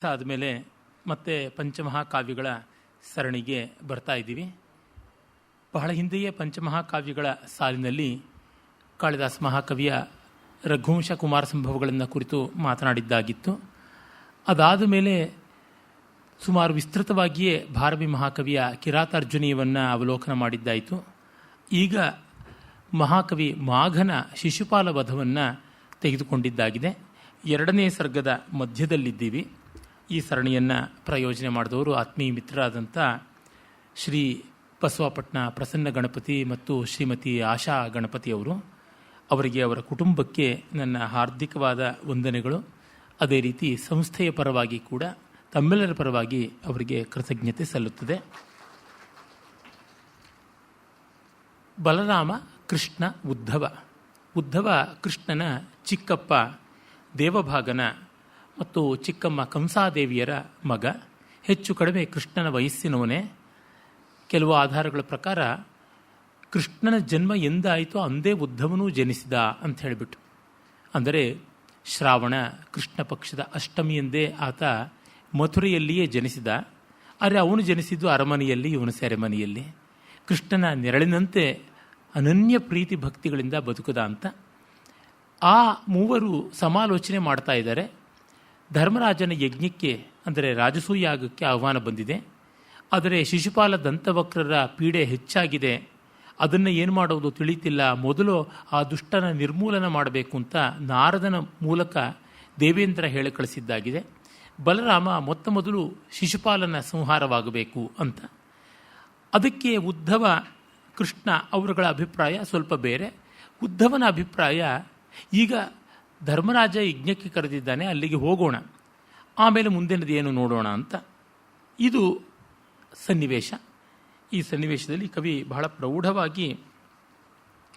ಆದಮೇಲೆ ಮತ್ತೆ ಪಂಚಮಹಾಕಾವ್ಯಗಳ ಸರಣಿಗೆ ಬರ್ತಾ ಇದ್ದೀವಿ. ಬಹಳ ಹಿಂದೆಯೇ ಪಂಚಮಹಾಕಾವ್ಯಗಳ ಸಾಲಿನಲ್ಲಿ ಕಾಳಿದಾಸ ಮಹಾಕವಿಯ ರಘುವಂಶ ಕುಮಾರ ಸಂಭವಗಳನ್ನು ಕುರಿತು ಮಾತನಾಡಿದ್ದಾಗಿತ್ತು. ಅದಾದ ಮೇಲೆ ಸುಮಾರು ವಿಸ್ತೃತವಾಗಿಯೇ ಭಾರವಿ ಮಹಾಕವಿಯ ಕಿರಾತಾರ್ಜುನೀಯವನ್ನು ಅವಲೋಕನ ಮಾಡಿದ್ದಾಯಿತು. ಈಗ ಮಹಾಕವಿ ಮಾಘನ ಶಿಶುಪಾಲ ವಧವನ್ನು ತೆಗೆದುಕೊಂಡಿದ್ದಾಗಿದೆ. ಎರಡನೇ ಸರ್ಗದ ಮಧ್ಯದಲ್ಲಿದ್ದೀವಿ. ಈ ಸರಣಿಯನ್ನು ಪ್ರಯೋಜನೆ ಮಾಡಿದವರು ಆತ್ಮೀಯ ಮಿತ್ರರಾದಂಥ ಶ್ರೀ ಬಸವಪಟ್ಟಣ ಪ್ರಸನ್ನ ಗಣಪತಿ ಮತ್ತು ಶ್ರೀಮತಿ ಆಶಾ ಗಣಪತಿಯವರು. ಅವರಿಗೆ ಅವರ ಕುಟುಂಬಕ್ಕೆ ನನ್ನ ಹಾರ್ದಿಕವಾದ ವಂದನೆಗಳು. ಅದೇ ರೀತಿ ಸಂಸ್ಥೆಯ ಪರವಾಗಿ ಕೂಡ ತಮ್ಮೆಲ್ಲರ ಪರವಾಗಿ ಅವರಿಗೆ ಕೃತಜ್ಞತೆ ಸಲ್ಲುತ್ತದೆ. ಬಲರಾಮ, ಕೃಷ್ಣ, ಉದ್ಧವ ಕೃಷ್ಣನ ಚಿಕ್ಕಪ್ಪ ದೇವಭಾಗನ ಮತ್ತು ಚಿಕ್ಕಮ್ಮ ಕಂಸಾದೇವಿಯರ ಮಗ. ಹೆಚ್ಚು ಕಡಿಮೆ ಕೃಷ್ಣನ ವಯಸ್ಸಿನವನೇ. ಕೆಲವು ಆಧಾರಗಳ ಪ್ರಕಾರ ಕೃಷ್ಣನ ಜನ್ಮ ಎಂದಾಯಿತೋ ಅಂದೇ ಉದ್ಧವನೂ ಜನಿಸಿದ ಅಂತ ಹೇಳಿಬಿಟ್ಟು, ಅಂದರೆ ಶ್ರಾವಣ ಕೃಷ್ಣ ಪಕ್ಷದ ಅಷ್ಟಮಿಯಂದೇ ಆತ ಮಥುರೆಯಲ್ಲಿಯೇ ಜನಿಸಿದ. ಆದರೆ ಅವನು ಜನಿಸಿದ್ದು ಅರಮನೆಯಲ್ಲಿ, ಇವನು ಸೆರೆಮನೆಯಲ್ಲಿ. ಕೃಷ್ಣನ ನೆರಳಿನಂತೆ ಅನನ್ಯ ಪ್ರೀತಿ ಭಕ್ತಿಗಳಿಂದ ಬದುಕುದ ಅಂತ ಆ ಮೂವರು ಸಮಾಲೋಚನೆ ಮಾಡ್ತಾ ಇದ್ದಾರೆ. ಧರ್ಮರಾಜನ ಯಜ್ಞಕ್ಕೆ, ಅಂದರೆ ರಾಜಸೂಯಾಗಕ್ಕೆ ಆಹ್ವಾನ ಬಂದಿದೆ. ಆದರೆ ಶಿಶುಪಾಲ ದಂತವಕ್ರರ ಪೀಡೆ ಹೆಚ್ಚಾಗಿದೆ. ಅದನ್ನು ಏನು ಮಾಡೋದು ತಿಳಿತಿಲ್ಲ. ಮೊದಲು ಆ ದುಷ್ಟನ ನಿರ್ಮೂಲನ ಮಾಡಬೇಕು ಅಂತ ನಾರದನ ಮೂಲಕ ದೇವೇಂದ್ರ ಹೇಳಿ ಕಳಿಸಿದ್ದಾಗಿದೆ. ಬಲರಾಮ ಮೊತ್ತ ಮೊದಲು ಶಿಶುಪಾಲನ ಸಂಹಾರವಾಗಬೇಕು ಅಂತ. ಅದಕ್ಕೆ ಉದ್ಧವ, ಕೃಷ್ಣ ಅವರುಗಳ ಅಭಿಪ್ರಾಯ ಸ್ವಲ್ಪ ಬೇರೆ. ಉದ್ಧವನ ಅಭಿಪ್ರಾಯ, ಈಗ ಧರ್ಮರಾಜ ಯಜ್ಞಕ್ಕೆ ಕರೆದಿದ್ದಾನೆ, ಅಲ್ಲಿಗೆ ಹೋಗೋಣ, ಆಮೇಲೆ ಮುಂದಿನದೇನು ನೋಡೋಣ ಅಂತ. ಇದು ಸನ್ನಿವೇಶ. ಈ ಸನ್ನಿವೇಶದಲ್ಲಿ ಕವಿ ಬಹಳ ಪ್ರೌಢವಾಗಿ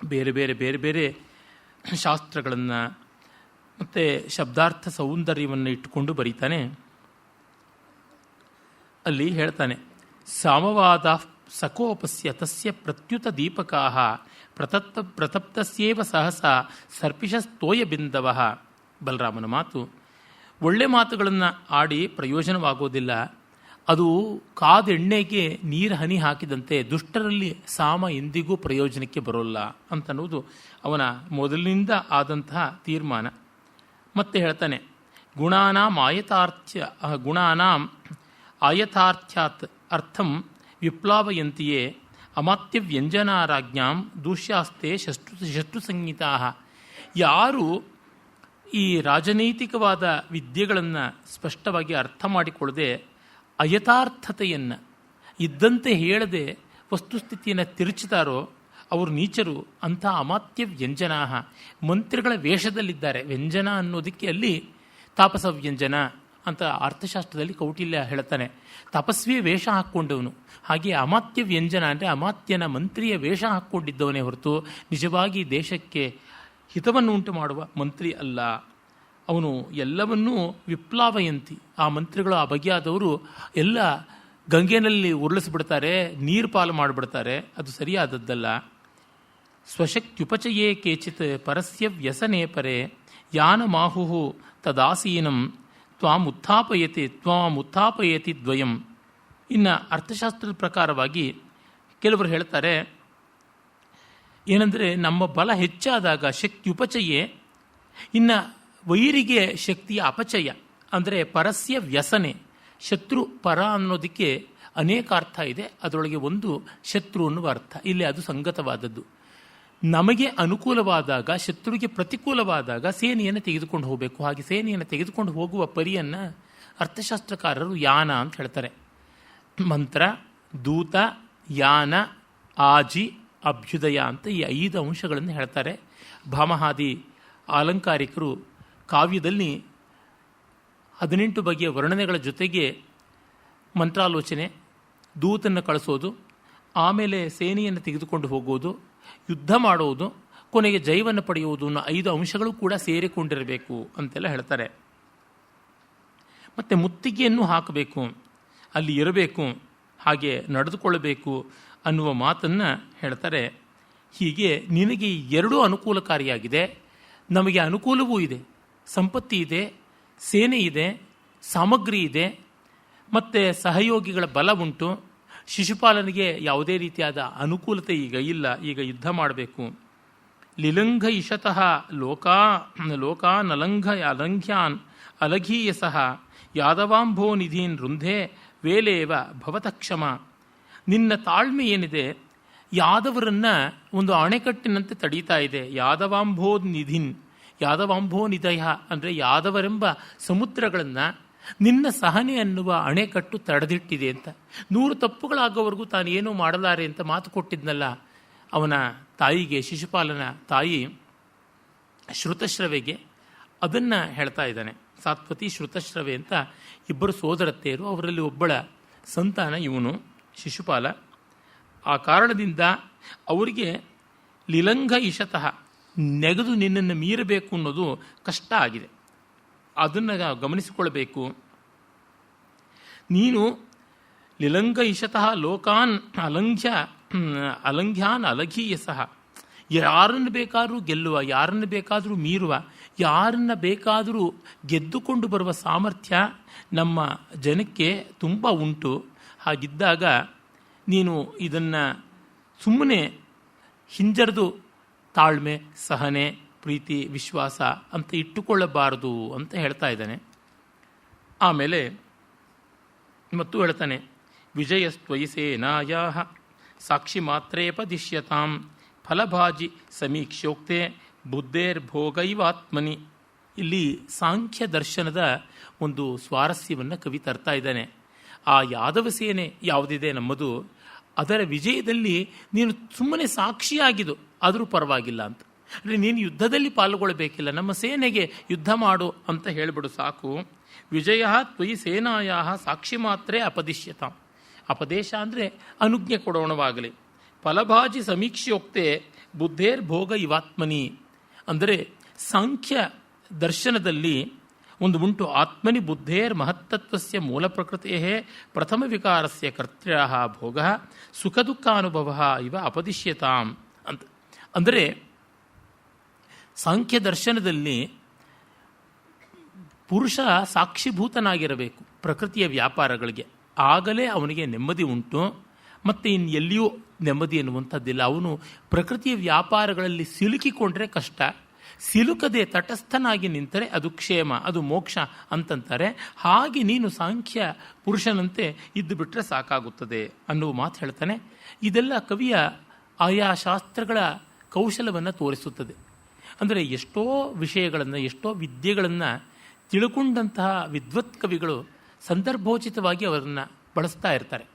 ಬೇರೆ ಬೇರೆ ಬೇರೆ ಬೇರೆ ಶಾಸ್ತ್ರಗಳನ್ನು ಮತ್ತು ಶಬ್ದಾರ್ಥ ಸೌಂದರ್ಯವನ್ನು ಇಟ್ಟುಕೊಂಡು ಬರೀತಾನೆ. ಅಲ್ಲಿ ಹೇಳ್ತಾನೆ, ಸಾಮವಾದ ಸಕೋಪಸ್ಯ ತಸ್ಯ ಪ್ರತ್ಯುತ ದೀಪಕಾಹ ಪ್ರತಪ್ತಸ್ಯೇವ ಸಹಸ ಸರ್ಪಿಷಸ್ತೋಯ ಬಿಂದವ. ಬಲರಾಮನ ಮಾತು ಒಳ್ಳೆ ಮಾತುಗಳನ್ನು ಆಡಿ ಪ್ರಯೋಜನವಾಗೋದಿಲ್ಲ. ಅದು ಕಾದೆಣ್ಣೆಗೆ ನೀರು ಹನಿ ಹಾಕಿದಂತೆ ದುಷ್ಟರಲ್ಲಿ ಸಾಮ ಎಂದಿಗೂ ಪ್ರಯೋಜನಕ್ಕೆ ಬರೋಲ್ಲ ಅಂತನ್ನುವುದು ಅವನ ಮೊದಲಿನಿಂದ ಆದಂತಹ ತೀರ್ಮಾನ. ಮತ್ತೆ ಹೇಳ್ತಾನೆ, ಗುಣಾನಾಂ ಆಯಥಾರ್ಥ್ಯಾತ್ ಅರ್ಥಂ ವಿಪ್ಲಾವಯಂತಿಯೇ ಅಮಾತ್ಯ ವ್ಯಂಜನಾರಾಜ್ಞಾಂ ದೂಷ್ಯಾಸ್ತೆ ಶತ್ರು ಸಂಹಿತಾ. ಯಾರು ಈ ರಾಜನೈತಿಕವಾದ ವಿದ್ಯೆಗಳನ್ನು ಸ್ಪಷ್ಟವಾಗಿ ಅರ್ಥ ಮಾಡಿಕೊಳ್ಳದೆ ಅಯಥಾರ್ಥತೆಯನ್ನು ಇದ್ದಂತೆ ಹೇಳದೆ ವಸ್ತುಸ್ಥಿತಿಯನ್ನು ತಿರುಚುತ್ತಾರೋ ಅವರು ನೀಚರು. ಅಂಥ ಅಮಾತ್ಯ ವ್ಯಂಜನಾ, ಮಂತ್ರಿಗಳ ವೇಷದಲ್ಲಿದ್ದಾರೆ. ವ್ಯಂಜನ ಅನ್ನೋದಕ್ಕೆ ಅಲ್ಲಿ ತಾಪಸ ವ್ಯಂಜನ ಅಂತ ಅರ್ಥಶಾಸ್ತ್ರದಲ್ಲಿ ಕೌಟಿಲ್ಯ ಹೇಳ್ತಾನೆ. ತಪಸ್ವಿಯ ವೇಷ ಹಾಕ್ಕೊಂಡವನು. ಹಾಗೆ ಅಮಾತ್ಯ ವ್ಯಂಜನ ಅಂದರೆ ಅಮಾತ್ಯನ ಮಂತ್ರಿಯ ವೇಷ ಹಾಕ್ಕೊಂಡಿದ್ದವನೇ ಹೊರತು ನಿಜವಾಗಿ ದೇಶಕ್ಕೆ ಹಿತವನ್ನು ಉಂಟು ಮಾಡುವ ಮಂತ್ರಿ ಅಲ್ಲ. ಅವನು ಎಲ್ಲವನ್ನೂ ವಿಪ್ಲಾವಯಂತಿ. ಆ ಮಂತ್ರಿಗಳು, ಆ ಬಗೆಯಾದವರು ಎಲ್ಲ ಗಂಗೆನಲ್ಲಿ ಉರುಳಿಸ್ಬಿಡ್ತಾರೆ, ನೀರು ಪಾಲು ಮಾಡಿಬಿಡ್ತಾರೆ. ಅದು ಸರಿಯಾದದ್ದಲ್ಲ. ಸ್ವಶಕ್ತ್ಯುಪಚಯೇ ಕೇಚಿತ್ ಪರಸ್ಯ ವ್ಯಸನೇ ಪರೇ ಯಾನ ಮಾಹು ತದಾಸೀನಂ ತ್ವಾಮುತ್ಥಾಪಯತಿ ದ್ವಯಂ. ಇನ್ನು ಅರ್ಥಶಾಸ್ತ್ರದ ಪ್ರಕಾರವಾಗಿ ಕೆಲವರು ಹೇಳ್ತಾರೆ ಏನಂದರೆ, ನಮ್ಮ ಬಲ ಹೆಚ್ಚಾದಾಗ ಶಕ್ತ್ಯುಪಚಯೇ, ಇನ್ನು ವೈರಿಗೆ ಶಕ್ತಿಯ ಅಪಚಯ ಅಂದರೆ ಪರಸ್ಯ ವ್ಯಸನೆ. ಶತ್ರು ಪರ ಅನ್ನೋದಕ್ಕೆ ಅನೇಕ ಅರ್ಥ ಇದೆ. ಅದರೊಳಗೆ ಒಂದು ಶತ್ರು ಅನ್ನುವ ಅರ್ಥ. ಇಲ್ಲಿ ಅದು ಸಂಗತವಾದದ್ದು. ನಮಗೆ ಅನುಕೂಲವಾದಾಗ, ಶತ್ರುವಿಗೆ ಪ್ರತಿಕೂಲವಾದಾಗ ಸೇನೆಯನ್ನು ತೆಗೆದುಕೊಂಡು ಹೋಗಬೇಕು. ಹಾಗೆ ಸೇನೆಯನ್ನು ತೆಗೆದುಕೊಂಡು ಹೋಗುವ ಪರಿಯನ್ನು ಅರ್ಥಶಾಸ್ತ್ರಕಾರರು ಯಾನ ಅಂತ ಹೇಳ್ತಾರೆ. ಮಂತ್ರ, ದೂತ, ಯಾನ, ಆಜಿ, ಅಭ್ಯುದಯ ಅಂತ ಈ 5 ಅಂಶಗಳನ್ನು ಹೇಳ್ತಾರೆ. ಭಾಮಹಾದಿ ಅಲಂಕಾರಿಕರು ಕಾವ್ಯದಲ್ಲಿ 18 ಬಗೆಯ ವರ್ಣನೆಗಳ ಜೊತೆಗೆ ಮಂತ್ರಾಲೋಚನೆ, ದೂತನ್ನು ಕಳಿಸೋದು, ಆಮೇಲೆ ಸೇನೆಯನ್ನು ತೆಗೆದುಕೊಂಡು ಹೋಗೋದು, ಯುದ್ಧ ಮಾಡೋದು, ಕೊನೆಗೆ ಜಯವನ್ನು ಪಡೆಯುವುದು ಅನ್ನೋ 5 ಅಂಶಗಳು ಕೂಡ ಸೇರಿಕೊಂಡಿರಬೇಕು ಅಂತೆಲ್ಲ ಹೇಳ್ತಾರೆ. ಮತ್ತು ಮುತ್ತಿಗೆಯನ್ನು ಹಾಕಬೇಕು, ಅಲ್ಲಿ ಇರಬೇಕು, ಹಾಗೆ ನಡೆದುಕೊಳ್ಳಬೇಕು ಅನ್ನುವ ಮಾತನ್ನು ಹೇಳ್ತಾರೆ. ಹೀಗೆ ನಿನಗೆ 2 ಅನುಕೂಲಕಾರಿಯಾಗಿದೆ. ನಮಗೆ ಅನುಕೂಲವೂ ಇದೆ, ಸಂಪತ್ತಿ ಇದೆ, ಸೇನೆ ಇದೆ, ಸಾಮಗ್ರಿ ಇದೆ, ಮತ್ತು ಸಹಯೋಗಿಗಳ ಬಲ ಉಂಟು. ಶಿಶುಪಾಲನಿಗೆ ಯಾವುದೇ ರೀತಿಯಾದ ಅನುಕೂಲತೆ ಈಗ ಇಲ್ಲ, ಈಗ ಯುದ್ಧ ಮಾಡಬೇಕು. ಲಿಲಂಘ ಇಶತಃ ಲೋಕಾನಲಂಘ ಅಲಂಘ್ಯಾನ್ ಅಲಘೀಯಸಃ ಯಾದವಾಂಭೋ ನಿಧೀನ್ ರುಂಧೆ ವೇಲೇವ ಭವತಕ್ಷಮ. ನಿನ್ನ ತಾಳ್ಮೆ ಏನಿದೆ ಯಾದವರನ್ನು ಒಂದು ಅಣೆಕಟ್ಟಿನಂತೆ ತಡೀತಾ ಇದೆ. ಯಾದವಾಂಭೋ ನಿಧಿನ್, ಯಾದವಾಂಭೋ ನಿಧಯ ಅಂದರೆ ಯಾದವರೆಂಬ ಸಮುದ್ರಗಳನ್ನು ನಿನ್ನ ಸಹನೆ ಅನ್ನುವ ಅಣೆಕಟ್ಟು ತಡೆದಿಟ್ಟಿದೆ ಅಂತ. 100 ತಪ್ಪುಗಳಾಗೋವರೆಗೂ ತಾನು ಏನೂ ಮಾಡಲಾರೆ ಅಂತ ಮಾತು ಕೊಟ್ಟಿದ್ನಲ್ಲ ಅವನ ತಾಯಿಗೆ, ಶಿಶುಪಾಲನ ತಾಯಿ ಶ್ರುತಶ್ರವೆಗೆ, ಅದನ್ನು ಹೇಳ್ತಾ ಇದ್ದಾನೆ. ಸಾತ್ವತಿ ಶ್ರುತಶ್ರವೆ ಅಂತ ಇಬ್ಬರು ಸೋದರತ್ತೆಯರು, ಅವರಲ್ಲಿ ಒಬ್ಬಳ ಸಂತಾನ ಇವನು ಶಿಶುಪಾಲ. ಆ ಕಾರಣದಿಂದ ಅವರಿಗೆ ಲಿಲಂಘ ಇಶತಃ ನೆಗೆದು ನಿನ್ನನ್ನು ಮೀರಬೇಕು ಅನ್ನೋದು ಕಷ್ಟ ಆಗಿದೆ. ಅದನ್ನು ಗಮನಿಸಿಕೊಳ್ಬೇಕು. ನೀನು ಲಿಲಂಘ ಇಶತಃ ಲೋಕಾನ್ ಅಲಂಘ್ಯಾನ್ ಅಲಘೀಯಸಃ, ಯಾರನ್ನು ಬೇಕಾದರೂ ಗೆಲ್ಲುವ, ಯಾರನ್ನು ಬೇಕಾದರೂ ಮೀರುವ, ಯಾರನ್ನು ಬೇಕಾದರೂ ಗೆದ್ದುಕೊಂಡು ಬರುವ ಸಾಮರ್ಥ್ಯ ನಮ್ಮ ಜನಕ್ಕೆ ತುಂಬ ಉಂಟು. ಹಾಗಿದ್ದಾಗ ನೀನು ಇದನ್ನು ಸುಮ್ಮನೆ ಹಿಂಜರಿದು ತಾಳ್ಮೆ, ಸಹನೆ, ಪ್ರೀತಿ, ವಿಶ್ವಾಸ ಅಂತ ಇಟ್ಟುಕೊಳ್ಳಬಾರದು ಅಂತ ಹೇಳ್ತಾ ಇದ್ದಾನೆ. ಆಮೇಲೆ ಮತ್ತು ಹೇಳ್ತಾನೆ, ವಿಜಯಸ್ತ್ವಯಿ ಸೇನಾಯಾ ಸಾಕ್ಷಿ ಮಾತ್ರೇ ಪದಿಶ್ಯತಾಂ ಫಲಭಾಜಿ ಸಮೀಕ್ಷೋಕ್ತೆ ಬುದ್ಧೇರ್ಭೋಗೈವಾತ್ಮನಿ. ಇಲ್ಲಿ ಸಾಂಖ್ಯ ದರ್ಶನದ ಒಂದು ಸ್ವಾರಸ್ಯವನ್ನು ಕವಿ ತರ್ತಾ ಇದ್ದಾನೆ. ಆ ಯಾದವ ಸೇನೆ ಯಾವುದಿದೆ ನಮ್ಮದು, ಅದರ ವಿಜಯದಲ್ಲಿ ನೀನು ಸುಮ್ಮನೆ ಸಾಕ್ಷಿಯಾಗಿದ್ದು ಆದರೂ ಪರವಾಗಿಲ್ಲ ಅಂತ. ಅಂದರೆ ನೀನು ಯುದ್ಧದಲ್ಲಿ ಪಾಲ್ಗೊಳ್ಳಬೇಕಿಲ್ಲ, ನಮ್ಮ ಸೇನೆಗೆ ಯುದ್ಧ ಮಾಡು ಅಂತ ಹೇಳಿಬಿಡು ಸಾಕು. ವಿಜಯ ತ್ವಯಿ ಸೇನಾಯಾ ಸಾಕ್ಷಿ ಮಾತ್ರೇ ಅಪದಿಶ್ಯತಾಂ. ಅಪದೇಶ ಅಂದರೆ ಅನುಜ್ಞೆ ಕೊಡೋಣವಾಗಲಿ. ಫಲಭಾಜಿ ಸಮೀಕ್ಷೋಕ್ತೆ ಬುದ್ಧೇರ್ಭೋಗ ಇವಾತ್ಮನಿ ಅಂದರೆ ಸಾಂಖ್ಯ ದರ್ಶನದಲ್ಲಿ ಒಂದು ಉಂಟು. ಆತ್ಮನಿ ಬುದ್ಧೇರ್ ಮಹತ್ತತ್ವಸ್ಯ ಮೂಲ ಪ್ರಕೃತೇ ಪ್ರಥಮ ವಿಕಾರಸ್ಯ ಕರ್ತೃ ಭೋಗ ಸುಖ ದುಃಖಾನುಭವ ಇವ ಅಪದಿಶ್ಯತಾಂ ಅಂತ. ಅಂದರೆ ಸಾಂಖ್ಯ ದರ್ಶನದಲ್ಲಿ ಪುರುಷ ಸಾಕ್ಷಿಭೂತನಾಗಿರಬೇಕು ಪ್ರಕೃತಿಯ ವ್ಯಾಪಾರಗಳಿಗೆ, ಆಗಲೇ ಅವನಿಗೆ ನೆಮ್ಮದಿ ಉಂಟು. ಮತ್ತು ಇನ್ನು ಎಲ್ಲಿಯೂ ನೆಮ್ಮದಿ ಎನ್ನುವಂಥದ್ದಿಲ್ಲ. ಅವನು ಪ್ರಕೃತಿಯ ವ್ಯಾಪಾರಗಳಲ್ಲಿ ಸಿಲುಕಿಕೊಂಡ್ರೆ ಕಷ್ಟ, ಸಿಲುಕದೆ ತಟಸ್ಥನಾಗಿ ನಿಂತರೆ ಅದು ಕ್ಷೇಮ, ಅದು ಮೋಕ್ಷ ಅಂತಂತಾರೆ. ಹಾಗೆ ನೀನು ಸಾಂಖ್ಯ ಪುರುಷನಂತೆ ಇದ್ದು ಬಿಟ್ಟರೆ ಸಾಕಾಗುತ್ತದೆ ಅನ್ನುವ ಮಾತು ಹೇಳ್ತಾನೆ. ಇದೆಲ್ಲ ಕವಿಯ ಆಯಾ ಶಾಸ್ತ್ರಗಳ ಕೌಶಲವನ್ನು ತೋರಿಸುತ್ತದೆ. ಅಂದರೆ ಎಷ್ಟೋ ವಿಷಯಗಳನ್ನು, ಎಷ್ಟೋ ವಿದ್ಯೆಗಳನ್ನು ತಿಳ್ಕೊಂಡಂತಹ ವಿದ್ವತ್ ಕವಿಗಳು ಸಂದರ್ಭೋಚಿತವಾಗಿ ಅವರನ್ನು ಬಳಸ್ತಾ ಇರ್ತಾರೆ.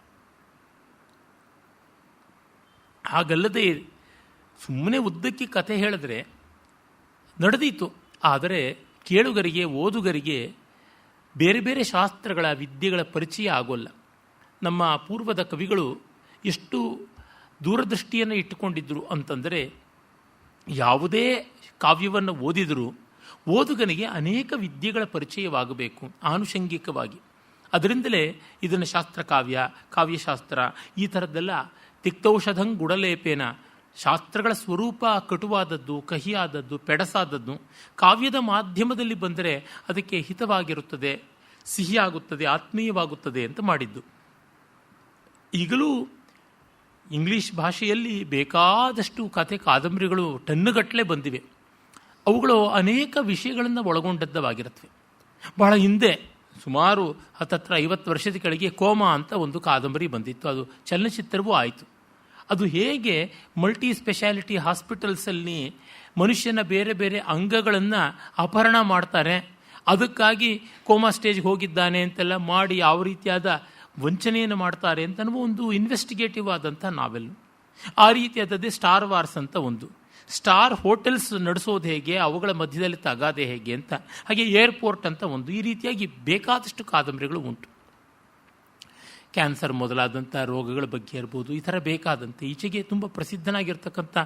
ಹಾಗಲ್ಲದೆ ಸುಮ್ಮನೆ ಉದ್ದಕ್ಕೆ ಕಥೆ ಹೇಳಿದ್ರೆ ನಡೆದೀತು, ಆದರೆ ಕೇಳುಗರಿಗೆ, ಓದುಗರಿಗೆ ಬೇರೆ ಬೇರೆ ಶಾಸ್ತ್ರಗಳ ವಿದ್ಯೆಗಳ ಪರಿಚಯ ಆಗೋಲ್ಲ. ನಮ್ಮ ಪೂರ್ವದ ಕವಿಗಳು ಎಷ್ಟು ದೂರದೃಷ್ಟಿಯನ್ನು ಇಟ್ಟುಕೊಂಡಿದ್ದರು ಅಂತಂದರೆ, ಯಾವುದೇ ಕಾವ್ಯವನ್ನು ಓದಿದರೂ ಓದುಗನಿಗೆ ಅನೇಕ ವಿದ್ಯೆಗಳ ಪರಿಚಯವಾಗಬೇಕು ಆನುಷಂಗಿಕವಾಗಿ. ಅದರಿಂದಲೇ ಇದನ್ನು ಶಾಸ್ತ್ರಕಾವ್ಯ, ಕಾವ್ಯಶಾಸ್ತ್ರ ಈ ಥರದ್ದೆಲ್ಲ ತಿಕ್ತೌಷಧಂ ಗುಡಲೇಪೇನ, ಶಾಸ್ತ್ರಗಳ ಸ್ವರೂಪ ಕಟುವಾದದ್ದು, ಕಹಿಯಾದದ್ದು, ಪೆಡಸಾದದ್ದು ಕಾವ್ಯದ ಮಾಧ್ಯಮದಲ್ಲಿ ಬಂದರೆ ಅದಕ್ಕೆ ಹಿತವಾಗಿರುತ್ತದೆ, ಸಿಹಿಯಾಗುತ್ತದೆ, ಆತ್ಮೀಯವಾಗುತ್ತದೆ ಅಂತ ಮಾಡಿದ್ದು. ಈಗಲೂ ಇಂಗ್ಲೀಷ್ ಭಾಷೆಯಲ್ಲಿ ಬೇಕಾದಷ್ಟು ಕಥೆ ಕಾದಂಬರಿಗಳು ಟನ್ನುಗಟ್ಟಲೆ ಬಂದಿವೆ. ಅವುಗಳು ಅನೇಕ ವಿಷಯಗಳನ್ನು ಒಳಗೊಂಡದ್ದವಾಗಿರುತ್ತವೆ. ಬಹಳ ಹಿಂದೆ ಸುಮಾರು 50 ವರ್ಷದ ಕೆಳಗೆ ಕೋಮಾ ಅಂತ ಒಂದು ಕಾದಂಬರಿ ಬಂದಿತ್ತು. ಅದು ಚಲನಚಿತ್ರವೂ ಆಯಿತು. ಅದು ಹೇಗೆ ಮಲ್ಟಿ ಸ್ಪೆಷಾಲಿಟಿ ಹಾಸ್ಪಿಟಲ್ಸಲ್ಲಿ ಮನುಷ್ಯನ ಬೇರೆ ಬೇರೆ ಅಂಗಗಳನ್ನು ಅಪಹರಣ ಮಾಡ್ತಾರೆ, ಅದಕ್ಕಾಗಿ ಕೋಮಾ ಸ್ಟೇಜ್ಗೆ ಹೋಗಿದ್ದಾನೆ ಅಂತೆಲ್ಲ ಮಾಡಿ ಯಾವ ರೀತಿಯಾದ ವಂಚನೆಯನ್ನು ಮಾಡ್ತಾರೆ ಅಂತ ಅನ್ನುವ ಒಂದು ಇನ್ವೆಸ್ಟಿಗೇಟಿವ್ ಆದಂಥ ನಾವೆಲ್. ಆ ರೀತಿಯಾದದ್ದೇ ಸ್ಟಾರ್ ವಾರ್ಸ್ ಅಂತ ಒಂದು. ಸ್ಟಾರ್ ಹೋಟೆಲ್ಸ್ ನಡೆಸೋದು ಹೇಗೆ, ಅವುಗಳ ಮಧ್ಯದಲ್ಲಿ ತಗಾದೆ ಹೇಗೆ ಅಂತ. ಹಾಗೆ ಏರ್ಪೋರ್ಟ್ ಅಂತ ಒಂದು. ಈ ರೀತಿಯಾಗಿ ಬೇಕಾದಷ್ಟು ಕಾದಂಬರಿಗಳು ಉಂಟು. ಕ್ಯಾನ್ಸರ್ ಮೊದಲಾದಂಥ ರೋಗಗಳ ಬಗ್ಗೆ ಇರ್ಬೋದು, ಈ ಥರ ಬೇಕಾದಂತೆ. ಈಚೆಗೆ ತುಂಬ ಪ್ರಸಿದ್ಧನಾಗಿರ್ತಕ್ಕಂಥ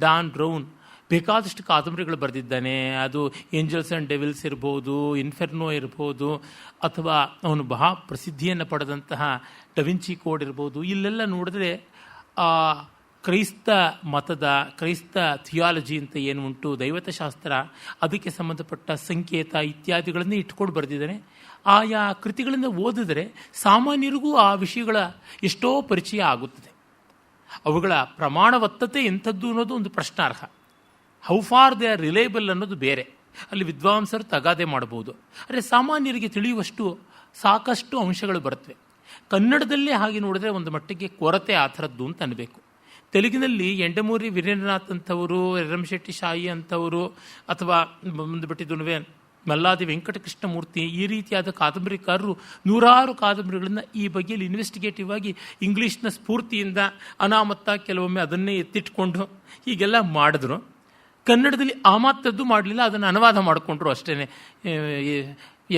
ಡಾನ್ ಬ್ರೌನ್ ಬೇಕಾದಷ್ಟು ಕಾದಂಬರಿಗಳು ಬರೆದಿದ್ದಾನೆ. ಅದು ಏಂಜಲ್ಸ್ ಆ್ಯಂಡ್ ಡೆವಿಲ್ಸ್ ಇರ್ಬೋದು, ಇನ್ಫೆರ್ನೋ ಇರ್ಬೋದು, ಅಥವಾ ಅವನು ಬಹಳ ಪ್ರಸಿದ್ಧಿಯನ್ನು ಪಡೆದಂತಹ ಡವಿಂಚಿ ಕೋಡ್ ಇರ್ಬೋದು. ಇಲ್ಲೆಲ್ಲ ನೋಡಿದ್ರೆ ಕ್ರೈಸ್ತ ಮತದ, ಕ್ರೈಸ್ತ ಥಿಯಾಲಜಿ ಅಂತ ಏನು ಉಂಟು, ದೈವತಶಾಸ್ತ್ರ, ಅದಕ್ಕೆ ಸಂಬಂಧಪಟ್ಟ ಸಂಕೇತ ಇತ್ಯಾದಿಗಳನ್ನೇ ಇಟ್ಕೊಂಡು ಬರೆದಿದ್ದಾನೆ. ಆಯಾ ಕೃತಿಗಳನ್ನು ಓದಿದರೆ ಸಾಮಾನ್ಯರಿಗೂ ಆ ವಿಷಯಗಳ ಎಷ್ಟೋ ಪರಿಚಯ ಆಗುತ್ತದೆ. ಅವುಗಳ ಪ್ರಮಾಣವತ್ತತೆ ಎಂಥದ್ದು ಅನ್ನೋದು ಒಂದು ಪ್ರಶ್ನಾರ್ಹ. How far they are reliable ಅನ್ನೋದು ಬೇರೆ. ಅಲ್ಲಿ ವಿದ್ವಾಂಸರು ತಗಾದೆ ಮಾಡಬಹುದು. ಆದರೆ ಸಾಮಾನ್ಯರಿಗೆ ತಿಳಿಯುವಷ್ಟು ಸಾಕಷ್ಟು ಅಂಶಗಳು ಬರುತ್ತವೆ. ಕನ್ನಡದಲ್ಲೇ ಹಾಗೆ ನೋಡಿದ್ರೆ ಒಂದು ಮಟ್ಟಿಗೆ ಕೊರತೆ ಆ ಥರದ್ದು ಅಂತ ಅನ್ನಬೇಕು. ತೆಲುಗಿನಲ್ಲಿ ಎಂಡಮೂರಿ ವೀರೇಂದ್ರನಾಥ್ ಅಂಥವರು, ಎರಮಶೆಟ್ಟಿ ಶಾಯಿ ಅಂಥವರು, ಅಥವಾ ಬಂದುಬಿಟ್ಟಿದ್ದು ಮಲ್ಲಾದಿ ವೆಂಕಟಕೃಷ್ಣಮೂರ್ತಿ, ಈ ರೀತಿಯಾದ ಕಾದಂಬರಿಕಾರರು ನೂರಾರು ಕಾದಂಬರಿಗಳನ್ನು ಈ ಬಗೆಯಲ್ಲಿ ಇನ್ವೆಸ್ಟಿಗೇಟಿವ್ ಆಗಿ ಇಂಗ್ಲೀಷ್ನ ಸ್ಫೂರ್ತಿಯಿಂದ ಅನಾಮತ್ತ ಕೆಲವೊಮ್ಮೆ ಅದನ್ನೇ ಎತ್ತಿಟ್ಕೊಂಡು ಹೀಗೆಲ್ಲ ಮಾಡಿದ್ರು. ಕನ್ನಡದಲ್ಲಿ ಆ ಮಾತದ್ದು ಮಾಡಲಿಲ್ಲ, ಅದನ್ನು ಅನುವಾದ ಮಾಡಿಕೊಂಡ್ರು ಅಷ್ಟೇ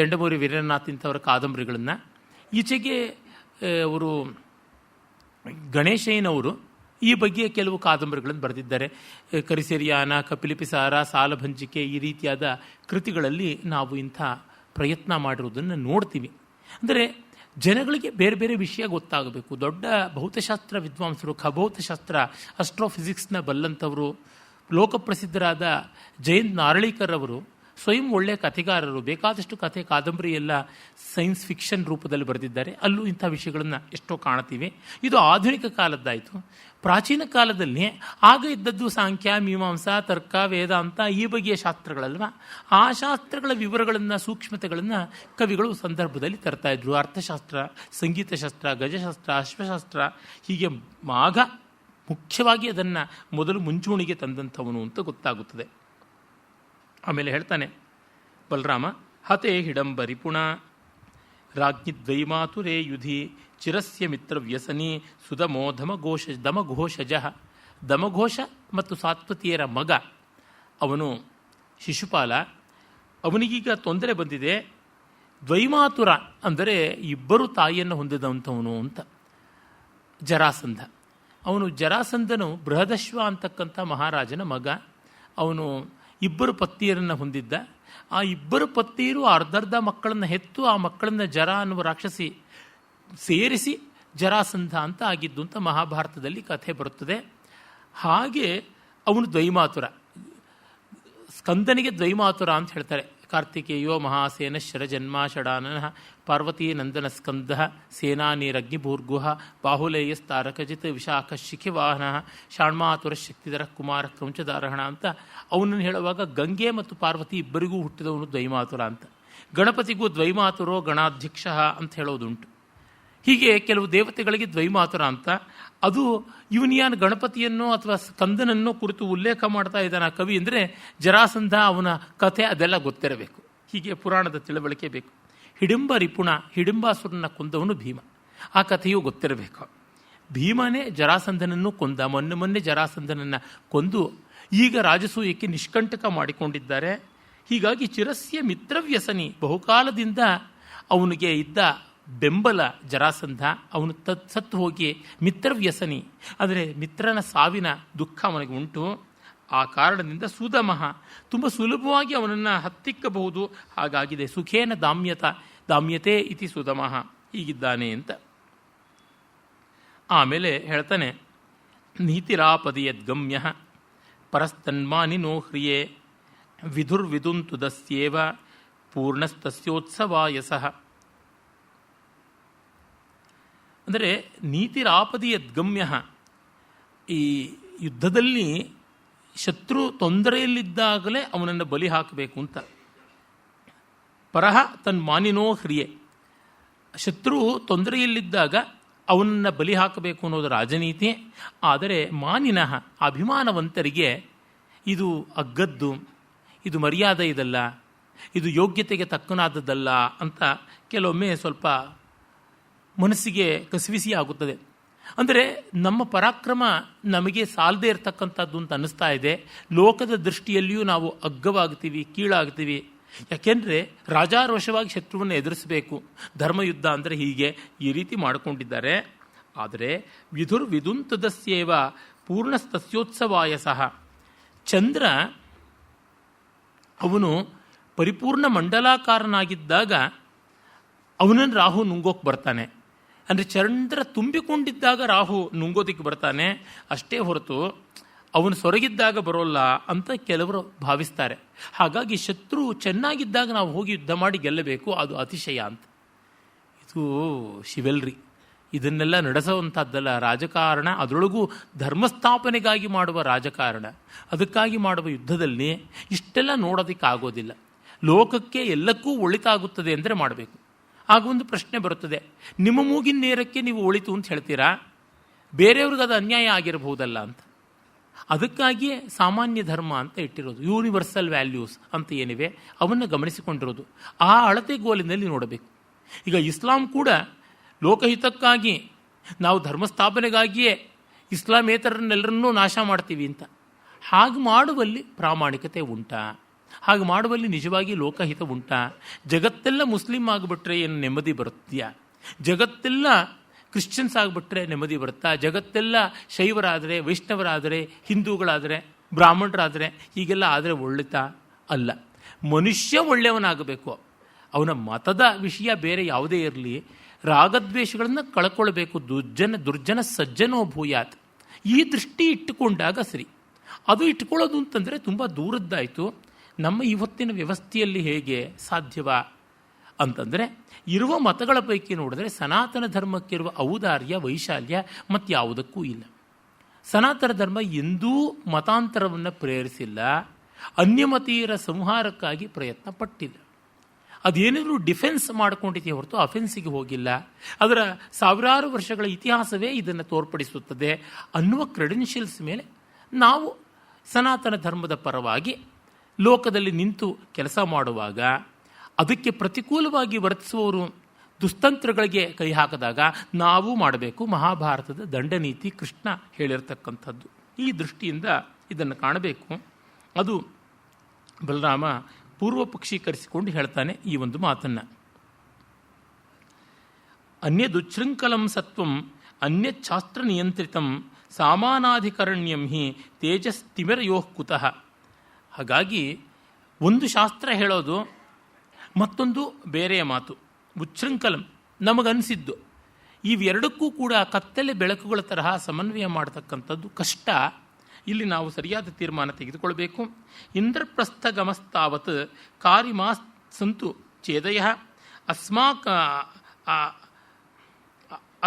ಎಂಡಮೂರಿ ವೀರೇಂದ್ರನಾಥ್ ಇಂಥವರ ಕಾದಂಬರಿಗಳನ್ನು. ಈಚೆಗೆ ಅವರು ಗಣೇಶಯ್ಯನವರು ಈ ಬಗ್ಗೆ ಕೆಲವು ಕಾದಂಬರಿಗಳನ್ನು ಬರೆದಿದ್ದಾರೆ. ಕರಿಸೆರಿಯಾನ, ಕಪಿಲಿಪಿಸಾರ, ಸಾಲಭಂಜಿಕೆ, ಈ ರೀತಿಯಾದ ಕೃತಿಗಳಲ್ಲಿ ನಾವು ಇಂಥ ಪ್ರಯತ್ನ ಮಾಡಿರುವುದನ್ನು ನೋಡ್ತೀವಿ. ಅಂದರೆ ಜನಗಳಿಗೆ ಬೇರೆ ಬೇರೆ ವಿಷಯ ಗೊತ್ತಾಗಬೇಕು. ದೊಡ್ಡ ಭೌತಶಾಸ್ತ್ರ ವಿದ್ವಾಂಸರು, ಖಭೌತಶಾಸ್ತ್ರ, ಅಸ್ಟ್ರೋಫಿಸಿಕ್ಸ್ನ ಬಲ್ಲಂಥವರು, ಲೋಕಪ್ರಸಿದ್ಧರಾದ ಜಯಂತ್ ನಾರಳೀಕರ್ ಅವರು ಸ್ವಯಂ ಒಳ್ಳೆಯ ಕಥೆಗಾರರು. ಬೇಕಾದಷ್ಟು ಕಥೆ ಕಾದಂಬರಿ ಎಲ್ಲ ಸೈನ್ಸ್ ಫಿಕ್ಷನ್ ರೂಪದಲ್ಲಿ ಬರೆದಿದ್ದಾರೆ. ಅಲ್ಲೂ ಇಂಥ ವಿಷಯಗಳನ್ನು ಎಷ್ಟೋ ಕಾಣ್ತೀವಿ. ಇದು ಆಧುನಿಕ ಕಾಲದ್ದಾಯಿತು. ಪ್ರಾಚೀನ ಕಾಲದಲ್ಲಿ ಆಗ ಇದ್ದದ್ದು ಸಾಂಖ್ಯ, ಮೀಮಾಂಸಾ, ತರ್ಕ, ವೇದಾಂತ, ಈ ಬಗೆಯ ಶಾಸ್ತ್ರಗಳಲ್ವ. ಆ ಶಾಸ್ತ್ರಗಳ ವಿವರಗಳನ್ನು, ಸೂಕ್ಷ್ಮತೆಗಳನ್ನು ಕವಿಗಳು ಸಂದರ್ಭದಲ್ಲಿ ತರ್ತಾ ಇದ್ರು. ಅರ್ಥಶಾಸ್ತ್ರ, ಸಂಗೀತಶಾಸ್ತ್ರ, ಗಜಶಾಸ್ತ್ರ, ಅಶ್ವಶಾಸ್ತ್ರ, ಹೀಗೆ ಮಾಘ ಮುಖ್ಯವಾಗಿ ಅದನ್ನು ಮೊದಲು ಮುಂಚೂಣಿಗೆ ತಂದಂಥವನು ಅಂತ ಗೊತ್ತಾಗುತ್ತದೆ. ಆಮೇಲೆ ಹೇಳ್ತಾನೆ ಬಲರಾಮ, ಹತೆ ಹಿಡಂಬರಿ ಪುಣ ರಾಜ್ಞಿ ದ್ವೈಮಾತುರೇ ಯುಧಿ ಚಿರಸ್ಯ ಮಿತ್ರ ವ್ಯಸನಿ ಸುಧಮೋ ದಮಘೋಷಜ. ದಮಘೋಷ ಮತ್ತು ಸಾತ್ವತಿಯರ ಮಗ ಅವನು ಶಿಶುಪಾಲ. ಅವನಿಗೀಗ ತೊಂದರೆ ಬಂದಿದೆ. ದ್ವೈಮಾತುರ ಅಂದರೆ ಇಬ್ಬರು ತಾಯಿಯನ್ನು ಹೊಂದಿದಂಥವನು ಅಂತ ಜರಾಸಂಧ. ಅವನು ಜರಾಸಂಧನು ಬೃಹದಶ್ವ ಅಂತಕ್ಕಂಥ ಮಹಾರಾಜನ ಮಗ. ಅವನು ಇಬ್ಬರು ಪತ್ನಿಯರನ್ನು ಹೊಂದಿದ್ದ. ಆ ಇಬ್ಬರು ಪತ್ನಿಯರು ಅರ್ಧರ್ಧ ಮಕ್ಕಳನ್ನು ಹೆತ್ತು ಆ ಮಕ್ಕಳನ್ನು ಜರ ಅನ್ನುವ ರಾಕ್ಷಸಿ ಸೇರಿಸಿ ಜರಾಸಂಧ ಅಂತ ಆಗಿದ್ದು ಅಂತ ಮಹಾಭಾರತದಲ್ಲಿ ಕಥೆ ಬರುತ್ತದೆ. ಹಾಗೆ ಅವನು ದ್ವೈಮಾತುರ. ಸ್ಕಂದನಿಗೆ ದ್ವೈಮಾತುರ ಅಂತ ಹೇಳ್ತಾರೆ. ಕಾರ್ತಿಕೇಯೋ ಮಹಾಸೇನ ಶರಜನ್ಮಾಷಡಾನನ ಪಾರ್ವತೀ ನಂದನ ಸ್ಕಂದ ಸೇನಾನಿರಗ್ನಿಭೂರ್ಗುಹ ಬಾಹುಲೇಯಸ್ತಾರಕಜಿತ್ ವಿಶಾಖ ಶಿಖಿವಾಹನ ಷಾಣ್ಮಾತುರ ಶಕ್ತಿಧರ ಕುಮಾರ ಕ್ರಂಚದಾರಹಣ ಅಂತ ಅವನನ್ನು ಹೇಳುವಾಗ ಗಂಗೆ ಮತ್ತು ಪಾರ್ವತಿ ಇಬ್ಬರಿಗೂ ಹುಟ್ಟಿದವನು ದ್ವೈಮಾತುರ ಅಂತ. ಗಣಪತಿಗೂ ದ್ವೈಮಾತುರೋ ಗಣಾಧ್ಯಕ್ಷ ಅಂತ ಹೇಳೋದುಂಟು. ಹೀಗೆ ಕೆಲವು ದೇವತೆಗಳಿಗೆ ದ್ವೈಮಾತುರ ಅಂತ. ಅದು ಇವನಿಯಾನ್ ಗಣಪತಿಯನ್ನು ಅಥವಾ ಸ್ಕಂದನನ್ನು ಕುರಿತು ಉಲ್ಲೇಖ ಮಾಡ್ತಾ ಇದ್ದಾನೆ ಆ ಕವಿ ಅಂದರೆ ಜರಾಸಂಧ, ಅವನ ಕಥೆ ಅದೆಲ್ಲ ಗೊತ್ತಿರಬೇಕು. ಹೀಗೆ ಪುರಾಣದ ತಿಳುವಳಿಕೆ ಬೇಕು. ಹಿಡಿಂಬ ರಿಪುಣ, ಹಿಡಿಂಬಾಸುರನ್ನ ಕೊಂದವನು ಭೀಮ. ಆ ಕಥೆಯೂ ಗೊತ್ತಿರಬೇಕು. ಭೀಮನೇ ಜರಾಸಂಧನನ್ನು ಕೊಂದ. ಮೊನ್ನೆ ಜರಾಸಂಧನನ್ನು ಕೊಂದು ಈಗ ರಾಜಸೂಯಕ್ಕೆ ನಿಷ್ಕಂಟಕ ಮಾಡಿಕೊಂಡಿದ್ದಾರೆ. ಹೀಗಾಗಿ ಚಿರಸ್ಯ ಮಿತ್ರವ್ಯಸನಿ, ಬಹುಕಾಲದಿಂದ ಅವನಿಗೆ ಇದ್ದ ಬೆಂಬಲ ಜರಾಸಂಧ, ಅವನು ಸತ್ತು ಹೋಗಿ ಮಿತ್ರವ್ಯಸನಿ ಅಂದರೆ ಮಿತ್ರನ ಸಾವಿನ ದುಃಖ ಅವನಿಗೆ ಉಂಟು. ಆ ಕಾರಣದಿಂದ ಸುಧಮಃ, ತುಂಬ ಸುಲಭವಾಗಿ ಅವನನ್ನು ಹತ್ತಿಕ್ಕಬಹುದು, ಹಾಗಾಗಿದೆ. ಸುಖೇನ ದಾಮ್ಯತೆ ಇತಿ ಸುಧಮಃ, ಹೀಗಿದ್ದಾನೆ ಅಂತ. ಆಮೇಲೆ ಹೇಳ್ತಾನೆ, ನೀತಿರಾಪದಿಯದ್ಗಮ್ಯ ಪರಸ್ತನ್ಮಾನಿನೋ ಹ್ರಿಯೇ ವಿಧುರ್ವಿದುಂತುದಸ್ಯೇವ ಪೂರ್ಣಸ್ತಸ್ಯೋತ್ಸವಾಯಸಃ. ಅಂದರೆ ನೀತಿರಾಪದಿಯದ್ಗಮ್ಯ, ಈ ಯುದ್ಧದಲ್ಲಿ ಶತ್ರು ತೊಂದರೆಯಲ್ಲಿದ್ದಾಗಲೇ ಅವನನ್ನು ಬಲಿ ಹಾಕಬೇಕು ಅಂತ. ಪರಹ ತನ್ಮಾನಿನೋ ಹ್ರಿಯೆ, ಶತ್ರು ತೊಂದರೆಯಲ್ಲಿದ್ದಾಗ ಅವನನ್ನು ಬಲಿ ಹಾಕಬೇಕು ಅನ್ನೋದು ರಾಜನೀತಿ. ಆದರೆ ಮಾನಿನಃ, ಅಭಿಮಾನವಂತರಿಗೆ ಇದು ಅಗ್ಗದ್ದು, ಇದು ಮರ್ಯಾದೆ ಇದಲ್ಲ, ಇದು ಯೋಗ್ಯತೆಗೆ ತಕ್ಕನಾದದ್ದಲ್ಲ ಅಂತ ಕೆಲವೊಮ್ಮೆ ಸ್ವಲ್ಪ ಮನಸ್ಸಿಗೆ ಕಸಿವಿಸಿ ಆಗುತ್ತದೆ. ಅಂದರೆ ನಮ್ಮ ಪರಾಕ್ರಮ ನಮಗೆ ಸಾಲದೇ ಇರತಕ್ಕಂಥದ್ದು ಅಂತ ಅನ್ನಿಸ್ತಾ ಇದೆ. ಲೋಕದ ದೃಷ್ಟಿಯಲ್ಲಿಯೂ ನಾವು ಅಗ್ಗವಾಗ್ತೀವಿ, ಕೀಳಾಗ್ತೀವಿ. ಯಾಕೆಂದರೆ ರಾಜಾರೋಷವಾಗಿ ಶತ್ರುವನ್ನು ಎದುರಿಸಬೇಕು, ಧರ್ಮಯುದ್ಧ ಅಂದರೆ ಹೀಗೆ, ಈ ರೀತಿ ಮಾಡಿಕೊಂಡಿದ್ದಾರೆ. ಆದರೆ ವಿದುಂತದಸ್ಯೇವ ಪೂರ್ಣಸ್ತಸ್ಯೋತ್ಸವಾಯಸಃ, ಚಂದ್ರ ಅವನು ಪರಿಪೂರ್ಣ ಮಂಡಲಾಕಾರನಾಗಿದ್ದಾಗ ಅವನನ್ನು ರಾಹು ನುಂಗೋಕೆ ಬರ್ತಾನೆ. ಅಂದರೆ ಚಂದ್ರ ತುಂಬಿಕೊಂಡಿದ್ದಾಗ ರಾಹು ನುಂಗೋದಿಕ್ಕೆ ಬರ್ತಾನೆ. ಅಷ್ಟೇ ಹೊರತು ಅವನು ಸೊರಗಿದ್ದಾಗ ಬರೋಲ್ಲ ಅಂತ ಕೆಲವರು ಭಾವಿಸ್ತಾರೆ. ಹಾಗಾಗಿ ಶತ್ರು ಚೆನ್ನಾಗಿದ್ದಾಗ ನಾವು ಹೋಗಿ ಯುದ್ಧ ಮಾಡಿ ಗೆಲ್ಲಬೇಕು, ಅದು ಅತಿಶಯ ಅಂತ. ಇದು ಶಿವೆಲ್ರಿ, ಇದನ್ನೆಲ್ಲ ನಡೆಸುವಂಥದ್ದಲ್ಲ ರಾಜಕಾರಣ. ಅದರೊಳಗೂ ಧರ್ಮಸ್ಥಾಪನೆಗಾಗಿ ಮಾಡುವ ರಾಜಕಾರಣ, ಅದಕ್ಕಾಗಿ ಮಾಡುವ ಯುದ್ಧದಲ್ಲಿ ಇಷ್ಟೆಲ್ಲ ನೋಡೋದಕ್ಕಾಗೋದಿಲ್ಲ. ಲೋಕಕ್ಕೆ ಎಲ್ಲಕ್ಕೂ ಒಳಿತಾಗುತ್ತದೆ ಅಂದರೆ ಮಾಡಬೇಕು. ಆಗ ಒಂದು ಪ್ರಶ್ನೆ ಬರುತ್ತದೆ, ನಿಮ್ಮ ಮೂಗಿನ ನೇರಕ್ಕೆ ನೀವು ಒಳಿತು ಅಂತ ಹೇಳ್ತೀರಾ, ಬೇರೆಯವ್ರಿಗೆ ಅದು ಅನ್ಯಾಯ ಆಗಿರಬಹುದಲ್ಲ ಅಂತ. ಅದಕ್ಕಾಗಿಯೇ ಸಾಮಾನ್ಯ ಧರ್ಮ ಅಂತ ಇಟ್ಟಿರೋದು, ಯೂನಿವರ್ಸಲ್ ವ್ಯಾಲ್ಯೂಸ್ ಅಂತ ಏನಿವೆ ಅವನ್ನು ಗಮನಿಸಿಕೊಂಡಿರೋದು. ಆ ಅಳತೆಗೋಲಿನಲ್ಲಿ ನೋಡಬೇಕು. ಈಗ ಇಸ್ಲಾಂ ಕೂಡ ಲೋಕಹಿತಕ್ಕಾಗಿ ನಾವು ಧರ್ಮಸ್ಥಾಪನೆಗಾಗಿಯೇ ಇಸ್ಲಾಮೇತರನ್ನೆಲ್ಲರನ್ನೂ ನಾಶ ಮಾಡ್ತೀವಿ ಅಂತ. ಹಾಗೆ ಮಾಡುವಲ್ಲಿ ಪ್ರಾಮಾಣಿಕತೆ ಉಂಟಾ? ಹಾಗೆ ಮಾಡುವಲ್ಲಿ ನಿಜವಾಗಿ ಲೋಕಹಿತ ಉಂಟಾ? ಜಗತ್ತೆಲ್ಲ ಮುಸ್ಲಿಂ ಆಗಿಬಿಟ್ರೆ ಏನು ನೆಮ್ಮದಿ ಬರುತ್ತೀಯಾ? ಜಗತ್ತೆಲ್ಲ ಕ್ರಿಶ್ಚಿಯನ್ಸ್ ಆಗಿಬಿಟ್ರೆ ನೆಮ್ಮದಿ ಬರುತ್ತಾ? ಜಗತ್ತೆಲ್ಲ ಶೈವರಾದರೆ, ವೈಷ್ಣವರಾದರೆ, ಹಿಂದೂಗಳಾದರೆ, ಬ್ರಾಹ್ಮಣರಾದರೆ ಹೀಗೆಲ್ಲ ಆದರೆ ಒಳ್ಳೆತಾ? ಅಲ್ಲ. ಮನುಷ್ಯ ಒಳ್ಳೆಯವನಾಗಬೇಕು. ಅವನ ಮತದ ವಿಷಯ ಬೇರೆ ಯಾವುದೇ ಇರಲಿ, ರಾಗದ್ವೇಷಗಳನ್ನು ಕಳ್ಕೊಳ್ಬೇಕು. ದುರ್ಜನ ಸಜ್ಜನೋ ಭೂಯಾತ್, ಈ ದೃಷ್ಟಿ ಇಟ್ಟುಕೊಂಡಾಗ ಸರಿ. ಅದು ಇಟ್ಕೊಳ್ಳೋದು ಅಂತಂದರೆ ತುಂಬ ದೂರದ್ದಾಯಿತು. ನಮ್ಮ ಇವತ್ತಿನ ವ್ಯವಸ್ಥೆಯಲ್ಲಿ ಹೇಗೆ ಸಾಧ್ಯವಾ ಅಂತಂದರೆ, ಇರುವ ಮತಗಳ ಪೈಕಿ ನೋಡಿದ್ರೆ ಸನಾತನ ಧರ್ಮಕ್ಕಿರುವ ಔದಾರ್ಯ, ವೈಶಾಲ್ಯ ಮತ್ತು ಯಾವುದಕ್ಕೂ ಇಲ್ಲ. ಸನಾತನ ಧರ್ಮ ಎಂದೂ ಮತಾಂತರವನ್ನು ಪ್ರೇರಿಸಿಲ್ಲ, ಅನ್ಯಮತೀಯರ ಸಂಹಾರಕ್ಕಾಗಿ ಪ್ರಯತ್ನ ಪಟ್ಟಿಲ್ಲ. ಅದೇನಾದರೂ ಡಿಫೆನ್ಸ್ ಮಾಡಿಕೊಂಡಿದೆಯೇ ಹೊರತು ಅಫೆನ್ಸಿಗೆ ಹೋಗಿಲ್ಲ. ಅದರ ಸಾವಿರಾರು ವರ್ಷಗಳ ಇತಿಹಾಸವೇ ಇದನ್ನು ತೋರ್ಪಡಿಸುತ್ತದೆ ಅನ್ನುವ ಕ್ರೆಡೆನ್ಷಿಯಲ್ಸ್ ಮೇಲೆ ನಾವು ಸನಾತನ ಧರ್ಮದ ಪರವಾಗಿ ಲೋಕದಲ್ಲಿ ನಿಂತು ಕೆಲಸ ಮಾಡುವಾಗ ಅದಕ್ಕೆ ಪ್ರತಿಕೂಲವಾಗಿ ವರ್ತಿಸುವವರು ದುಸ್ತಂತ್ರಗಳಿಗೆ ಕೈ ಹಾಕಿದಾಗ ನಾವು ಮಾಡಬೇಕು. ಮಹಾಭಾರತದ ದಂಡನೀತಿ ಕೃಷ್ಣ ಹೇಳಿರ್ತಕ್ಕಂಥದ್ದು. ಈ ದೃಷ್ಟಿಯಿಂದ ಇದನ್ನು ಕಾಣಬೇಕು. ಅದು ಬಲರಾಮ ಪೂರ್ವ ಪಕ್ಷೀಕರಿಸಿಕೊಂಡು ಹೇಳ್ತಾನೆ ಈ ಒಂದು ಮಾತನ್ನು. ಅನ್ಯದುಚ್ಛೃಂಖಲಂ ಸತ್ವಂ ಅನ್ಯಚ್ಛಾಸ್ತ್ರ ನಿಯಂತ್ರಿತಂ ಸಾಮಾನಾಧಿಕರಣ್ಯಂ ಹಿ ತೇಜಸ್ತಿಮಿರಯೋಃ ಕುತಃ. ಹಾಗಾಗಿ ಒಂದು ಶಾಸ್ತ್ರ ಹೇಳೋದು, ಮತ್ತೊಂದು ಬೇರೆಯ ಮಾತು. ಉಚ್ಛೃಂಖಲಂ ನಮಗನಿಸಿದ್ದು, ಇವೆರಡಕ್ಕೂ ಕೂಡ ಕತ್ತಲೆ ಬೆಳಕುಗಳ ತರಹ ಸಮನ್ವಯ ಮಾಡತಕ್ಕಂಥದ್ದು ಕಷ್ಟ. ಇಲ್ಲಿ ನಾವು ಸರಿಯಾದ ತೀರ್ಮಾನ ತೆಗೆದುಕೊಳ್ಬೇಕು. ಇಂದ್ರಪ್ರಸ್ಥ ಗಮಸ್ತಾವತ್ ಕಾರಿಮಾ ಸಂತು ಚೇದಯ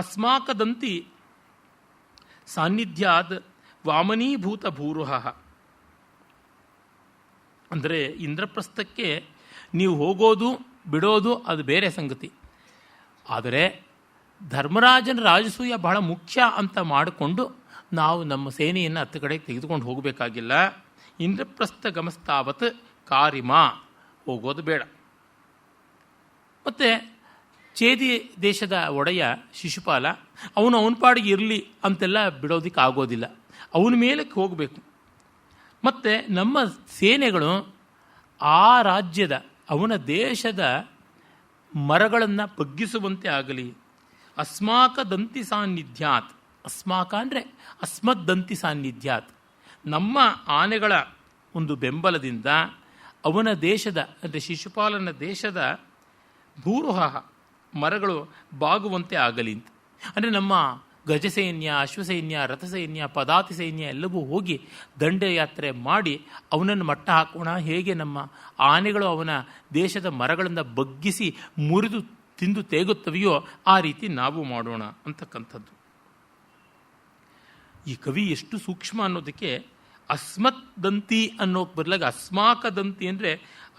ಅಸ್ಮಾಕದಂತಿ ಸಾನ್ನಿಧ್ಯಾದ್ ವಾಮನೀಭೂತ ಭೂರುಹ. ಅಂದರೆ ಇಂದ್ರಪ್ರಸ್ಥಕ್ಕೆ ನೀವು ಹೋಗೋದು ಬಿಡೋದು ಅದು ಬೇರೆ ಸಂಗತಿ. ಆದರೆ ಧರ್ಮರಾಜನ ರಾಜಸೂಯ ಬಹಳ ಮುಖ್ಯ ಅಂತ ಮಾಡಿಕೊಂಡು ನಾವು ನಮ್ಮ ಸೇನೆಯನ್ನು ಹತ್ತು ಕಡೆಗೆ ತೆಗೆದುಕೊಂಡು ಹೋಗಬೇಕಾಗಿಲ್ಲ. ಇಂದ್ರಪ್ರಸ್ಥ ಗಮಸ್ತಾವತ್ ಕಾರಿಮಾ ಹೋಗೋದು ಬೇಡ. ಮತ್ತು ಚೇದಿ ದೇಶದ ಒಡೆಯ ಶಿಶುಪಾಲ ಅವನ ಪಾಡಿಗೆ ಇರಲಿ ಅಂತೆಲ್ಲ ಬಿಡೋದಕ್ಕೆ ಆಗೋದಿಲ್ಲ. ಅವನ ಮೇಲಕ್ಕೆ ಹೋಗಬೇಕು. ಮತ್ತು ನಮ್ಮ ಸೇನೆಗಳು ಆ ರಾಜ್ಯದ ಅವನ ದೇಶದ ಮರಗಳನ್ನು ಬಗ್ಗಿಸುವಂತೆ ಆಗಲಿ. ಅಸ್ಮಾಕ ದಂತಿ ಸಾನ್ನಿಧ್ಯಾತ್, ಅಸ್ಮಾಕ ಅಂದರೆ ಅಸ್ಮದ್ದಂತಿ ಸಾನ್ನಿಧ್ಯಾತ್, ನಮ್ಮ ಆನೆಗಳ ಒಂದು ಬೆಂಬಲದಿಂದ ಅವನ ದೇಶದ ಅಂದರೆ ಶಿಶುಪಾಲನ ದೇಶದ ಭೂರುಹ ಮರಗಳು ಬಾಗುವಂತೆ ಆಗಲಿ ಅಂತ. ಅಂದರೆ ನಮ್ಮ ಗಜಸೈನ್ಯ, ಅಶ್ವಸೈನ್ಯ, ರಥಸೈನ್ಯ, ಪದಾತಿ ಸೈನ್ಯ ಎಲ್ಲವೂ ಹೋಗಿ ದಂಡಯಾತ್ರೆ ಮಾಡಿ ಅವನನ್ನು ಮಟ್ಟ ಹಾಕೋಣ. ಹೇಗೆ ನಮ್ಮ ಆನೆಗಳು ಅವನ ದೇಶದ ಮರಗಳಿಂದ ಬಗ್ಗಿಸಿ ಮುರಿದು ತಿಂದು ತೇಗುತ್ತವೆಯೋ ಆ ರೀತಿ ನಾವು ಮಾಡೋಣ ಅಂತಕ್ಕಂಥದ್ದು. ಈ ಕವಿ ಎಷ್ಟು ಸೂಕ್ಷ್ಮ ಅನ್ನೋದಕ್ಕೆ ಅಸ್ಮತ್ ದಂತಿ ಅನ್ನೋಕೆ ಬದಲಾಗಿ ಅಸ್ಮಾಕ ದಂತಿ ಅಂದರೆ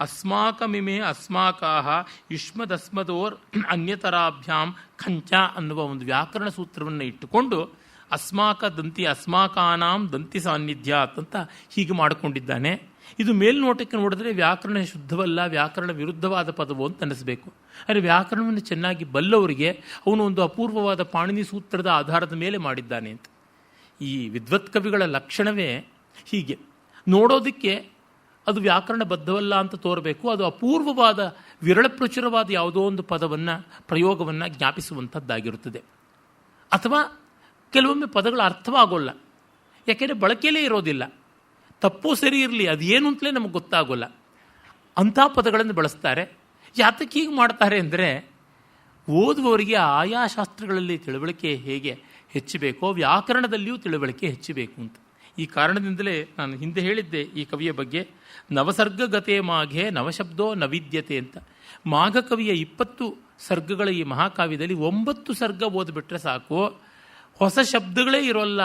ಅಸ್ಮಾಕಮಿಮೆ ಅಸ್ಮಾಕಾಹ ಯುಷ್ಮದಸ್ಮದೋರ್ ಅನ್ಯತರಾಭ್ಯಾಂ ಖಂಚ ಅನ್ನುವ ಒಂದು ವ್ಯಾಕರಣ ಸೂತ್ರವನ್ನು ಇಟ್ಟುಕೊಂಡು ಅಸ್ಮಾಕ ದಂತಿ ಅಸ್ಮಾಕಾನಾಂ ದಂತಿ ಸಾನ್ನಿಧ್ಯಾತ್ ಅಂತ ಹೀಗೆ ಮಾಡಿಕೊಂಡಿದ್ದಾನೆ. ಇದು ಮೇಲ್ನೋಟಕ್ಕೆ ನೋಡಿದ್ರೆ ವ್ಯಾಕರಣ ಶುದ್ಧವಲ್ಲ, ವ್ಯಾಕರಣ ವಿರುದ್ಧವಾದ ಪದವು ಅಂತ ಅನ್ನಿಸಬೇಕು. ಆದರೆ ವ್ಯಾಕರಣವನ್ನು ಚೆನ್ನಾಗಿ ಬಲ್ಲವರಿಗೆ ಅವನು ಒಂದು ಅಪೂರ್ವವಾದ ಪಾಣಿನಿ ಸೂತ್ರದ ಆಧಾರದ ಮೇಲೆ ಮಾಡಿದ್ದಾನೆ ಅಂತ. ಈ ವಿದ್ವತ್ ಕವಿಗಳ ಲಕ್ಷಣವೇ ಹೀಗೆ. ನೋಡೋದಕ್ಕೆ ಅದು ವ್ಯಾಕರಣಬದ್ಧವಲ್ಲ ಅಂತ ತೋರಬೇಕು, ಅದು ಅಪೂರ್ವವಾದ ವಿರಳಪ್ರಚುರವಾದ ಯಾವುದೋ ಒಂದು ಪದವನ್ನು ಪ್ರಯೋಗವನ್ನು ಜ್ಞಾಪಿಸುವಂಥದ್ದಾಗಿರುತ್ತದೆ. ಅಥವಾ ಕೆಲವೊಮ್ಮೆ ಪದಗಳ ಅರ್ಥವಾಗೋಲ್ಲ, ಯಾಕೆಂದರೆ ಬಳಕೆಯಲ್ಲೇ ಇರೋದಿಲ್ಲ. ತಪ್ಪು ಸರಿ ಇರಲಿ, ಅದು ಏನು ಅಂತಲೇ ನಮಗೆ ಗೊತ್ತಾಗೋಲ್ಲ. ಅಂಥ ಪದಗಳನ್ನು ಬಳಸ್ತಾರೆ. ಯಾತಕ್ಕೆ ಹೀಗೆ ಮಾಡ್ತಾರೆ ಅಂದರೆ ಓದುವವರಿಗೆ ಆಯಾ ಶಾಸ್ತ್ರಗಳಲ್ಲಿ ತಿಳುವಳಿಕೆ ಹೇಗೆ ಹೆಚ್ಚಬೇಕು, ವ್ಯಾಕರಣದಲ್ಲಿಯೂ ತಿಳುವಳಿಕೆ ಹೆಚ್ಚಬೇಕು ಅಂತ. ಈ ಕಾರಣದಿಂದಲೇ ನಾನು ಹಿಂದೆ ಹೇಳಿದ್ದೆ ಈ ಕವಿಯ ಬಗ್ಗೆ, ನವಸರ್ಗಗತೆ ಮಾಘೆ ನವಶಬ್ದೋ ನವಿದ್ಯತೆ ಅಂತ. ಮಾಘ ಕವಿಯ 20 ಸರ್ಗಗಳ ಈ ಮಹಾಕಾವ್ಯದಲ್ಲಿ 9 ಸರ್ಗ ಓದಿಬಿಟ್ರೆ ಸಾಕು, ಹೊಸ ಶಬ್ದಗಳೇ ಇರೋಲ್ಲ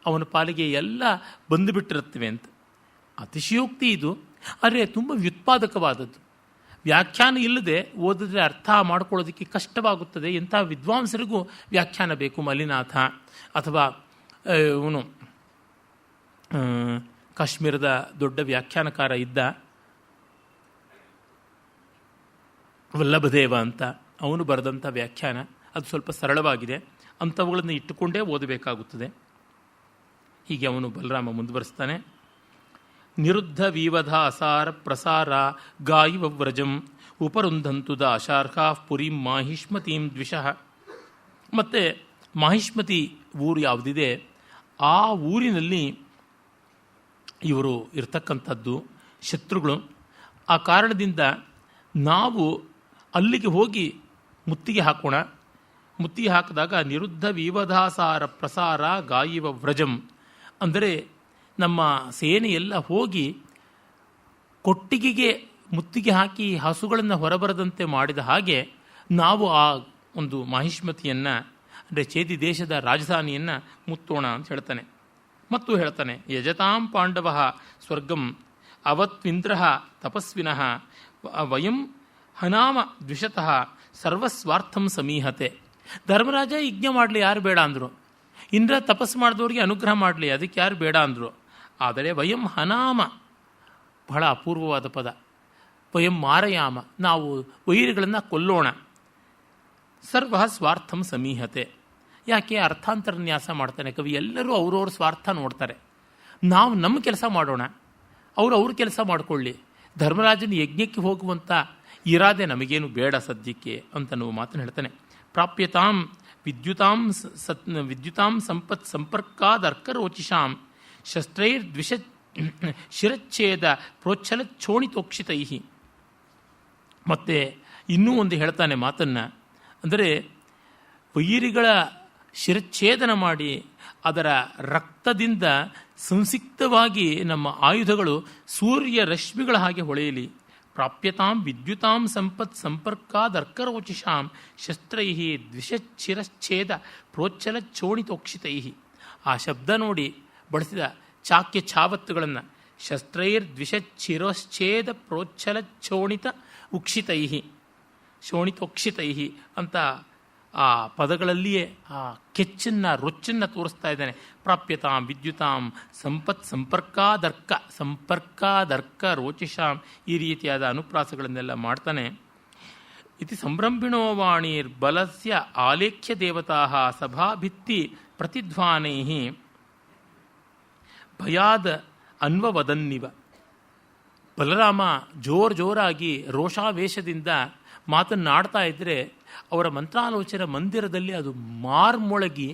ಅವನ ಪಾಲಿಗೆ, ಎಲ್ಲ ಬಂದುಬಿಟ್ಟಿರುತ್ತವೆ ಅಂತ. ಅತಿಶಯೋಕ್ತಿ ಇದು, ಆದರೆ ತುಂಬ ವ್ಯುತ್ಪಾದಕವಾದದ್ದು. ವ್ಯಾಖ್ಯಾನ ಇಲ್ಲದೆ ಓದಿದ್ರೆ ಅರ್ಥ ಮಾಡ್ಕೊಳ್ಳೋದಕ್ಕೆ ಕಷ್ಟವಾಗುತ್ತದೆ. ಎಂಥ ವಿದ್ವಾಂಸರಿಗೂ ವ್ಯಾಖ್ಯಾನ ಬೇಕು. ಮಲ್ಲಿನಾಥ ಅಥವಾ ಇವನು ಕಾಶ್ಮೀರದ ದೊಡ್ಡ ವ್ಯಾಖ್ಯಾನಕಾರ ಇದ್ದ ವಲ್ಲಭದೇವ ಅಂತ, ಅವನು ಬರೆದಂಥ ವ್ಯಾಖ್ಯಾನ ಅದು ಸ್ವಲ್ಪ ಸರಳವಾಗಿದೆ. ಅಂಥವುಗಳನ್ನು ಇಟ್ಟುಕೊಂಡೇ ಓದಬೇಕಾಗುತ್ತದೆ. ಹೀಗೆ ಅವನು ಬಲರಾಮ ಮುಂದುವರಿಸ್ತಾನೆ. ನಿರುದ್ಧ ವೀವಧ ಅಸಾರ ಪ್ರಸಾರ ಗಾಯಿವ ವ್ರಜಂ ಉಪರುಂಧಂತು ದಾಶಾರ್ಹಾ ಪುರೀಂ ಮಾಹಿಷ್ಮತೀಂ ದ್ವಿಷಃ. ಮತ್ತು ಮಾಹಿಷ್ಮತಿ ಊರು ಯಾವುದಿದೆ ಆ ಊರಿನಲ್ಲಿ ಇವರು ಇರ್ತಕ್ಕಂಥದ್ದು ಶತ್ರುಗಳು. ಆ ಕಾರಣದಿಂದ ನಾವು ಅಲ್ಲಿಗೆ ಹೋಗಿ ಮುತ್ತಿಗೆ ಹಾಕೋಣ. ಮುತ್ತಿಗೆ ಹಾಕಿದಾಗ ನಿರುದ್ಧ ವೀವಧಾಸಾರ ಪ್ರಸಾರ ಗಾಯಿವ ವ್ರಜಂ ಅಂದರೆ ನಮ್ಮ ಸೇನೆಯೆಲ್ಲ ಹೋಗಿ ಕೊಟ್ಟಿಗೆಗೆ ಮುತ್ತಿಗೆ ಹಾಕಿ ಹಸುಗಳನ್ನು ಹೊರಬರದಂತೆ ಮಾಡಿದ ಹಾಗೆ ನಾವು ಆ ಒಂದು ಮಾಹಿಷ್ಮತಿಯನ್ನು ಅಂದರೆ ಚೇದಿ ದೇಶದ ರಾಜಧಾನಿಯನ್ನು ಮುತ್ತೋಣ ಅಂತ ಹೇಳ್ತಾನೆ. ಮತ್ತು ಹೇಳ್ತಾನೆ, ಯಜತಾಂ ಪಾಂಡವ ಸ್ವರ್ಗಂ ಅವತ್ವಿಂದ್ರ ತಪಸ್ವಿನಃ ವಯಂ ಹನಾಮ ದ್ವಿಷತಃ ಸರ್ವಸ್ವಾರ್ಥಂ ಸಮೀಹತೆ. ಧರ್ಮರಾಜ ಯಜ್ಞ ಮಾಡಲಿ, ಯಾರು ಬೇಡ ಅಂದರು. ಇಂದ್ರ ತಪಸ್ಸು ಮಾಡಿದವ್ರಿಗೆ ಅನುಗ್ರಹ ಮಾಡಲಿ, ಅದಕ್ಕೆ ಯಾರು ಬೇಡ ಅಂದರು. ಆದರೆ ವಯಂ ಹನಾಮ ಬಹಳ ಅಪೂರ್ವವಾದ ಪದ. ವಯಂ ಮಾರಯಾಮ, ನಾವು ವೈರಿಗಳನ್ನು ಕೊಲ್ಲೋಣ. ಸರ್ವ ಸ್ವಾರ್ಥಂ ಸಮೀಹತೆ. ಯಾಕೆ ಅರ್ಥಾಂತರನ್ಯಾಸ ಮಾಡ್ತಾನೆ ಕವಿ. ಎಲ್ಲರೂ ಅವ್ರವ್ರ ಸ್ವಾರ್ಥ ನೋಡ್ತಾರೆ. ನಾವು ನಮ್ಮ ಕೆಲಸ ಮಾಡೋಣ, ಅವ್ರ ಕೆಲಸ ಮಾಡಿಕೊಳ್ಳಿ. ಧರ್ಮರಾಜನ ಯಜ್ಞಕ್ಕೆ ಹೋಗುವಂಥ ಇರಾದೆ ನಮಗೇನು ಬೇಡ ಸದ್ಯಕ್ಕೆ ಅಂತ ನಾವು ಮಾತನ್ನು ಹೇಳ್ತಾನೆ. ಪ್ರಾಪ್ಯತಾಂ ವಿದ್ಯುತಾಂ ಸಂಪತ್ ಸಂಪರ್ಕಾದರ್ಕರೋಚಿಷಾಂ ಶಸ್ತ್ರೈರ್ದ್ವಿಷ ಶಿರಚ್ಛೇದ ಪ್ರೋಚ್ಛಲಚ್ಛೋಣಿತೋಕ್ಷಿತೈ. ಮತ್ತೆ ಇನ್ನೂ ಒಂದು ಹೇಳ್ತಾನೆ ಮಾತನ್ನು, ಅಂದರೆ ವೈರಿಗಳ ಶಿರಚ್ಛೇದನ ಮಾಡಿ ಅದರ ರಕ್ತದಿಂದ ಸಂಸಿಕ್ತವಾಗಿ ನಮ್ಮ ಆಯುಧಗಳು ಸೂರ್ಯ ರಶ್ಮಿಗಳ ಹಾಗೆ ಹೊಳೆಯಲಿ. ಪ್ರಾಪ್ಯತಾಂ ವಿದ್ಯುತಾಂ ಸಂಪತ್ ಸಂಪರ್ಕಾದರ್ಕರೋಚಿಷಾಂ ಶಸ್ತ್ರೈ ದ್ವಿಷಚ್ಛಿರಚ್ಛೇದ ಪ್ರೋಚ್ಛಲಚ್ಛೋಣಿತೋಕ್ಷಿತೈ. ಆ ಶಬ್ದ ನೋಡಿ ಬಳಸಿದ ಚಾಕ್ಯ ಛಾವತ್ತುಗಳನ್ನು ಶಸ್ತ್ರೈರ್ದ್ವಿಷಚ್ಛಿರೋಚ್ಛೇದ ಪ್ರೋಚ್ಛಲಚ್ಛೋಣಿತ ಉಕ್ಷಿತೈ ಶೋಣಿತೋಕ್ಷಿತೈ ಅಂತ ಆ ಪದಗಳಲ್ಲಿಯೇ ಆ ಕೆಚ್ಚನ್ನು ರೊಚ್ಚನ್ನು ತೋರಿಸ್ತಾ ಇದ್ದಾನೆ. ಪ್ರಾಪ್ಯತಾಂ ವಿದ್ಯುತಾಂ ಸಂಪತ್ ಸಂಪರ್ಕಾದರ್ಕ ರೋಚಿಷಾಂ ಈ ರೀತಿಯಾದ ಅನುಪ್ರಾಸಗಳನ್ನೆಲ್ಲ ಮಾಡ್ತಾನೆ. ಇತಿ ಸಂಭ್ರಂಭಿಣೋ ವಾಣಿರ್ಬಲಸ್ಯ ಆಲೇಖ್ಯ ದೇವತಾ ಸಭಾಭಿತ್ತಿ ಪ್ರತಿಧ್ವಾನೈ ಭಯಾದ ಅನ್ವವದನ್ನಿವ. ಬಲರಾಮ ಜೋರಾಗಿ ರೋಷಾವೇಶದಿಂದ ಮಾತನ್ನಾಡ್ತಾ ಇದ್ದರೆ ಅವರ ಮಂತ್ರಾಲೋಚನ ಮಂದಿರದಲ್ಲಿ ಅದು ಮಾರ್ಮೊಳಗಿ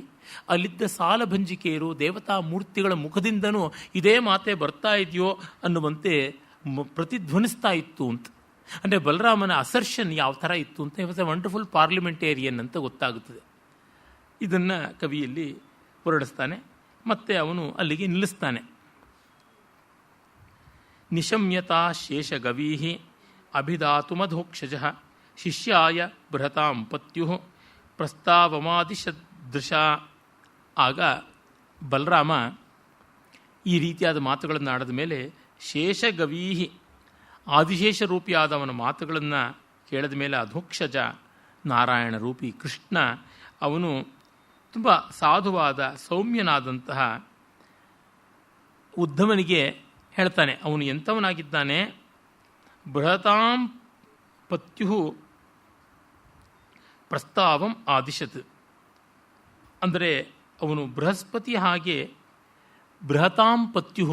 ಅಲ್ಲಿದ್ದ ಸಾಲಭಂಜಿಕೆಯರು ದೇವತಾ ಮೂರ್ತಿಗಳ ಮುಖದಿಂದನೂ ಇದೇ ಮಾತೆ ಬರ್ತಾ ಇದೆಯೋ ಅನ್ನುವಂತೆ ಪ್ರತಿಧ್ವನಿಸ್ತಾ ಇತ್ತು ಅಂತ. ಅಂದರೆ ಬಲರಾಮನ ಅಸರ್ಷನ್ ಯಾವ ಥರ ಇತ್ತು ಅಂತ ವಾಸ್ ಎ ವಂಡರ್ಫುಲ್ ಪಾರ್ಲಿಮೆಂಟೇರಿಯನ್ ಅಂತ ಗೊತ್ತಾಗುತ್ತದೆ. ಇದನ್ನು ಕವಿಯಲ್ಲಿ ಹೊರಡಿಸ್ತಾನೆ. ಮತ್ತೆ ಅವನು ಅಲ್ಲಿಗೆ ನಿಲ್ಲಿಸ್ತಾನೆ. ನಿಶಮ್ಯತಾ ಶೇಷಗವೀಹಿ ಅಭಿಧಾತುಮಧೋಕ್ಷಜ ಶಿಷ್ಯಾಯ ಬೃಹತಾಂ ಪತ್ಯು ಪ್ರಸ್ತಾವಮಾದಿಶದೃಶ. ಆಗ ಬಲರಾಮ ಈ ರೀತಿಯಾದ ಮಾತುಗಳನ್ನು ಆಡಿದ ಮೇಲೆ ಶೇಷಗವೀಹಿ ಆದಿಶೇಷ ರೂಪಿಯಾದವನ ಮಾತುಗಳನ್ನು ಕೇಳಿದ ಮೇಲೆ ಅಧೋಕ್ಷಜ ನಾರಾಯಣ ರೂಪಿ ಕೃಷ್ಣ ಅವನು ತುಂಬ ಸಾಧುವಾದ ಸೌಮ್ಯನಾದಂತಹ ಉದ್ಧವನಿಗೆ ಹೇಳ್ತಾನೆ. ಅವನು ಎಂಥವನಾಗಿದ್ದಾನೆ, ಬೃಹತಾಂ ಪತ್ಯು ಪ್ರಸ್ತಾವಂ ಆದಿಶತ್. ಅಂದರೆ ಅವನು ಬೃಹಸ್ಪತಿ ಹಾಗೆ ಬೃಹತಾಂ ಪತ್ಯು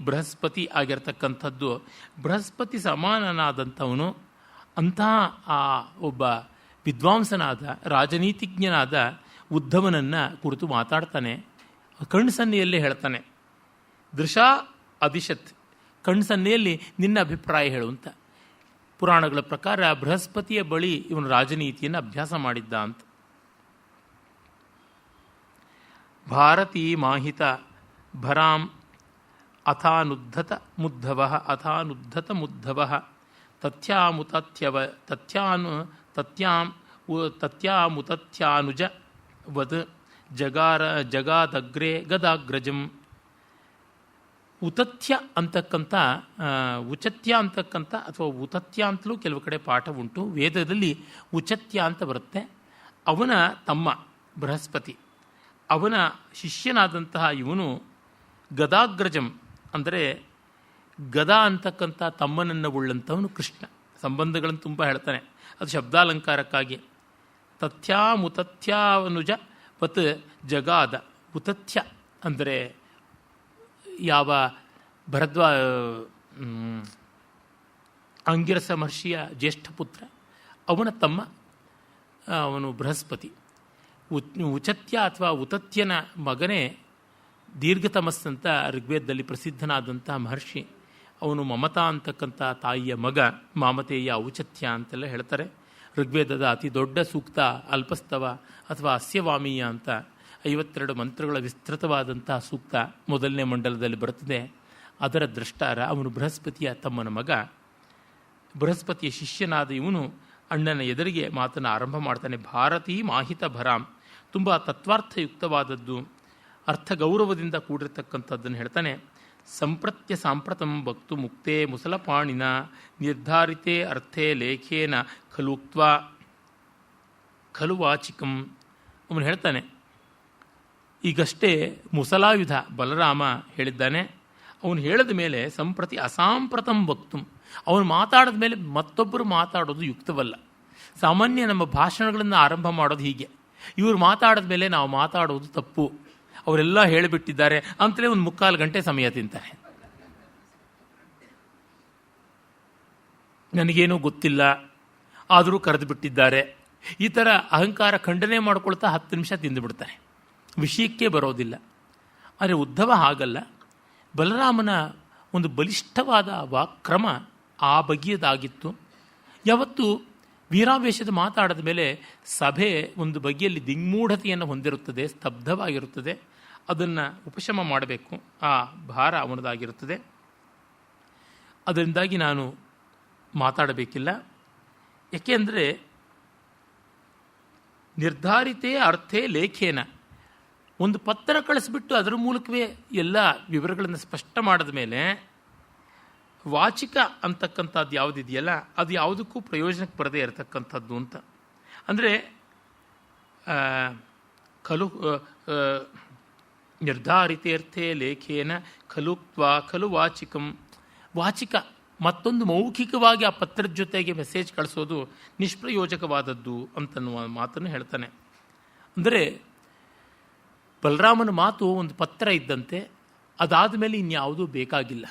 ಬೃಹಸ್ಪತಿ ಆಗಿರ್ತಕ್ಕಂಥದ್ದು ಬೃಹಸ್ಪತಿ ಸಮಾನನಾದಂಥವನು. ಅಂತಹ ಆ ಒಬ್ಬ ವಿದ್ವಾಂಸನಾದ ರಾಜನೀತಿಜ್ಞನಾದ ಉದ್ಧವನನ್ನು ಕುರಿತು ಮಾತಾಡ್ತಾನೆ. ಕಣ್ಸನ್ನೆಯಲ್ಲೇ ಹೇಳ್ತಾನೆ, ದೃಶಾ ಅದಿಶತ್, ಕಣ್ಸನ್ನೆಯಲ್ಲಿ ನಿನ್ನ ಅಭಿಪ್ರಾಯ ಹೇಳುವಂತ. ಪುರಾಣಗಳ ಪ್ರಕಾರ ಬೃಹಸ್ಪತಿಯ ಬಳಿ ಇವನು ರಾಜನೀತಿಯನ್ನು ಅಭ್ಯಾಸ ಮಾಡಿದ್ದ ಅಂತ. ಭಾರತೀ ಮಾಹಿತ ಭರಾಂ ಅಥಾನುದ್ಧತ ಮುದ್ಧವಃ ಅಥಾನುದ್ಧತ ಮುದ್ಧವಃ ತಥ್ಯಾಮುತಥ್ಯವ ತಥ್ಯಾಮುತಥ್ಯಾನುಜ ವದ್ ಜಗಾದಗ್ರೇ ಗದಾಗ್ರಜಂ. ಉತಥ್ಯ ಅಂತಕ್ಕಂಥ ಉಚತ್ಯ ಅಂತಕ್ಕಂಥ ಅಥವಾ ಉತಥ್ಯ ಅಂತಲೂ ಕೆಲವು ಕಡೆ ಪಾಠ ಉಂಟು. ವೇದದಲ್ಲಿ ಉಚತ್ಯ ಅಂತ ಬರುತ್ತೆ. ಅವನ ತಮ್ಮ ಬೃಹಸ್ಪತಿ, ಅವನ ಶಿಷ್ಯನಾದಂತಹ ಇವನು ಗದಾಗ್ರಜಂ ಅಂದರೆ ಗದಾ ಅಂತಕ್ಕಂಥ ತಮ್ಮನನ್ನು ಉಳ್ಳಂಥವನು ಕೃಷ್ಣ. ಸಂಬಂಧಗಳನ್ನು ತುಂಬ ಹೇಳ್ತಾನೆ, ಅದು ಶಬ್ದಾಲಂಕಾರಕ್ಕಾಗಿ. ತಥ್ಯಾಮುತಥ್ಯಾನುಜ ಪತ್ ಜಗಾದ. ಉತಥ್ಯ ಅಂದರೆ ಯಾವ ಅಂಗಿರಸ ಮಹರ್ಷಿಯ ಜ್ಯೇಷ್ಠ ಪುತ್ರ, ಅವನ ತಮ್ಮ ಅವನು ಬೃಹಸ್ಪತಿ. ಉಚತ್ಯ ಅಥವಾ ಉತತ್ಯನ ಮಗನೇ ದೀರ್ಘತಮಸ್ಸಂತ ಋಗ್ವೇದದಲ್ಲಿ ಪ್ರಸಿದ್ಧನಾದಂಥ ಮಹರ್ಷಿ. ಅವನು ಮಮತಾ ಅಂತಕ್ಕಂಥ ತಾಯಿಯ ಮಗ. ಮಾಮತೇಯ ಔಚತ್ಯ ಅಂತೆಲ್ಲ ಹೇಳ್ತಾರೆ. ಋಗ್ವೇದದ ಅತಿ ದೊಡ್ಡ ಸೂಕ್ತ ಅಲ್ಪಸ್ತವ ಅಥವಾ ಅಸ್ಯವಾಮೀಯ ಅಂತ 52 ಮಂತ್ರಗಳ ವಿಸ್ತೃತವಾದಂತಹ ಸೂಕ್ತ ಮೊದಲನೇ ಮಂಡಲದಲ್ಲಿ ಬರುತ್ತದೆ. ಅದರ ದ್ರಷ್ಟಾರ ಅವನು ಬೃಹಸ್ಪತಿಯ ತಮ್ಮನ ಮಗ. ಬೃಹಸ್ಪತಿಯ ಶಿಷ್ಯನಾದ ಇವನು ಅಣ್ಣನ ಎದುರಿಗೆ ಮಾತನ್ನು ಆರಂಭ ಮಾಡ್ತಾನೆ. ಭಾರತೀ ಮಾಹಿತ ಭರಾಂ, ತುಂಬ ತತ್ವಾರ್ಥಯುಕ್ತವಾದದ್ದು, ಅರ್ಥ ಗೌರವದಿಂದ ಕೂಡಿರತಕ್ಕಂಥದ್ದನ್ನು ಹೇಳ್ತಾನೆ. ಸಂಪ್ರತ್ಯ ಸಾಂಪ್ರತಂ ಭಕ್ತು ಮುಕ್ತೇ ಮುಸಲಪಾಣಿನ ನಿರ್ಧಾರಿತೇ ಅರ್ಥೇ ಲೇಖೇನ ಖಲುಕ್ತ್ವಾ ಖಲು ವಾಚಿಕಂ. ಅವನು ಹೇಳ್ತಾನೆ, ಈಗಷ್ಟೇ ಮುಸಲಾಯುಧ ಬಲರಾಮ ಹೇಳಿದ್ದಾನೆ. ಅವನು ಹೇಳಿದ ಮೇಲೆ ಸಂಪ್ರತಿ ಅಸಾಂಪ್ರತಂ ಭಕ್ತು, ಅವನು ಮಾತಾಡಿದ ಮೇಲೆ ಮತ್ತೊಬ್ಬರು ಮಾತಾಡೋದು ಯುಕ್ತವಲ್ಲ. ಸಾಮಾನ್ಯ ನಮ್ಮ ಭಾಷಣಗಳನ್ನು ಆರಂಭ ಮಾಡೋದು ಹೀಗೆ, ಇವರು ಮಾತಾಡಿದ ಮೇಲೆ ನಾವು ಮಾತಾಡೋದು ತಪ್ಪು, ಅವರೆಲ್ಲ ಹೇಳಿಬಿಟ್ಟಿದ್ದಾರೆ ಅಂತಲೇ ಒಂದು 3/4 ಗಂಟೆ ಸಮಯ ತಿಂತಾರೆ. ನನಗೇನೂ ಗೊತ್ತಿಲ್ಲ ಆದರೂ ಕರೆದು ಬಿಟ್ಟಿದ್ದಾರೆ, ಈ ಥರ ಅಹಂಕಾರ ಖಂಡನೆ ಮಾಡ್ಕೊಳ್ತಾ 10 ನಿಮಿಷ ತಿಂದುಬಿಡ್ತಾರೆ, ವಿಷಯಕ್ಕೆ ಬರೋದಿಲ್ಲ. ಆದರೆ ಉದ್ಧವ ಹಾಗಲ್ಲ. ಬಲರಾಮನ ಒಂದು ಬಲಿಷ್ಠವಾದ ವಾಕ್ರಮ ಆ ಬಗೆಯದಾಗಿತ್ತು. ಯಾವತ್ತು ವೀರಾವೇಶದ ಮಾತಾಡಿದ ಮೇಲೆ ಸಭೆ ಒಂದು ಬಗೆಯಲ್ಲಿ ದಿಗ್ಮೂಢತೆಯನ್ನು ಹೊಂದಿರುತ್ತದೆ, ಸ್ತಬ್ಧವಾಗಿರುತ್ತದೆ. ಅದನ್ನು ಉಪಶಮ ಮಾಡಬೇಕು, ಆ ಭಾರ ಅವನದಾಗಿರುತ್ತದೆ. ಅದರಿಂದಾಗಿ ನಾನು ಮಾತಾಡಬೇಕಿಲ್ಲ. ಏಕೆಂದರೆ ನಿರ್ಧಾರಿತೇ ಅರ್ಥೇ ಲೇಖೇನ, ಒಂದು ಪತ್ರ ಕಳಿಸ್ಬಿಟ್ಟು ಅದರ ಮೂಲಕವೇ ಎಲ್ಲ ವಿವರಗಳನ್ನು ಸ್ಪಷ್ಟ ಮಾಡಿದ ಮೇಲೆ ವಾಚಿಕ ಅಂತಕ್ಕಂಥದ್ದು ಯಾವುದಿದೆಯಲ್ಲ ಅದು ಯಾವುದಕ್ಕೂ ಪ್ರಯೋಜನಕ್ಕೆ ಬರದೇ ಇರತಕ್ಕಂಥದ್ದು ಅಂತ. ಅಂದರೆ ಖಲು ನಿರ್ಧಾರಿತೇರ್ಥೇ ಲೇಖೇನ ಖಲುಕ್ತ್ವಾ ಖಲು ವಾಚಿಕಂ. ವಾಚಿಕ ಮತ್ತೊಂದು ಮೌಖಿಕವಾಗಿ ಆ ಪತ್ರದ ಜೊತೆಗೆ ಮೆಸೇಜ್ ಕಳಿಸೋದು ನಿಷ್ಪ್ರಯೋಜಕವಾದದ್ದು ಅಂತನ್ನುವ ಮಾತನ್ನು ಹೇಳ್ತಾನೆ. ಅಂದರೆ ಬಲರಾಮನ ಮಾತು ಒಂದು ಪತ್ರ ಇದ್ದಂತೆ, ಅದಾದ ಮೇಲೆ ಇನ್ಯಾವುದೂ ಬೇಕಾಗಿಲ್ಲ.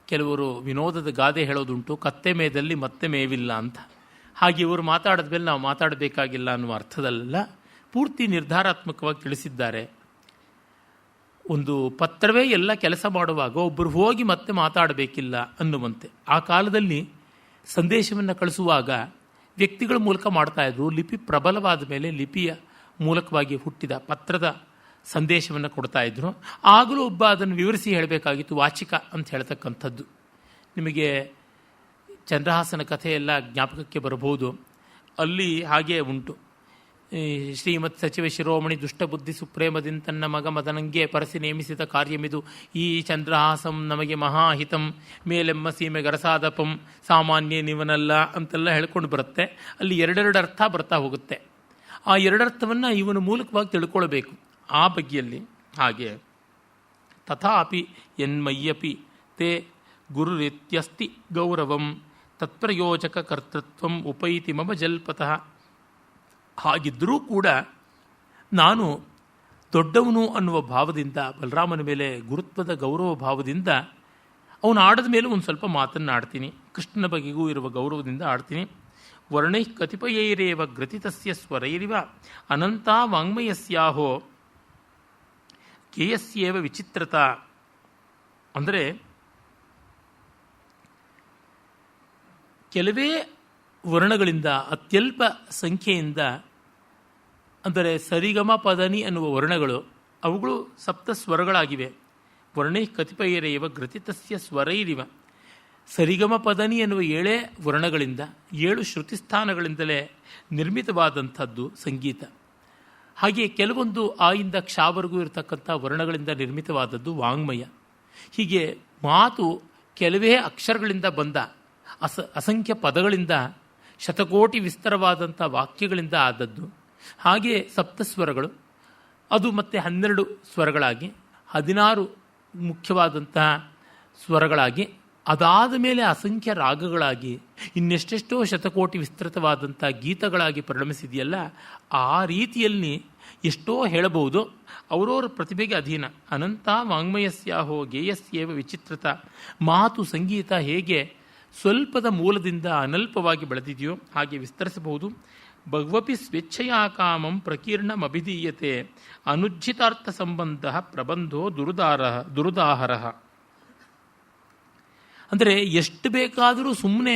ಕೆಲವರು ವಿನೋದದ ಗಾದೆ ಹೇಳೋದುಂಟು, ಕತ್ತೆ ಮೇದಲ್ಲಿ ಮತ್ತೆ ಮೇವಿಲ್ಲ ಅಂತ. ಹಾಗೆ ಇವರು ಮಾತಾಡಿದ ಮೇಲೆ ನಾವು ಮಾತಾಡಬೇಕಾಗಿಲ್ಲ ಅನ್ನುವ ಅರ್ಥದಲ್ಲ, ಪೂರ್ತಿ ನಿರ್ಧಾರಾತ್ಮಕವಾಗಿ ತಿಳಿಸಿದ್ದಾರೆ. ಒಂದು ಪತ್ರವೇ ಎಲ್ಲ ಕೆಲಸ ಮಾಡುವಾಗ ಒಬ್ಬರು ಹೋಗಿ ಮತ್ತೆ ಮಾತಾಡಬೇಕಿಲ್ಲ ಅನ್ನುವಂತೆ. ಆ ಕಾಲದಲ್ಲಿ ಸಂದೇಶವನ್ನು ಕಳಿಸುವಾಗ ವ್ಯಕ್ತಿಗಳ ಮೂಲಕ ಮಾಡ್ತಾಯಿದ್ರು. ಲಿಪಿ ಪ್ರಬಲವಾದ ಮೇಲೆ ಲಿಪಿಯ ಮೂಲಕವಾಗಿ ಹುಟ್ಟಿದ ಪತ್ರದ ಸಂದೇಶವನ್ನು ಕೊಡ್ತಾಯಿದ್ರು. ಆಗಲೂ ಒಬ್ಬ ಅದನ್ನು ವಿವರಿಸಿ ಹೇಳಬೇಕಾಗಿತ್ತು, ವಾಚಿಕ ಅಂತ ಹೇಳ್ತಕ್ಕಂಥದ್ದು. ನಿಮಗೆ ಚಂದ್ರಹಾಸನ ಕಥೆಯೆಲ್ಲ ಜ್ಞಾಪಕಕ್ಕೆ ಬರಬಹುದು. ಅಲ್ಲಿ ಹಾಗೇ ಉಂಟು. ಶ್ರೀಮತ್ ಸಚಿವ ಶಿರೋಮಣಿ ದುಷ್ಟಬುದ್ಧಿ ಸುಪ್ರೇಮದಿನ್ ತನ್ನ ಮಗ ಮದನಂಗೆ ಪರಸಿ ನೇಮಿಸಿದ ಕಾರ್ಯಮಿದು, ಈ ಚಂದ್ರಹಾಸಂ ನಮಗೆ ಮಹಾಹಿತಂ, ಮೇಲೆಮ್ಮ ಸೀಮೆ ಗರಸಾದಪಂ, ಸಾಮಾನ್ಯ ನೀವನಲ್ಲ ಅಂತೆಲ್ಲ ಹೇಳ್ಕೊಂಡು ಬರುತ್ತೆ. ಅಲ್ಲಿ 2 ಅರ್ಥ ಬರ್ತಾ ಹೋಗುತ್ತೆ. ಆ 2 ಅರ್ಥವನ್ನು ಇವನ ಮೂಲಕವಾಗಿ ತಿಳ್ಕೊಳ್ಬೇಕು ಆ ಬಗೆಯಲ್ಲಿ. ಹಾಗೆ ತಥಾಪಿ ಎನ್ಮಯ್ಯಪಿ ತೇ ಗುರುರಿತ್ಯಸ್ತಿ ಗೌರವಂ ತತ್ಪ್ರಯೋಜಕ ಕರ್ತೃತ್ವಂ ಉಪೈತಿ ಮಮ ಜಲ್ಪತಃ. ಹಾಗಿದ್ದರೂ ಕೂಡ ನಾನು ದೊಡ್ಡವನು ಅನ್ನುವ ಭಾವದಿಂದ, ಬಲರಾಮನ ಮೇಲೆ ಗುರುತ್ವದ ಗೌರವ ಭಾವದಿಂದ ಅವನು ಆಡದ ಮೇಲೆ ಒಂದು ಸ್ವಲ್ಪ ಮಾತನ್ನಾಡ್ತೀನಿ. ಕೃಷ್ಣನ ಬಗೆಗೂ ಇರುವ ಗೌರವದಿಂದ ಆಡ್ತೀನಿ. ವರ್ಣೈ ಕತಿಪಯೈರೇವ ಗ್ರಥಿತಸ್ಯ ಸ್ವರೈರಿವ ಅನಂತ ವಾಂಗ್ಮಯಸ್ಯಾಹೋ ಕೇಯಸ್ಯೇವ ವಿಚಿತ್ರತಾ. ಅಂದರೆ ಕೆಲವೇ ವರ್ಣಗಳಿಂದ, ಅತ್ಯಲ್ಪ ಸಂಖ್ಯೆಯಿಂದ, ಅಂದರೆ ಸರಿಗಮ ಪದನಿ ಅನ್ನುವ ವರ್ಣಗಳು ಅವುಗಳು ಸಪ್ತ ಸ್ವರಗಳಾಗಿವೆ. ವರ್ಣೈ ಕತಿಪಯರೇವ ಗ್ರಥಿತಸ್ಯ ಸ್ವರೈರಿವ. ಸರಿಗಮ ಪದನಿ ಎನ್ನುವ 7 ವರ್ಣಗಳಿಂದ 7 ಶ್ರುತಿಸ್ಥಾನಗಳಿಂದಲೇ ನಿರ್ಮಿತವಾದಂಥದ್ದು ಸಂಗೀತ. ಹಾಗೆಯೇ ಕೆಲವೊಂದು ಆಯಿಂದ ಕ್ಷಾವರೆಗೂ ಇರತಕ್ಕಂಥ ವರ್ಣಗಳಿಂದ ನಿರ್ಮಿತವಾದದ್ದು ವಾಂಗ್ಮಯ. ಹೀಗೆ ಮಾತು ಕೆಲವೇ ಅಕ್ಷರಗಳಿಂದ ಬಂದ ಅಸಂಖ್ಯ ಪದಗಳಿಂದ ಶತಕೋಟಿ ವಿಸ್ತಾರವಾದಂಥ ವಾಕ್ಯಗಳಿಂದ ಆದದ್ದು. ಹಾಗೆಯೇ ಸಪ್ತಸ್ವರಗಳು, ಅದು ಮತ್ತೆ 12 ಸ್ವರಗಳಾಗಿ 16 ಮುಖ್ಯವಾದಂತಹ ಸ್ವರಗಳಾಗಿ, ಅದಾದ ಮೇಲೆ ಅಸಂಖ್ಯ ರಾಗಗಳಾಗಿ, ಇನ್ನೆಷ್ಟೆಷ್ಟೋ ಶತಕೋಟಿ ವಿಸ್ತೃತವಾದಂಥ ಗೀತಗಳಾಗಿ ಪರಿಣಮಿಸಿದೆಯಲ್ಲ. ಆ ರೀತಿಯಲ್ಲಿ ಎಷ್ಟೋ ಹೇಳಬಹುದು. ಅವರವರ ಪ್ರತಿಭೆಗೆ ಅಧೀನ. ಅನಂತ ವಾಂಗ್ಮಯಸ್ಯಾಹೋ ಗೇಯಸ್ಯೇವ ವಿಚಿತ್ರತ. ಮಾತು ಸಂಗೀತ ಹೇಗೆ ಸ್ವಲ್ಪದ ಮೂಲದಿಂದ ಅನಲ್ಪವಾಗಿ ಬೆಳೆದಿದೆಯೋ ಹಾಗೆ ವಿಸ್ತರಿಸಬಹುದು. ಭಗವಪಿ ಸ್ವೇಚ್ಛೆಯ ಕಾಮಂ ಪ್ರಕೀರ್ಣಮಭಿಧೀಯತೆ ಅನುಜ್ಜಿತಾರ್ಥ ಸಂಬಂಧ ಪ್ರಬಂಧೋ ದುರುದಾಹರ. ಅಂದರೆ ಎಷ್ಟು ಬೇಕಾದರೂ ಸುಮ್ಮನೆ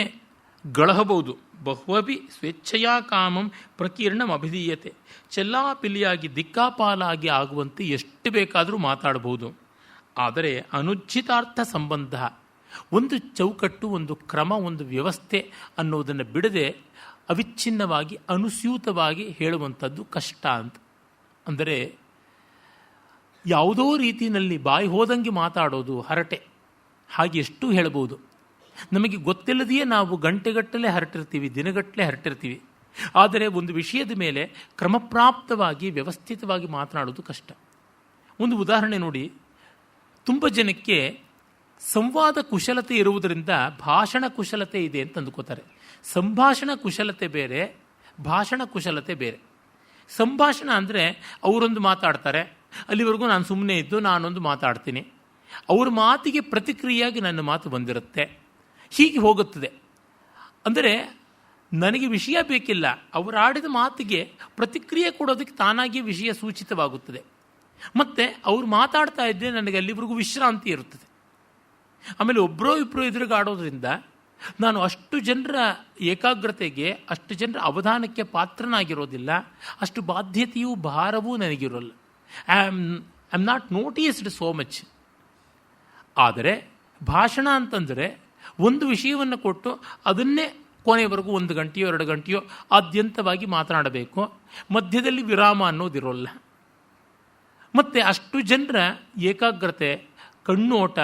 ಗಳಹಬಹುದು. ಬಹುವಪಿ ಸ್ವೇಚ್ಛೆಯ ಕಾಮಂ ಪ್ರಕೀರ್ಣಂ ಅಭಿಧೀಯತೆ. ಚೆಲ್ಲಾಪಿಲ್ಲಿಯಾಗಿ ದಿಕ್ಕಾಪಾಲಾಗಿ ಆಗುವಂತೆ ಎಷ್ಟು ಬೇಕಾದರೂ ಮಾತಾಡಬಹುದು. ಆದರೆ ಅನುಜ್ಜಿತಾರ್ಥ ಸಂಬಂಧ, ಒಂದು ಚೌಕಟ್ಟು, ಒಂದು ಕ್ರಮ, ಒಂದು ವ್ಯವಸ್ಥೆ ಅನ್ನೋದನ್ನು ಬಿಡದೆ ಅವಿಚ್ಛಿನ್ನವಾಗಿ ಅನುಸ್ಯೂತವಾಗಿ ಹೇಳುವಂಥದ್ದು ಕಷ್ಟ ಅಂತ. ಅಂದರೆ ಯಾವುದೋ ರೀತಿಯಲ್ಲಿ ಬಾಯಿ ಹೋದಂಗೆ ಮಾತಾಡೋದು ಹರಟೆ. ಹಾಗೆ ಎಷ್ಟು ಹೇಳಬಹುದು. ನಮಗೆ ಗೊತ್ತಿಲ್ಲದೆಯೇ ನಾವು ಗಂಟೆಗಟ್ಟಲೆ ಹರಟಿರ್ತೀವಿ, ದಿನಗಟ್ಟಲೆ ಹರಟಿರ್ತೀವಿ. ಆದರೆ ಒಂದು ವಿಷಯದ ಮೇಲೆ ಕ್ರಮಪ್ರಾಪ್ತವಾಗಿ ವ್ಯವಸ್ಥಿತವಾಗಿ ಮಾತನಾಡೋದು ಕಷ್ಟ. ಒಂದು ಉದಾಹರಣೆ ನೋಡಿ. ತುಂಬ ಜನಕ್ಕೆ ಸಂವಾದ ಕುಶಲತೆ ಇರುವುದರಿಂದ ಭಾಷಣ ಕುಶಲತೆ ಇದೆ ಅಂತ ಅಂದುಕೋತಾರೆ. ಸಂಭಾಷಣ ಕುಶಲತೆ ಬೇರೆ, ಭಾಷಣ ಕುಶಲತೆ ಬೇರೆ. ಸಂಭಾಷಣ ಅಂದರೆ ಅವರೊಂದು ಮಾತಾಡ್ತಾರೆ, ಅಲ್ಲಿವರೆಗೂ ನಾನು ಸುಮ್ಮನೆ ಇದ್ದು ನಾನೊಂದು ಮಾತಾಡ್ತೀನಿ, ಅವ್ರ ಮಾತಿಗೆ ಪ್ರತಿಕ್ರಿಯೆಯಾಗಿ ನನ್ನ ಮಾತು ಬಂದಿರುತ್ತೆ, ಹೀಗೆ ಹೋಗುತ್ತದೆ. ಅಂದರೆ ನನಗೆ ವಿಷಯ ಬೇಕಿಲ್ಲ, ಅವರಾಡಿದ ಮಾತಿಗೆ ಪ್ರತಿಕ್ರಿಯೆ ಕೊಡೋದಕ್ಕೆ ತಾನಾಗಿ ವಿಷಯ ಸೂಚಿತವಾಗುತ್ತದೆ. ಮತ್ತು ಅವ್ರು ಮಾತಾಡ್ತಾ ಇದ್ದರೆ ನನಗೆ ಅಲ್ಲಿವರೆಗೂ ವಿಶ್ರಾಂತಿ ಇರುತ್ತದೆ. ಆಮೇಲೆ ಒಬ್ಬರೋ ಇಬ್ಬರು ಎದುರುಗಾಡೋದ್ರಿಂದ ನಾನು ಅಷ್ಟು ಜನರ ಏಕಾಗ್ರತೆಗೆ, ಅಷ್ಟು ಜನರ ಅವಧಾನಕ್ಕೆ ಪಾತ್ರನಾಗಿರೋದಿಲ್ಲ. ಅಷ್ಟು ಬಾಧ್ಯತೆಯೂ ಭಾರವೂ ನನಗಿರೋಲ್ಲ. I am not noticed so much. ಆದರೆ ಭಾಷಣ ಅಂತಂದರೆ ಒಂದು ವಿಷಯವನ್ನು ಕೊಟ್ಟು ಅದನ್ನೇ ಕೊನೆಯವರೆಗೂ 1 ಗಂಟೆಯೋ 2 ಗಂಟೆಯೋ ಆದ್ಯಂತವಾಗಿ ಮಾತನಾಡಬೇಕು. ಮಧ್ಯದಲ್ಲಿ ವಿರಾಮ ಅನ್ನೋದಿರೋಲ್ಲ. ಮತ್ತು ಅಷ್ಟು ಜನರ ಏಕಾಗ್ರತೆ, ಕಣ್ಣೋಟ,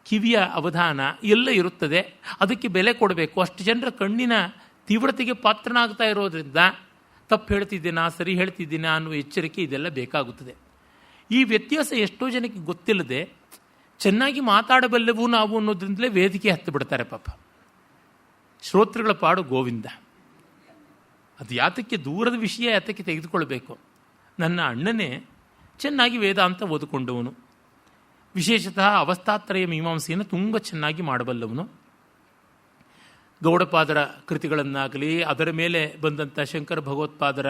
ಕಿವಿಯ ಅವಧಾನ ಎಲ್ಲ ಇರುತ್ತದೆ. ಅದಕ್ಕೆ ಬೆಲೆ ಕೊಡಬೇಕು. ಅಷ್ಟು ಜನರ ಕಣ್ಣಿನ ತೀವ್ರತೆಗೆ ಪಾತ್ರನಾಗ್ತಾ ಇರೋದ್ರಿಂದ ತಪ್ಪು ಹೇಳ್ತಿದ್ದೀನಾ, ಸರಿ ಹೇಳ್ತಿದ್ದೀನಾ ಅನ್ನುವ ಎಚ್ಚರಿಕೆ ಇದೆಲ್ಲ ಬೇಕಾಗುತ್ತದೆ. ಈ ವ್ಯತ್ಯಾಸ ಎಷ್ಟೋ ಜನಕ್ಕೆ ಗೊತ್ತಿಲ್ಲದೆ ಚೆನ್ನಾಗಿ ಮಾತಾಡಬಲ್ಲೆವು ನಾವು ಅನ್ನೋದ್ರಿಂದಲೇ ವೇದಿಕೆ ಹತ್ತು ಬಿಡ್ತಾರೆ ಪಾಪ. ಶ್ರೋತೃಗಳ ಪಾಡು ಗೋವಿಂದ. ಅದು ಯಾತಕ್ಕೆ ದೂರದ ವಿಷಯ ಯಾತಕ್ಕೆ ತೆಗೆದುಕೊಳ್ಬೇಕು. ನನ್ನ ಅಣ್ಣನೇ ಚೆನ್ನಾಗಿ ವೇದಾಂತ ಓದಿಕೊಂಡವನು, ವಿಶೇಷತಃ ಅವಸ್ಥಾತ್ರಯ ಮೀಮಾಂಸೆಯನ್ನು ತುಂಬ ಚೆನ್ನಾಗಿ ಮಾಡಬಲ್ಲವನು. ಗೌಡಪಾದರ ಕೃತಿಗಳನ್ನಾಗಲಿ, ಅದರ ಮೇಲೆ ಬಂದಂಥ ಶಂಕರ ಭಗವತ್ಪಾದರ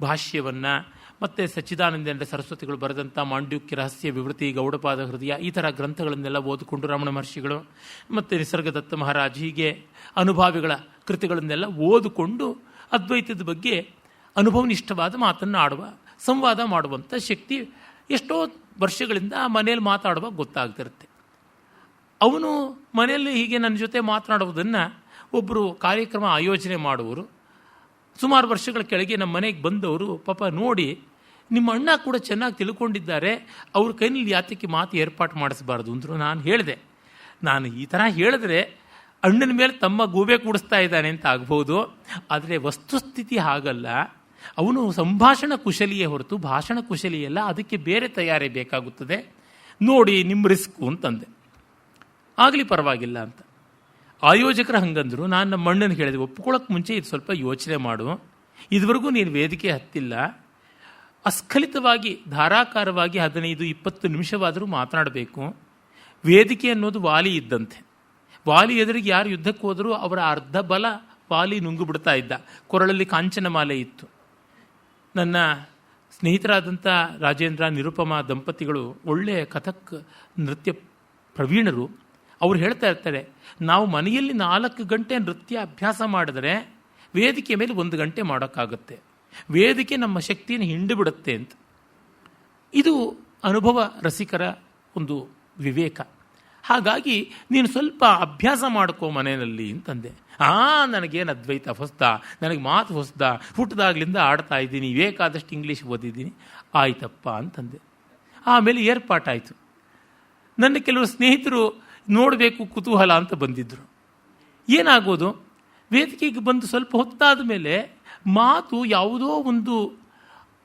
ಭಾಷ್ಯವನ್ನು, ಮತ್ತು ಸಚ್ಚಿದಾನಂದೇಂದ್ರ ಸರಸ್ವತಿಗಳು ಬರೆದಂಥ ಮಾಂಡ್ಯೂಕ್ಯ ರಹಸ್ಯ ವಿವೃತಿ, ಗೌಡಪಾದ ಹೃದಯ, ಈ ಥರ ಗ್ರಂಥಗಳನ್ನೆಲ್ಲ ಓದಿಕೊಂಡು ರಮಣ ಮಹರ್ಷಿಗಳು ಮತ್ತು ನಿಸರ್ಗದತ್ತ ಮಹಾರಾಜ್, ಹೀಗೆ ಅನುಭಾವಿಗಳ ಕೃತಿಗಳನ್ನೆಲ್ಲ ಓದಿಕೊಂಡು ಅದ್ವೈತದ ಬಗ್ಗೆ ಅನುಭವನಿಷ್ಠವಾದ ಮಾತನ್ನು ಆಡುವ, ಸಂವಾದ ಮಾಡುವಂಥ ಶಕ್ತಿ ಎಷ್ಟೋ ವರ್ಷಗಳಿಂದ ಮನೆಯಲ್ಲಿ ಮಾತಾಡುವಾಗ ಗೊತ್ತಾಗ್ತಿರುತ್ತೆ. ಅವನು ಮನೆಯಲ್ಲಿ ಹೀಗೆ ನನ್ನ ಜೊತೆ ಮಾತನಾಡುವುದನ್ನು ಒಬ್ಬರು ಕಾರ್ಯಕ್ರಮ ಆಯೋಜನೆ ಮಾಡುವರು, ಸುಮಾರು ವರ್ಷಗಳ ಕೆಳಗೆ ನಮ್ಮ ಮನೆಗೆ ಬಂದವರು ಪಾಪ ನೋಡಿ, ನಿಮ್ಮ ಅಣ್ಣ ಕೂಡ ಚೆನ್ನಾಗಿ ತಿಳ್ಕೊಂಡಿದ್ದಾರೆ, ಅವ್ರ ಕೈನಲ್ಲಿ ಯಾತಕ್ಕೆ ಮಾತು ಏರ್ಪಾಟು ಮಾಡಿಸಬಾರ್ದು ಅಂದರು. ನಾನು ಹೇಳಿದೆ, ನಾನು ಈ ಥರ ಹೇಳಿದ್ರೆ ಅಣ್ಣನ ಮೇಲೆ ತಮ್ಮ ಗೂಬೆ ಕೂಡಿಸ್ತಾ ಇದ್ದಾನೆ ಅಂತ ಆಗ್ಬೋದು. ಆದರೆ ವಸ್ತುಸ್ಥಿತಿ ಹಾಗಲ್ಲ. ಅವನು ಸಂಭಾಷಣ ಕುಶಲಿಯೇ ಹೊರತು ಭಾಷಣ ಕುಶಲಿಯಲ್ಲ. ಅದಕ್ಕೆ ಬೇರೆ ತಯಾರಿ ಬೇಕಾಗುತ್ತದೆ. ನೋಡಿ ನಿಮ್ಮ ರಿಸ್ಕು ಅಂತಂದೆ. ಆಗಲಿ ಪರವಾಗಿಲ್ಲ ಅಂತ ಆಯೋಜಕರ ಹಂಗಂದ್ರು. ನಾನು ನಮ್ಮ ಅಣ್ಣನ ಹೇಳಿದೆ, ಒಪ್ಕೊಳ್ಳೋಕೆ ಮುಂಚೆ ಇದು ಸ್ವಲ್ಪ ಯೋಚನೆ ಮಾಡು, ಇದುವರೆಗೂ ನೀನು ವೇದಿಕೆ ಹತ್ತಿಲ್ಲ, ಅಸ್ಖಲಿತವಾಗಿ ಧಾರಾಕಾರವಾಗಿ 15-20 ನಿಮಿಷವಾದರೂ ಮಾತನಾಡಬೇಕು. ವೇದಿಕೆ ಅನ್ನೋದು ವಾಲಿ ಇದ್ದಂತೆ. ವಾಲಿ ಎದುರಿಗೆ ಯಾರು ಯುದ್ಧಕ್ಕೆ ಹೋದರೂ ಅವರ ಅರ್ಧ ಬಲ ವಾಲಿ ನುಂಗು ಬಿಡ್ತಾ ಇದ್ದ. ಕೊರಳಲ್ಲಿ ಕಾಂಚನ ಮಾಲೆ ಇತ್ತು. ನನ್ನ ಸ್ನೇಹಿತರಾದಂಥ ರಾಜೇಂದ್ರ, ನಿರುಪಮ ದಂಪತಿಗಳು ಒಳ್ಳೆಯ ಕಥಕ್ ನೃತ್ಯ ಪ್ರವೀಣರು. ಅವ್ರು ಹೇಳ್ತಾ ಇರ್ತಾರೆ, ನಾವು ಮನೆಯಲ್ಲಿ 4 ಗಂಟೆ ನೃತ್ಯ ಅಭ್ಯಾಸ ಮಾಡಿದ್ರೆ ವೇದಿಕೆ ಮೇಲೆ 1 ಗಂಟೆ ಮಾಡೋಕ್ಕಾಗುತ್ತೆ. ವೇದಿಕೆ ನಮ್ಮ ಶಕ್ತಿಯನ್ನು ಹಿಂಡು ಬಿಡುತ್ತೆ ಅಂತ. ಇದು ಅನುಭವ ರಸಿಕರ ಒಂದು ವಿವೇಕ. ಹಾಗಾಗಿ ನೀನು ಸ್ವಲ್ಪ ಅಭ್ಯಾಸ ಮಾಡ್ಕೋ ಮನೆಯಲ್ಲಿ ಅಂತಂದೆ. ನನಗೇನು ಅದ್ವೈತ ಹೊಸ್ದ, ನನಗೆ ಮಾತು ಹೊಸ್ದ, ಹುಟ್ಟಿದಾಗ್ಲಿಂದ ಆಡ್ತಾ ಇದ್ದೀನಿ, ಬೇಕಾದಷ್ಟು ಇಂಗ್ಲೀಷ್ ಓದಿದ್ದೀನಿ, ಆಯ್ತಪ್ಪ ಅಂತಂದೆ. ಆಮೇಲೆ ಏರ್ಪಾಟಾಯಿತು. ನನ್ನ ಕೆಲವು ಸ್ನೇಹಿತರು ನೋಡಬೇಕು ಕುತೂಹಲ ಅಂತ ಬಂದಿದ್ದರು. ಏನಾಗೋದು, ವೇದಿಕೆಗೆ ಬಂದು ಸ್ವಲ್ಪ ಹೊತ್ತಾದ ಮೇಲೆ ಮಾತು ಯಾವುದೋ ಒಂದು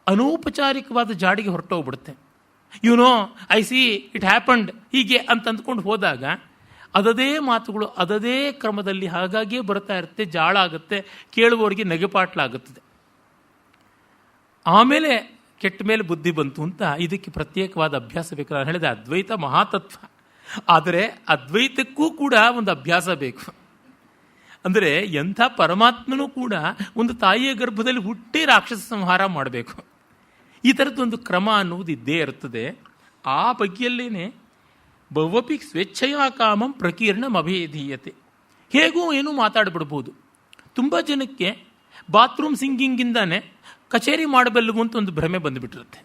ಅನೌಪಚಾರಿಕವಾದ ಜಾಡಿಗೆ ಹೊರಟೋಗ್ಬಿಡುತ್ತೆ. ಐ ಸಿ ಇಟ್ ಹ್ಯಾಪಂಡ್ ಹೀಗೆ ಅಂತ ಅಂದ್ಕೊಂಡು ಹೋದಾಗ ಅದದೇ ಮಾತುಗಳು ಅದದೇ ಕ್ರಮದಲ್ಲಿ ಹಾಗಾಗಿಯೇ ಬರ್ತಾ ಇರುತ್ತೆ, ಜಾಳ ಆಗುತ್ತೆ, ಕೇಳುವವರಿಗೆ ನಗೆಪಾಟ್ಲಾಗುತ್ತದೆ. ಆಮೇಲೆ ಕೆಟ್ಟ ಮೇಲೆ ಬುದ್ಧಿ ಬಂತು ಅಂತ ಇದಕ್ಕೆ ಪ್ರತ್ಯೇಕವಾದ ಅಭ್ಯಾಸ ಬೇಕು. ನಾನು ಹೇಳಿದೆ ಅದ್ವೈತ ಮಹಾತತ್ವ, ಆದರೆ ಅದ್ವೈತಕ್ಕೂ ಕೂಡ ಒಂದು ಅಭ್ಯಾಸ ಬೇಕು. ಅಂದರೆ ಎಂಥ ಪರಮಾತ್ಮನೂ ಕೂಡ ಒಂದು ತಾಯಿಯ ಗರ್ಭದಲ್ಲಿ ಹುಟ್ಟಿ ರಾಕ್ಷಸ ಸಂಹಾರ ಮಾಡಬೇಕು. ಈ ಥರದ್ದೊಂದು ಕ್ರಮ ಅನ್ನುವುದು ಇದ್ದೇ ಇರ್ತದೆ. ಆ ಬಗೆಯಲ್ಲೇನೆ ಭವಪಿ ಸ್ವೇಚ್ಛೆಯ ಕಾಮಂ ಪ್ರಕೀರ್ಣಂ ಅಭೇದೀಯತೆ. ಹೇಗೂ ಏನೂ ಮಾತಾಡ್ಬಿಡ್ಬೋದು. ತುಂಬ ಜನಕ್ಕೆ ಬಾತ್ರೂಮ್ ಸಿಂಗಿಂಗಿಂದಾನೆ ಕಚೇರಿ ಮಾಡಬಲ್ಲವು ಅಂತ ಒಂದು ಭ್ರಮೆ ಬಂದುಬಿಟ್ಟಿರುತ್ತೆ.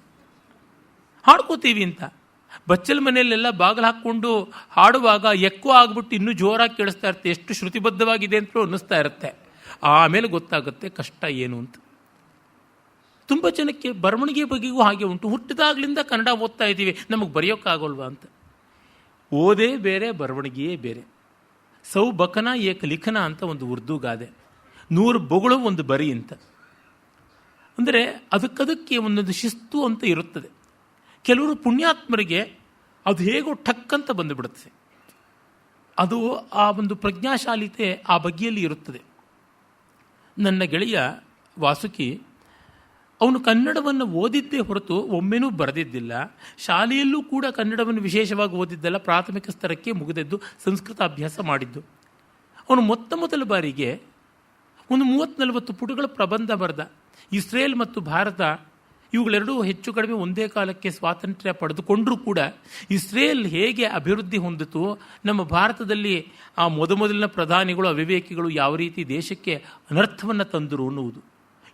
ಹಾಡ್ಕೋತೀವಿ ಅಂತ ಬಚ್ಚಲ ಮನೆಯಲ್ಲೆಲ್ಲ ಬಾಗಿಲು ಹಾಕ್ಕೊಂಡು ಹಾಡುವಾಗ ಎಕ್ಕೋ ಆಗ್ಬಿಟ್ಟು ಇನ್ನೂ ಜೋರಾಗಿ ಕೇಳಿಸ್ತಾ ಇರುತ್ತೆ, ಎಷ್ಟು ಶ್ರುತಿಬದ್ಧವಾಗಿದೆ ಅಂತಲೂ ಅನ್ನಿಸ್ತಾ ಇರುತ್ತೆ. ಆಮೇಲೆ ಗೊತ್ತಾಗುತ್ತೆ ಕಷ್ಟ ಏನು ಅಂತ. ತುಂಬ ಜನಕ್ಕೆ ಬರವಣಿಗೆ ಬಗೆಗೂ ಹಾಗೆ ಉಂಟು. ಹುಟ್ಟಿದಾಗ್ಲಿಂದ ಕನ್ನಡ ಓದ್ತಾ ಇದ್ದೀವಿ, ನಮಗೆ ಬರೆಯೋಕ್ಕಾಗೋಲ್ವಾ ಅಂತ. ಓದೇ ಬೇರೆ, ಬರವಣಿಗೆಯೇ ಬೇರೆ. ಸೌ ಬಕನ ಏಕ ಲಿಖನ ಅಂತ ಒಂದು ಉರ್ದು ಗಾದೆ, 100 ಬೊಗಳು ಒಂದು ಬರಿ ಅಂತ. ಅಂದರೆ ಅದಕ್ಕದಕ್ಕೆ ಒಂದೊಂದು ಶಿಸ್ತು ಅಂತ ಇರುತ್ತದೆ. ಕೆಲವರು ಪುಣ್ಯಾತ್ಮರಿಗೆ ಅದು ಹೇಗೋ ಠಕ್ಕಂತ ಬಂದುಬಿಡುತ್ತೆ. ಅದು ಆ ಒಂದು ಪ್ರಜ್ಞಾಶಾಲಿತೆ ಆ ಬಗೆಯಲ್ಲಿ ಇರುತ್ತದೆ. ನನ್ನ ಗೆಳೆಯ ವಾಸುಕಿ, ಅವನು ಕನ್ನಡವನ್ನು ಓದಿದ್ದೇ ಹೊರತು ಒಮ್ಮೆನೂ ಬರೆದಿದ್ದಿಲ್ಲ. ಶಾಲೆಯಲ್ಲೂ ಕೂಡ ಕನ್ನಡವನ್ನು ವಿಶೇಷವಾಗಿ ಓದಿದ್ದಲ್ಲ, ಪ್ರಾಥಮಿಕ ಸ್ತರಕ್ಕೆ ಮುಗಿದದ್ದು, ಸಂಸ್ಕೃತ ಅಭ್ಯಾಸ ಮಾಡಿದ್ದು. ಅವನು ಮೊದಲ ಬಾರಿಗೆ ಒಂದು 30-40 ಪುಟಗಳ ಪ್ರಬಂಧ ಬರೆದ. ಇಸ್ರೇಲ್ ಮತ್ತು ಭಾರತ ಇವುಗಳೆರಡೂ ಹೆಚ್ಚು ಕಡಿಮೆ ಒಂದೇ ಕಾಲಕ್ಕೆ ಸ್ವಾತಂತ್ರ್ಯ ಪಡೆದುಕೊಂಡರೂ ಕೂಡ ಇಸ್ರೇಲ್ ಹೇಗೆ ಅಭಿವೃದ್ಧಿ ಹೊಂದಿತು, ನಮ್ಮ ಭಾರತದಲ್ಲಿ ಆ ಮೊದಲಿನ ಪ್ರಧಾನಿಗಳು ಅವಿವೇಕಿಗಳು ಯಾವ ರೀತಿ ದೇಶಕ್ಕೆ ಅನರ್ಥವನ್ನು ತಂದರು ಅನ್ನುವುದು.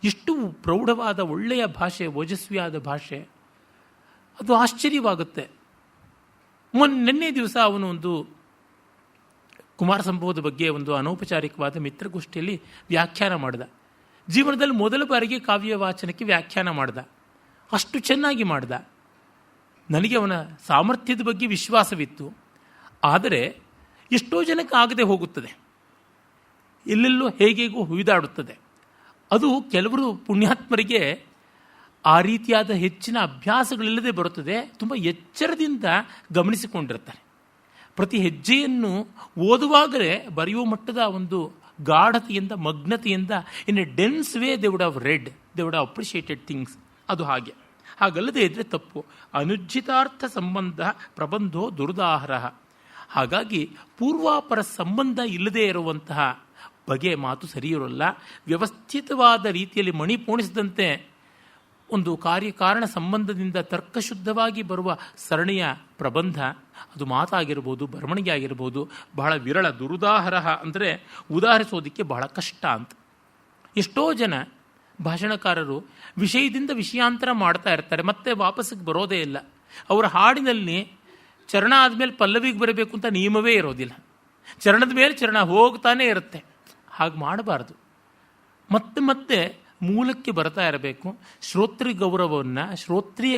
ಇಷ್ಟು ಪ್ರೌಢವಾದ ಒಳ್ಳೆಯ ಭಾಷೆ, ಓಜಸ್ವಿಯಾದ ಭಾಷೆ, ಅದು ಆಶ್ಚರ್ಯವಾಗುತ್ತೆ. ನಿನ್ನೆ ದಿವಸ ಅವನು ಒಂದು ಕುಮಾರ ಸಂಭವದ ಬಗ್ಗೆ ಒಂದು ಅನೌಪಚಾರಿಕವಾದ ಮಿತ್ರಗೋಷ್ಠಿಯಲ್ಲಿ ವ್ಯಾಖ್ಯಾನ ಮಾಡಿದ. ಜೀವನದಲ್ಲಿ ಮೊದಲ ಬಾರಿಗೆ ಕಾವ್ಯ ವಾಚನಕ್ಕೆ ವ್ಯಾಖ್ಯಾನ ಮಾಡಿದ. ಅಷ್ಟು ಚೆನ್ನಾಗಿ ಮಾಡಿದ. ನನಗೆ ಅವನ ಸಾಮರ್ಥ್ಯದ ಬಗ್ಗೆ ವಿಶ್ವಾಸವಿತ್ತು. ಆದರೆ ಎಷ್ಟೋ ಜನಕ್ಕೆ ಆಗದೆ ಹೋಗುತ್ತದೆ, ಎಲ್ಲೆಲ್ಲೋ ಹೇಗೇಗೋ ಹುಯ್ದಾಡುತ್ತದೆ. ಅದು ಕೆಲವರು ಪುಣ್ಯಾತ್ಮರಿಗೆ ಆ ರೀತಿಯಾದ ಹೆಚ್ಚಿನ ಅಭ್ಯಾಸಗಳಿಲ್ಲದೆ ಬರುತ್ತದೆ. ತುಂಬ ಎಚ್ಚರದಿಂದ ಗಮನಿಸಿಕೊಂಡಿರ್ತಾರೆ. ಪ್ರತಿ ಹೆಜ್ಜೆಯನ್ನು ಓದುವಾಗಲೇ ಬರೆಯುವ ಮಟ್ಟದ ಒಂದು ಗಾಢತೆಯಿಂದ, ಮಗ್ನತೆಯಿಂದ, in a dense way they would have read, they would have appreciated things. ಅದು ಹಾಗಲ್ಲದೆ ಇದ್ದರೆ ತಪ್ಪು. ಅನುಜ್ಜಿತಾರ್ಥ ಸಂಬಂಧ ಪ್ರಬಂಧೋ ದುರ್ದಾಹರ. ಹಾಗಾಗಿ ಪೂರ್ವಾಪರ ಸಂಬಂಧ ಇಲ್ಲದೆ ಇರುವಂತಹ ಬಗೆ ಮಾತು ಸರಿಯಿರೋಲ್ಲ. ವ್ಯವಸ್ಥಿತವಾದ ರೀತಿಯಲ್ಲಿ ಮಣಿ ಪೋಣಿಸಿದಂತೆ ಒಂದು ಕಾರ್ಯಕಾರಣ ಸಂಬಂಧದಿಂದ ತರ್ಕಶುದ್ಧವಾಗಿ ಬರುವ ಸರಣಿಯ ಪ್ರಬಂಧ, ಅದು ಮಾತಾಗಿರ್ಬೋದು, ಬರವಣಿಗೆ ಆಗಿರ್ಬೋದು, ಬಹಳ ವಿರಳ. ದುರುದಾಹರ ಅಂದರೆ ಉದಾಹರಿಸೋದಕ್ಕೆ ಬಹಳ ಕಷ್ಟ ಅಂತ. ಎಷ್ಟೋ ಜನ ಭಾಷಣಕಾರರು ವಿಷಯದಿಂದ ವಿಷಯಾಂತರ ಮಾಡ್ತಾ ಇರ್ತಾರೆ, ಮತ್ತೆ ವಾಪಸ್ಸಿಗೆ ಬರೋದೇ ಇಲ್ಲ. ಅವರ ಹಾಡಿನಲ್ಲಿ ಚರಣ ಆದಮೇಲೆ ಪಲ್ಲವಿಗೆ ಬರಬೇಕು ಅಂತ ನಿಯಮವೇ ಇರೋದಿಲ್ಲ. ಚರಣದ ಮೇಲೆ ಚರಣ ಹೋಗ್ತಾನೆ ಇರುತ್ತೆ. ಹಾಗೆ ಮಾಡಬಾರ್ದು. ಮತ್ತೆ ಮೂಲಕ್ಕೆ ಬರ್ತಾ ಇರಬೇಕು. ಶ್ರೋತ್ರಿಯ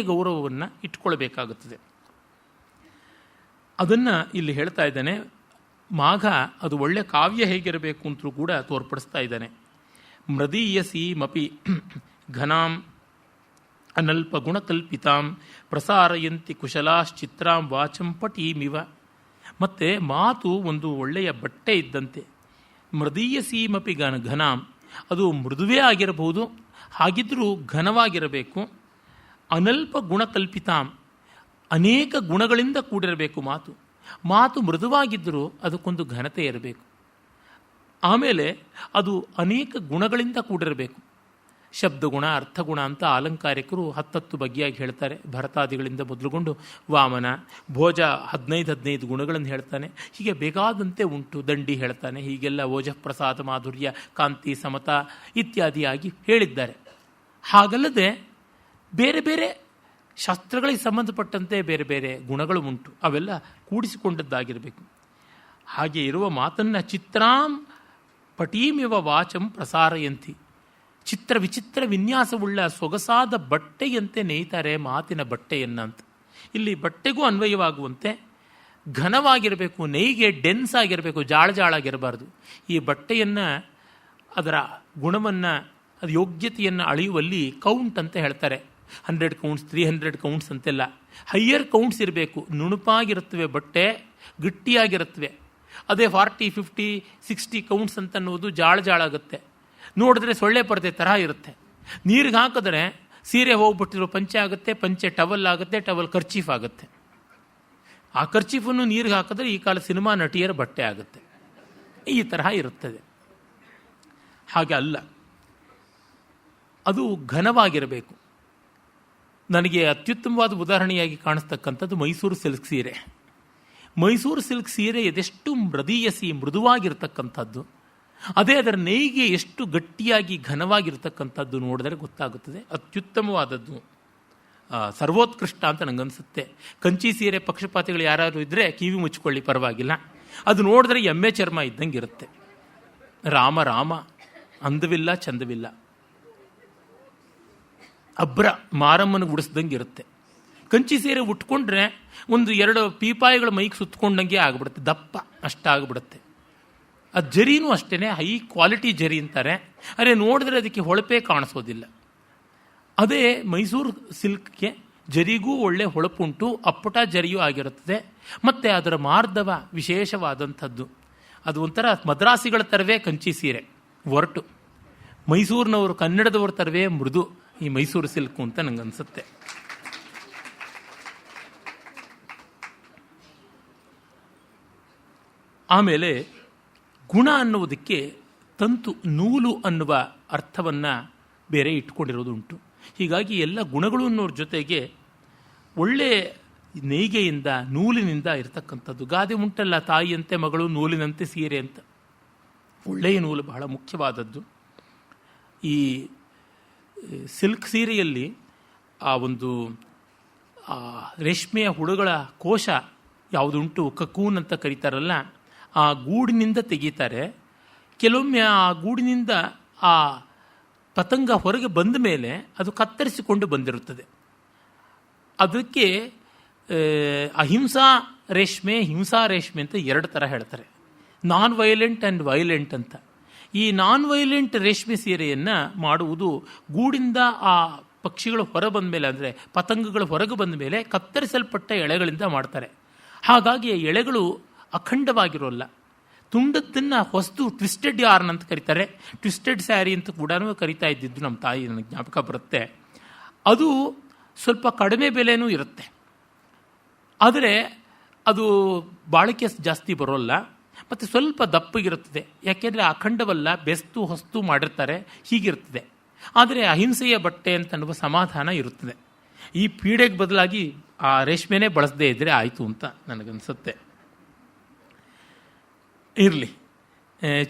ಗೌರವವನ್ನು ಇಟ್ಕೊಳ್ಬೇಕಾಗುತ್ತದೆ. ಅದನ್ನು ಇಲ್ಲಿ ಹೇಳ್ತಾ ಇದ್ದಾನೆ. ಮಾಘ ಅದು ಒಳ್ಳೆ ಕಾವ್ಯ ಹೇಗಿರಬೇಕು ಅಂತಲೂ ಕೂಡ ತೋರ್ಪಡಿಸ್ತಾ ಇದ್ದಾನೆ. ಮೃದೀಯಸೀಮಪಿ ಘನಾಂ ಅನಲ್ಪ ಗುಣಕಲ್ಪಿತಾಂ ಪ್ರಸಾರಯಂತಿ ಕುಶಲಾಶ್ಚಿತ್ರಾಂ ವಾಚಂ ಪಟೀಮಿವ. ಮತ್ತು ಮಾತು ಒಂದು ಒಳ್ಳೆಯ ಬಟ್ಟೆ ಇದ್ದಂತೆ. ಮೃದೀಯಸೀಮಪಿ ಘನಾಂ, ಅದು ಮೃದುವೇ ಆಗಿರಬಹುದು, ಹಾಗಿದ್ರೂ ಘನವಾಗಿರಬೇಕು. ಅನಲ್ಪ ಗುಣಕಲ್ಪಿತಾಂ, ಅನೇಕ ಗುಣಗಳಿಂದ ಕೂಡಿರಬೇಕು ಮಾತು ಮೃದುವಾಗಿದ್ದರೂ ಅದಕ್ಕೊಂದು ಘನತೆ ಇರಬೇಕು. ಆಮೇಲೆ ಅದು ಅನೇಕ ಗುಣಗಳಿಂದ ಕೂಡಿರಬೇಕು. ಶಬ್ದಗುಣ, ಅರ್ಥಗುಣ ಅಂತ ಅಲಂಕಾರಿಕರು 10 ಬಗೆಯಾಗಿ ಹೇಳ್ತಾರೆ. ಭರತಾದಿಗಳಿಂದ ಮೊದಲುಗೊಂಡು ವಾಮನ, ಭೋಜ 15 ಗುಣಗಳನ್ನು ಹೇಳ್ತಾನೆ. ಹೀಗೆ ಬೇಕಾದಂತೆ ಉಂಟು. ದಂಡಿ ಹೇಳ್ತಾನೆ. ಹೀಗೆಲ್ಲ ಓಜ, ಪ್ರಸಾದ, ಮಾಧುರ್ಯ, ಕಾಂತಿ, ಸಮತ ಇತ್ಯಾದಿಯಾಗಿ ಹೇಳಿದ್ದಾರೆ. ಹಾಗಲ್ಲದೆ ಬೇರೆ ಬೇರೆ ಶಾಸ್ತ್ರಗಳಿಗೆ ಸಂಬಂಧಪಟ್ಟಂತೆ ಬೇರೆ ಬೇರೆ ಗುಣಗಳು ಉಂಟು, ಅವೆಲ್ಲ ಕೂಡಿಸಿಕೊಂಡದ್ದಾಗಿರಬೇಕು. ಹಾಗೆ ಇರುವ ಮಾತನ್ನು ಚಿತ್ರಾಂ ಪಟೀಮಿವ ವಾಚಂ ಪ್ರಸಾರಯಂತಿ, ಚಿತ್ರ ವಿಚಿತ್ರ ವಿನ್ಯಾಸವುಳ್ಳ ಸೊಗಸಾದ ಬಟ್ಟೆಯಂತೆ ನೇಯ್ತಾರೆ ಮಾತಿನ ಬಟ್ಟೆಯನ್ನಂತ. ಇಲ್ಲಿ ಬಟ್ಟೆಗೂ ಅನ್ವಯವಾಗುವಂತೆ ಘನವಾಗಿರಬೇಕು, ನೇಯ್ಗೆ ಡೆನ್ಸ್ ಆಗಿರಬೇಕು, ಜಾಳಾಗಿರಬಾರ್ದು. ಈ ಬಟ್ಟೆಯನ್ನು, ಅದರ ಗುಣವನ್ನು, ಅದು ಯೋಗ್ಯತೆಯನ್ನು ಅಳೆಯುವಲ್ಲಿ ಕೌಂಟ್ ಅಂತ ಹೇಳ್ತಾರೆ. 100 ಕೌಂಟ್ಸ್, 300 ಕೌಂಟ್ಸ್ ಅಂತೆಲ್ಲ. ಹೈಯರ್ ಕೌಂಟ್ಸ್ ಇರಬೇಕು. ನುಣುಪಾಗಿರುತ್ತವೆ ಬಟ್ಟೆ, ಗಟ್ಟಿಯಾಗಿರುತ್ತವೆ. ಅದೇ 40, 50, 60 ಕೌಂಟ್ಸ್ ಅಂತ ಅನ್ನೋದು ಜಾಳಾಗುತ್ತೆ. ನೋಡಿದ್ರೆ ಸೊಳ್ಳೆ ಪರದೆ ತರಹ ಇರುತ್ತೆ. ನೀರಿಗೆ ಹಾಕಿದ್ರೆ ಸೀರೆ ಹೋಗ್ಬಿಟ್ಟಿರೋ ಪಂಚೆ ಆಗುತ್ತೆ, ಪಂಚೆ ಟವಲ್ ಆಗುತ್ತೆ, ಟವಲ್ ಕರ್ಚೀಫ್ ಆಗುತ್ತೆ. ಆ ಕರ್ಚೀಫನ್ನು ನೀರಿಗೆ ಹಾಕಿದ್ರೆ ಈ ಕಾಲ ಸಿನಿಮಾ ನಟಿಯರ ಬಟ್ಟೆ ಆಗುತ್ತೆ. ಈ ತರಹ ಇರುತ್ತದೆ. ಹಾಗೆ ಅಲ್ಲ, ಅದು ಘನವಾಗಿರಬೇಕು. ನನಗೆ ಅತ್ಯುತ್ತಮವಾದ ಉದಾಹರಣೆಯಾಗಿ ಕಾಣಿಸ್ತಕ್ಕಂಥದ್ದು ಮೈಸೂರು ಸಿಲ್ಕ್ ಸೀರೆ. ಮೈಸೂರು ಸಿಲ್ಕ್ ಸೀರೆ ಎದೆಷ್ಟು ಮೃದುವಾಗಿರ್ತಕ್ಕಂಥದ್ದು, ಅದೇ ಅದರ ನೇಯ್ಗೆ ಎಷ್ಟು ಗಟ್ಟಿಯಾಗಿ ಘನವಾಗಿರ್ತಕ್ಕಂಥದ್ದು ನೋಡಿದರೆ ಗೊತ್ತಾಗುತ್ತದೆ. ಅತ್ಯುತ್ತಮವಾದದ್ದು, ಸರ್ವೋತ್ಕೃಷ್ಟ ಅಂತ ನನಗನ್ಸುತ್ತೆ. ಕಂಚಿ ಸೀರೆ ಪಕ್ಷಪಾತಿಗಳು ಯಾರಾದರೂ ಇದ್ದರೆ ಕಿವಿ ಮುಚ್ಕೊಳ್ಳಿ, ಪರವಾಗಿಲ್ಲ. ಅದು ನೋಡಿದ್ರೆ ಎಮ್ಮೆ ಚರ್ಮ ಇದ್ದಂಗೆ ಇರುತ್ತೆ. ರಾಮ ಅಂದವಿಲ್ಲ, ಚಂದವಿಲ್ಲ, ಅಬ್ರ ಮಾರಮ್ಮನಿಗೆ ಉಡಿಸ್ದಂಗೆ ಇರುತ್ತೆ. ಕಂಚಿ ಸೀರೆ ಉಟ್ಕೊಂಡ್ರೆ 1-2 ಪೀಪಾಯಿಗಳ ಮೈಗೆ ಸುತ್ತಕೊಂಡಂಗೆ ಆಗಿಬಿಡುತ್ತೆ, ದಪ್ಪ ಅಷ್ಟಾಗ್ಬಿಡುತ್ತೆ. ಅದು ಜರಿನೂ ಅಷ್ಟೇ, ಹೈ ಕ್ವಾಲಿಟಿ ಜರಿ ಅಂತಾರೆ. ಅರೆ ನೋಡಿದ್ರೆ ಅದಕ್ಕೆ ಹೊಳಪೇ ಕಾಣಿಸೋದಿಲ್ಲ. ಅದೇ ಮೈಸೂರು ಸಿಲ್ಕ್ಗೆ ಜರಿಗೂ ಒಳ್ಳೆ ಹೊಳಪುಂಟು, ಅಪ್ಪಟ ಜರಿಯೂ ಆಗಿರುತ್ತದೆ. ಮತ್ತು ಅದರ ಮಾರ್ಧವ ವಿಶೇಷವಾದಂಥದ್ದು. ಅದು ಒಂಥರ ಮದ್ರಾಸಿಗಳ ತರವೇ ಕಂಚಿ ಸೀರೆ ಒರಟು. ಮೈಸೂರಿನವರು, ಕನ್ನಡದವ್ರ ತರವೇ ಮೃದು ಈ ಮೈಸೂರು ಸಿಲ್ಕು ಅಂತ ನನಗನ್ಸುತ್ತೆ. ಆಮೇಲೆ ಗುಣ ಅನ್ನುವುದಕ್ಕೆ ತಂತು, ನೂಲು ಅನ್ನುವ ಅರ್ಥವನ್ನು ಬೇರೆ ಇಟ್ಕೊಂಡಿರೋದುಂಟು. ಹೀಗಾಗಿ ಎಲ್ಲ ಗುಣಗಳು ಅನ್ನೋರ ಜೊತೆಗೆ ಒಳ್ಳೆ ನೇಯ್ಗೆಯಿಂದ, ನೂಲಿನಿಂದ ಇರತಕ್ಕಂಥದ್ದು. ಗಾದೆ ಉಂಟಲ್ಲ, ತಾಯಿಯಂತೆ ಮಗಳು, ನೂಲಿನಂತೆ ಸೀರೆ ಅಂತ. ಒಳ್ಳೆಯ ನೂಲು ಬಹಳ ಮುಖ್ಯವಾದದ್ದು. ಈ ಸಿಲ್ಕ್ ಸೀರೆಯಲ್ಲಿ ಆ ಒಂದು ರೇಷ್ಮೆಯ ಹುಳುಗಳ ಕೋಶ ಯಾವುದುಂಟು, ಕಕೂನ್ ಅಂತ ಕರೀತಾರಲ್ಲ, ಆ ಗೂಡಿನಿಂದ ತೆಗೀತಾರೆ. ಕೆಲವೊಮ್ಮೆ ಆ ಗೂಡಿನಿಂದ ಆ ಪತಂಗ ಹೊರಗೆ ಬಂದ ಮೇಲೆ ಅದು ಕತ್ತರಿಸಿಕೊಂಡು ಬಂದಿರುತ್ತದೆ. ಅದಕ್ಕೆ ಅಹಿಂಸಾ ರೇಷ್ಮೆ, ಹಿಂಸಾ ರೇಷ್ಮೆ ಅಂತ 2 ಥರ ಹೇಳ್ತಾರೆ. ನಾನ್ ವೈಲೆಂಟ್ ಆ್ಯಂಡ್ ವೈಲೆಂಟ್ ಅಂತ. ಈ ನಾನ್ ವೈಲೆಂಟ್ ರೇಷ್ಮೆ ಸೀರೆಯನ್ನು ಮಾಡುವುದು ಗೂಡಿಂದ ಆ ಪಕ್ಷಿಗಳು ಹೊರ ಬಂದ ಮೇಲೆ, ಅಂದರೆ ಪತಂಗಗಳು ಹೊರಗೆ ಬಂದ ಮೇಲೆ ಕತ್ತರಿಸಲ್ಪಟ್ಟ ಎಳೆಗಳಿಂದ ಮಾಡ್ತಾರೆ. ಹಾಗಾಗಿ ಎಳೆಗಳು ಅಖಂಡವಾಗಿರೋಲ್ಲ. ತುಂಡದ್ದನ್ನು ಹೊಸದು ಟ್ವಿಸ್ಟೆಡ್ ಯಾರ್ನ್ ಅಂತ ಕರೀತಾರೆ. ಟ್ವಿಸ್ಟೆಡ್ ಸ್ಯಾರಿ ಅಂತ ಕೂಡ ಕರಿತಾ ಇದ್ದಿದ್ದು ನಮ್ಮ ತಾಯಿ, ನನಗೆ ಜ್ಞಾಪಕ ಬರುತ್ತೆ. ಅದು ಸ್ವಲ್ಪ ಕಡಿಮೆ ಬೆಲೆನೂ ಇರುತ್ತೆ, ಆದರೆ ಅದು ಬಾಳಿಕೆ ಜಾಸ್ತಿ ಬರೋಲ್ಲ ಮತ್ತು ಸ್ವಲ್ಪ ದಪ್ಪಗಿರುತ್ತದೆ. ಯಾಕೆಂದರೆ ಅಖಂಡವಲ್ಲ, ಬೆಸ್ತು ಹೊಸ್ತು ಮಾಡಿರ್ತಾರೆ, ಹೀಗಿರ್ತದೆ. ಆದರೆ ಅಹಿಂಸೆಯ ಬಟ್ಟೆ ಅಂತನ್ನುವ ಸಮಾಧಾನ ಇರುತ್ತದೆ. ಈ ಪೀಡೆಗೆ ಬದಲಾಗಿ ಆ ರೇಷ್ಮೆನೇ ಬಳಸದೇ ಇದ್ದರೆ ಆಯಿತು ಅಂತ ನನಗನ್ಸುತ್ತೆ. ಇರಲಿ,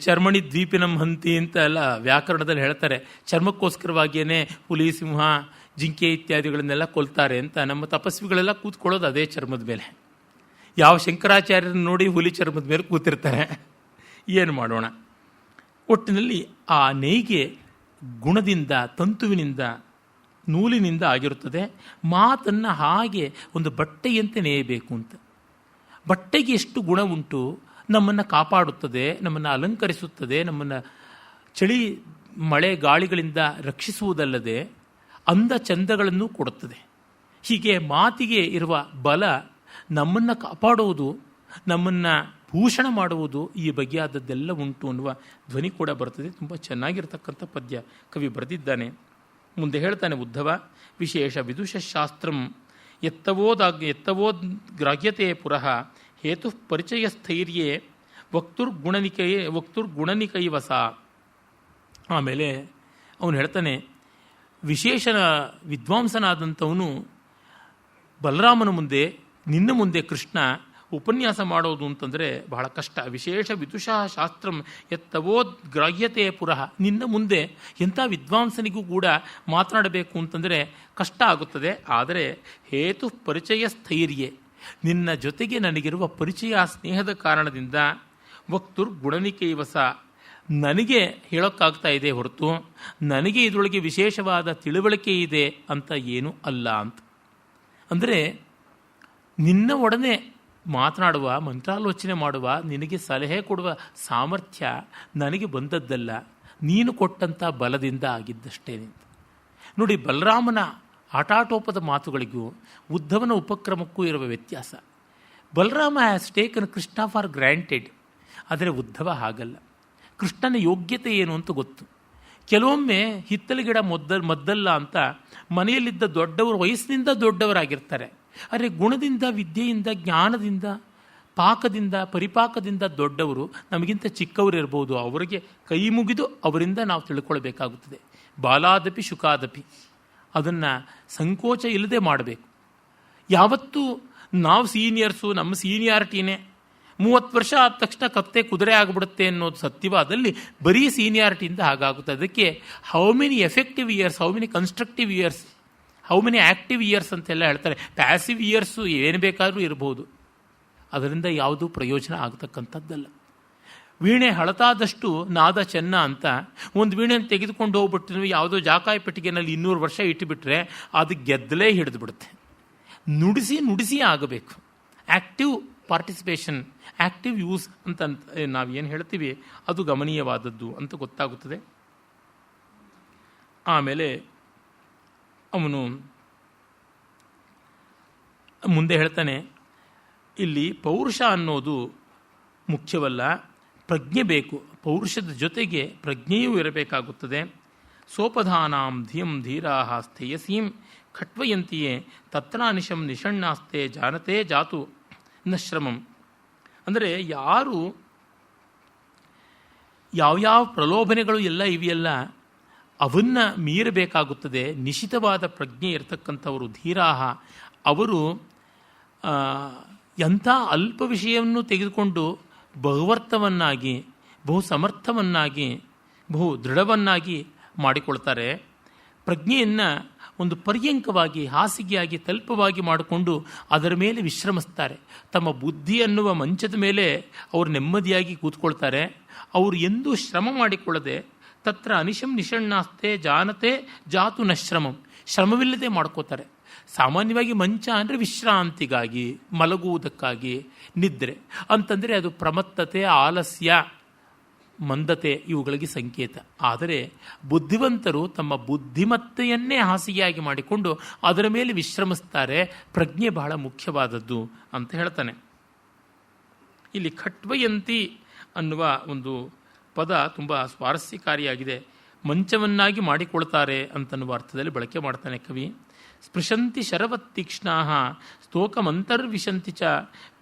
ಚರ್ಮಣಿ ದ್ವೀಪಿನಂ ಹಂತಿ ಅಂತ ಎಲ್ಲ ವ್ಯಾಕರಣದಲ್ಲಿ ಹೇಳ್ತಾರೆ. ಚರ್ಮಕ್ಕೋಸ್ಕರವಾಗಿಯೇ ಹುಲಿ, ಸಿಂಹ, ಜಿಂಕೆ ಇತ್ಯಾದಿಗಳನ್ನೆಲ್ಲ ಕೊಲ್ತಾರೆ ಅಂತ. ನಮ್ಮ ತಪಸ್ವಿಗಳೆಲ್ಲ ಕೂತ್ಕೊಳ್ಳೋದು ಅದೇ ಚರ್ಮದ ಮೇಲೆ. ಯಾವ ಶಂಕರಾಚಾರ್ಯರನ್ನು ನೋಡಿ ಹುಲಿ ಚರ್ಮದ ಮೇಲೆ ಕೂತಿರ್ತಾರೆ. ಏನು ಮಾಡೋಣ. ಒಟ್ಟಿನಲ್ಲಿ ಆ ನೇಯ್ಗೆ ಗುಣದಿಂದ, ತಂತುವಿನಿಂದ, ನೂಲಿನಿಂದ ಆಗಿರುತ್ತದೆ. ಮಾತನ್ನು ಹಾಗೆ ಒಂದು ಬಟ್ಟೆಯಂತೆ ನೇಯಬೇಕು ಅಂತ. ಬಟ್ಟೆಗೆ ಎಷ್ಟು ಗುಣ ಉಂಟು, ನಮ್ಮನ್ನು ಕಾಪಾಡುತ್ತದೆ, ನಮ್ಮನ್ನು ಅಲಂಕರಿಸುತ್ತದೆ, ನಮ್ಮನ್ನು ಚಳಿ ಮಳೆ ಗಾಳಿಗಳಿಂದ ರಕ್ಷಿಸುವುದಲ್ಲದೆ ಅಂದ ಚಂದಗಳನ್ನು ಕೊಡುತ್ತದೆ. ಹೀಗೆ ಮಾತಿಗೆ ಇರುವ ಬಲ ನಮ್ಮನ್ನು ಕಾಪಾಡುವುದು, ನಮ್ಮನ್ನು ಭೂಷಣ ಮಾಡುವುದು, ಈ ಬಗೆಯಾದದ್ದೆಲ್ಲ ಉಂಟು ಅನ್ನುವ ಧ್ವನಿ ಕೂಡ ಬರ್ತದೆ. ತುಂಬ ಚೆನ್ನಾಗಿರ್ತಕ್ಕಂಥ ಪದ್ಯ ಕವಿ ಬರೆದಿದ್ದಾನೆ. ಮುಂದೆ ಹೇಳ್ತಾನೆ ಉದ್ಧವ, ವಿಶೇಷ ವಿದುಷಶಾಸ್ತ್ರಂ ಎತ್ತವೋದ್ಗ್ರಾಹ್ಯತೆ ಪುರಃ ಹೇತು ಪರಿಚಯ ಸ್ಥೈರ್ಯೇ ವಕ್ತುರ್ಗುಣನಿಕೈವಸ. ಆಮೇಲೆ ಅವನು ಹೇಳ್ತಾನೆ, ವಿಶೇಷ ವಿದ್ವಾಂಸನಾದಂಥವನು ಬಲರಾಮನ ಮುಂದೆ, ನಿನ್ನ ಮುಂದೆ ಕೃಷ್ಣ ಉಪನ್ಯಾಸ ಮಾಡೋದು ಅಂತಂದರೆ ಬಹಳ ಕಷ್ಟ. ವಿಶೇಷ ವಿದುಷಃ ಶಾಸ್ತ್ರಂ ಯತ್ತವೋದ್ ಗ್ರಾಹ್ಯತೆ ಪುರಃ. ನಿನ್ನ ಮುಂದೆ ಎಂಥ ವಿದ್ವಾಂಸನಿಗೂ ಕೂಡ ಮಾತನಾಡಬೇಕು ಅಂತಂದರೆ ಕಷ್ಟ ಆಗುತ್ತದೆ. ಆದರೆ ಹೇತು ಪರಿಚಯ ಸ್ಥೈರ್ಯೆ, ನಿನ್ನ ಜೊತೆಗೆ ನನಗಿರುವ ಪರಿಚಯ ಸ್ನೇಹದ ಕಾರಣದಿಂದ ವಕ್ತುರ್ ಗುಣನಿಕೈವಸ, ನನಗೆ ಹೇಳೋಕ್ಕಾಗ್ತಾ ಇದೆ ಹೊರತು ನನಗೆ ಇದರೊಳಗೆ ವಿಶೇಷವಾದ ತಿಳುವಳಿಕೆ ಇದೆ ಅಂತ ಏನೂ ಅಲ್ಲ ಅಂತ. ಅಂದರೆ ನಿನ್ನ ಒಡನೆ ಮಾತನಾಡುವ, ಮಂತ್ರಾಲೋಚನೆ ಮಾಡುವ, ನಿನಗೆ ಸಲಹೆ ಕೊಡುವ ಸಾಮರ್ಥ್ಯ ನನಗೆ ಬಂದದ್ದಲ್ಲ, ನೀನು ಕೊಟ್ಟಂಥ ಬಲದಿಂದ ಆಗಿದ್ದಷ್ಟೇ. ನೋಡಿ, ಬಲರಾಮನ ಆಟಾಟೋಪದ ಮಾತುಗಳಿಗೂ ಉದ್ಧವನ ಉಪಕ್ರಮಕ್ಕೂ ಇರುವ ವ್ಯತ್ಯಾಸ. Balarama has taken Krishna for granted, ಆದರೆ ಉದ್ಧವ ಹಾಗಲ್ಲ. ಕೃಷ್ಣನ ಯೋಗ್ಯತೆ ಏನು ಅಂತ ಗೊತ್ತು. ಕೆಲವೊಮ್ಮೆ ಹಿತ್ತಲ ಗಿಡ ಮದ್ದಲ್ಲ ಅಂತ ಮನೆಯಲ್ಲಿದ್ದ ದೊಡ್ಡವರು ವಯಸ್ಸಿನಿಂದ ದೊಡ್ಡವರಾಗಿರ್ತಾರೆ, ಆದರೆ ಗುಣದಿಂದ, ವಿದ್ಯೆಯಿಂದ, ಜ್ಞಾನದಿಂದ, ಪಾಕದಿಂದ, ಪರಿಪಾಕದಿಂದ ದೊಡ್ಡವರು ನಮಗಿಂತ ಚಿಕ್ಕವರು ಇರ್ಬೋದು. ಅವರಿಗೆ ಕೈ ಮುಗಿದು ಅವರಿಂದ ನಾವು ತಿಳ್ಕೊಳ್ಬೇಕಾಗುತ್ತದೆ. ಬಾಲಾದಪಿ ಶುಕಾದಪಿ, ಅದನ್ನು ಸಂಕೋಚ ಇಲ್ಲದೆ ಮಾಡಬೇಕು. ಯಾವತ್ತೂ ನಾವು ಸೀನಿಯರ್ಸು, ನಮ್ಮ ಸೀನಿಯಾರಿಟಿನೇ 30 ವರ್ಷ ಆದ ತಕ್ಷಣ ಕತ್ತೆ ಕುದುರೆ ಆಗಿಬಿಡುತ್ತೆ ಅನ್ನೋದು ಸತ್ಯವಾದಲ್ಲಿ ಬರೀ ಸೀನಿಯಾರಿಟಿಯಿಂದ ಹಾಗಾಗುತ್ತೆ. ಅದಕ್ಕೆ how many effective years, how many constructive years, how many active years ಅಂತೆಲ್ಲ ಹೇಳ್ತಾರೆ. ಪ್ಯಾಸಿವ್ ಇಯರ್ಸು ಏನು ಬೇಕಾದರೂ ಇರ್ಬೋದು, ಅದರಿಂದ ಯಾವುದೂ ಪ್ರಯೋಜನ ಆಗ್ತಕ್ಕಂಥದ್ದಲ್ಲ. ವೀಣೆ ಹಳತಾದಷ್ಟು ನಾದ ಚೆನ್ನ ಅಂತ ಒಂದು ವೀಣೆಯನ್ನು ತೆಗೆದುಕೊಂಡು ಹೋಗ್ಬಿಟ್ಟು ಯಾವುದೋ ಜಾಕಾಯಿ ಪೆಟ್ಟಿಗೆನಲ್ಲಿ 200 ವರ್ಷ ಇಟ್ಟುಬಿಟ್ರೆ ಅದು ಗೆದ್ದಲೇ ಹಿಡಿದು ಬಿಡುತ್ತೆ. ನುಡಿಸಿ ಆಗಬೇಕು. ಆ್ಯಕ್ಟಿವ್ ಪಾರ್ಟಿಸಿಪೇಷನ್, ಆ್ಯಕ್ಟಿವ್ ಯೂಸ್ ಅಂತ ನಾವೇನು ಹೇಳ್ತೀವಿ ಅದು ಗಮನೀಯವಾದದ್ದು ಅಂತ ಗೊತ್ತಾಗುತ್ತದೆ. ಆಮೇಲೆ ಅವನು ಮುಂದೆ ಹೇಳ್ತಾನೆ, ಇಲ್ಲಿ ಪೌರುಷ ಅನ್ನೋದು ಮುಖ್ಯವಲ್ಲ, ಪ್ರಜ್ಞೆ ಬೇಕು. ಪೌರುಷದ ಜೊತೆಗೆ ಪ್ರಜ್ಞೆಯೂ ಇರಬೇಕಾಗುತ್ತದೆ. ಸೋಪಧಾನಾಂ ಧಿಯಂ ಧೀರಾಹ ಸ್ಥೇಯಸೀಂ ಖಟ್ವಯಂತಿಯೇ ತತ್ರಾನಿಶಂ ನಿಷಣ್ಣಾಸ್ತೆ ಜಾನತೆ ಜಾತು ನಶ್ರಮಂ. ಅಂದರೆ ಯಾರು ಯಾವ್ಯಾವ ಪ್ರಲೋಭನೆಗಳು ಎಲ್ಲ ಇವೆಯಲ್ಲ ಅವನ್ನ ಮೀರಬೇಕಾಗುತ್ತದೆ. ನಿಶಿತವಾದ ಪ್ರಜ್ಞೆ ಇರತಕ್ಕಂಥವರು ಧೀರಾಹ, ಅವರು ಎಂಥ ಅಲ್ಪ ವಿಷಯವನ್ನು ತೆಗೆದುಕೊಂಡು ಬಹುವರ್ತವನ್ನಾಗಿ, ಬಹು ಸಮರ್ಥವನ್ನಾಗಿ, ಬಹು ದೃಢವನ್ನಾಗಿ ಮಾಡಿಕೊಳ್ತಾರೆ. ಪ್ರಜ್ಞೆಯನ್ನು ಒಂದು ಪರ್ಯಂಕವಾಗಿ, ಹಾಸಿಗೆಯಾಗಿ, ತಲ್ಪವಾಗಿ ಮಾಡಿಕೊಂಡು ಅದರ ಮೇಲೆ ವಿಶ್ರಮಿಸ್ತಾರೆ. ತಮ್ಮ ಬುದ್ಧಿ ಅನ್ನುವ ಮಂಚದ ಮೇಲೆ ಅವರು ನೆಮ್ಮದಿಯಾಗಿ ಕೂತ್ಕೊಳ್ತಾರೆ. ಅವರು ಎಂದೂ ಶ್ರಮ ಮಾಡಿಕೊಳ್ಳದೆ ತತ್ರ ಅನಿಶಂ ನಿಷಣ್ಣಾಸ್ತೆ ಜಾನತೆ ಜಾತು ನಶ್ರಮಂ, ಶ್ರಮವಿಲ್ಲದೆ ಮಾಡ್ಕೋತಾರೆ. ಸಾಮಾನ್ಯವಾಗಿ ಮಂಚ ಅಂದರೆ ವಿಶ್ರಾಂತಿಗಾಗಿ, ಮಲಗುವುದಕ್ಕಾಗಿ, ನಿದ್ರೆ ಅಂತಂದರೆ ಅದು ಪ್ರಮತ್ತತೆ, ಆಲಸ್ಯ, ಮಂದತೆ ಇವುಗಳಿಗೆ ಸಂಕೇತ. ಆದರೆ ಬುದ್ಧಿವಂತರು ತಮ್ಮ ಬುದ್ಧಿಮತ್ತೆಯನ್ನೇ ಹಾಸಿಗೆಯಾಗಿ ಮಾಡಿಕೊಂಡು ಅದರ ಮೇಲೆ ವಿಶ್ರಮಿಸ್ತಾರೆ. ಪ್ರಜ್ಞೆ ಬಹಳ ಮುಖ್ಯವಾದದ್ದು ಅಂತ ಹೇಳ್ತಾನೆ. ಇಲ್ಲಿ ಖಟ್ವಯಂತಿ ಅನ್ನುವ ಒಂದು ಪದ ತುಂಬ ಸ್ವಾರಸ್ಯಕಾರಿಯಾಗಿದೆ. ಮಂಚವನ್ನಾಗಿ ಮಾಡಿಕೊಳ್ತಾರೆ ಅಂತನ್ನುವ ಅರ್ಥದಲ್ಲಿ ಬಳಕೆ ಮಾಡ್ತಾನೆ ಕವಿ. ಸ್ಪೃಶಂತಿ ಶರವತ್ತೀಕ್ಷ್ಣಾ ಸ್ತೋಕಮಂತರ್ವಿಶಂತಿ ಚ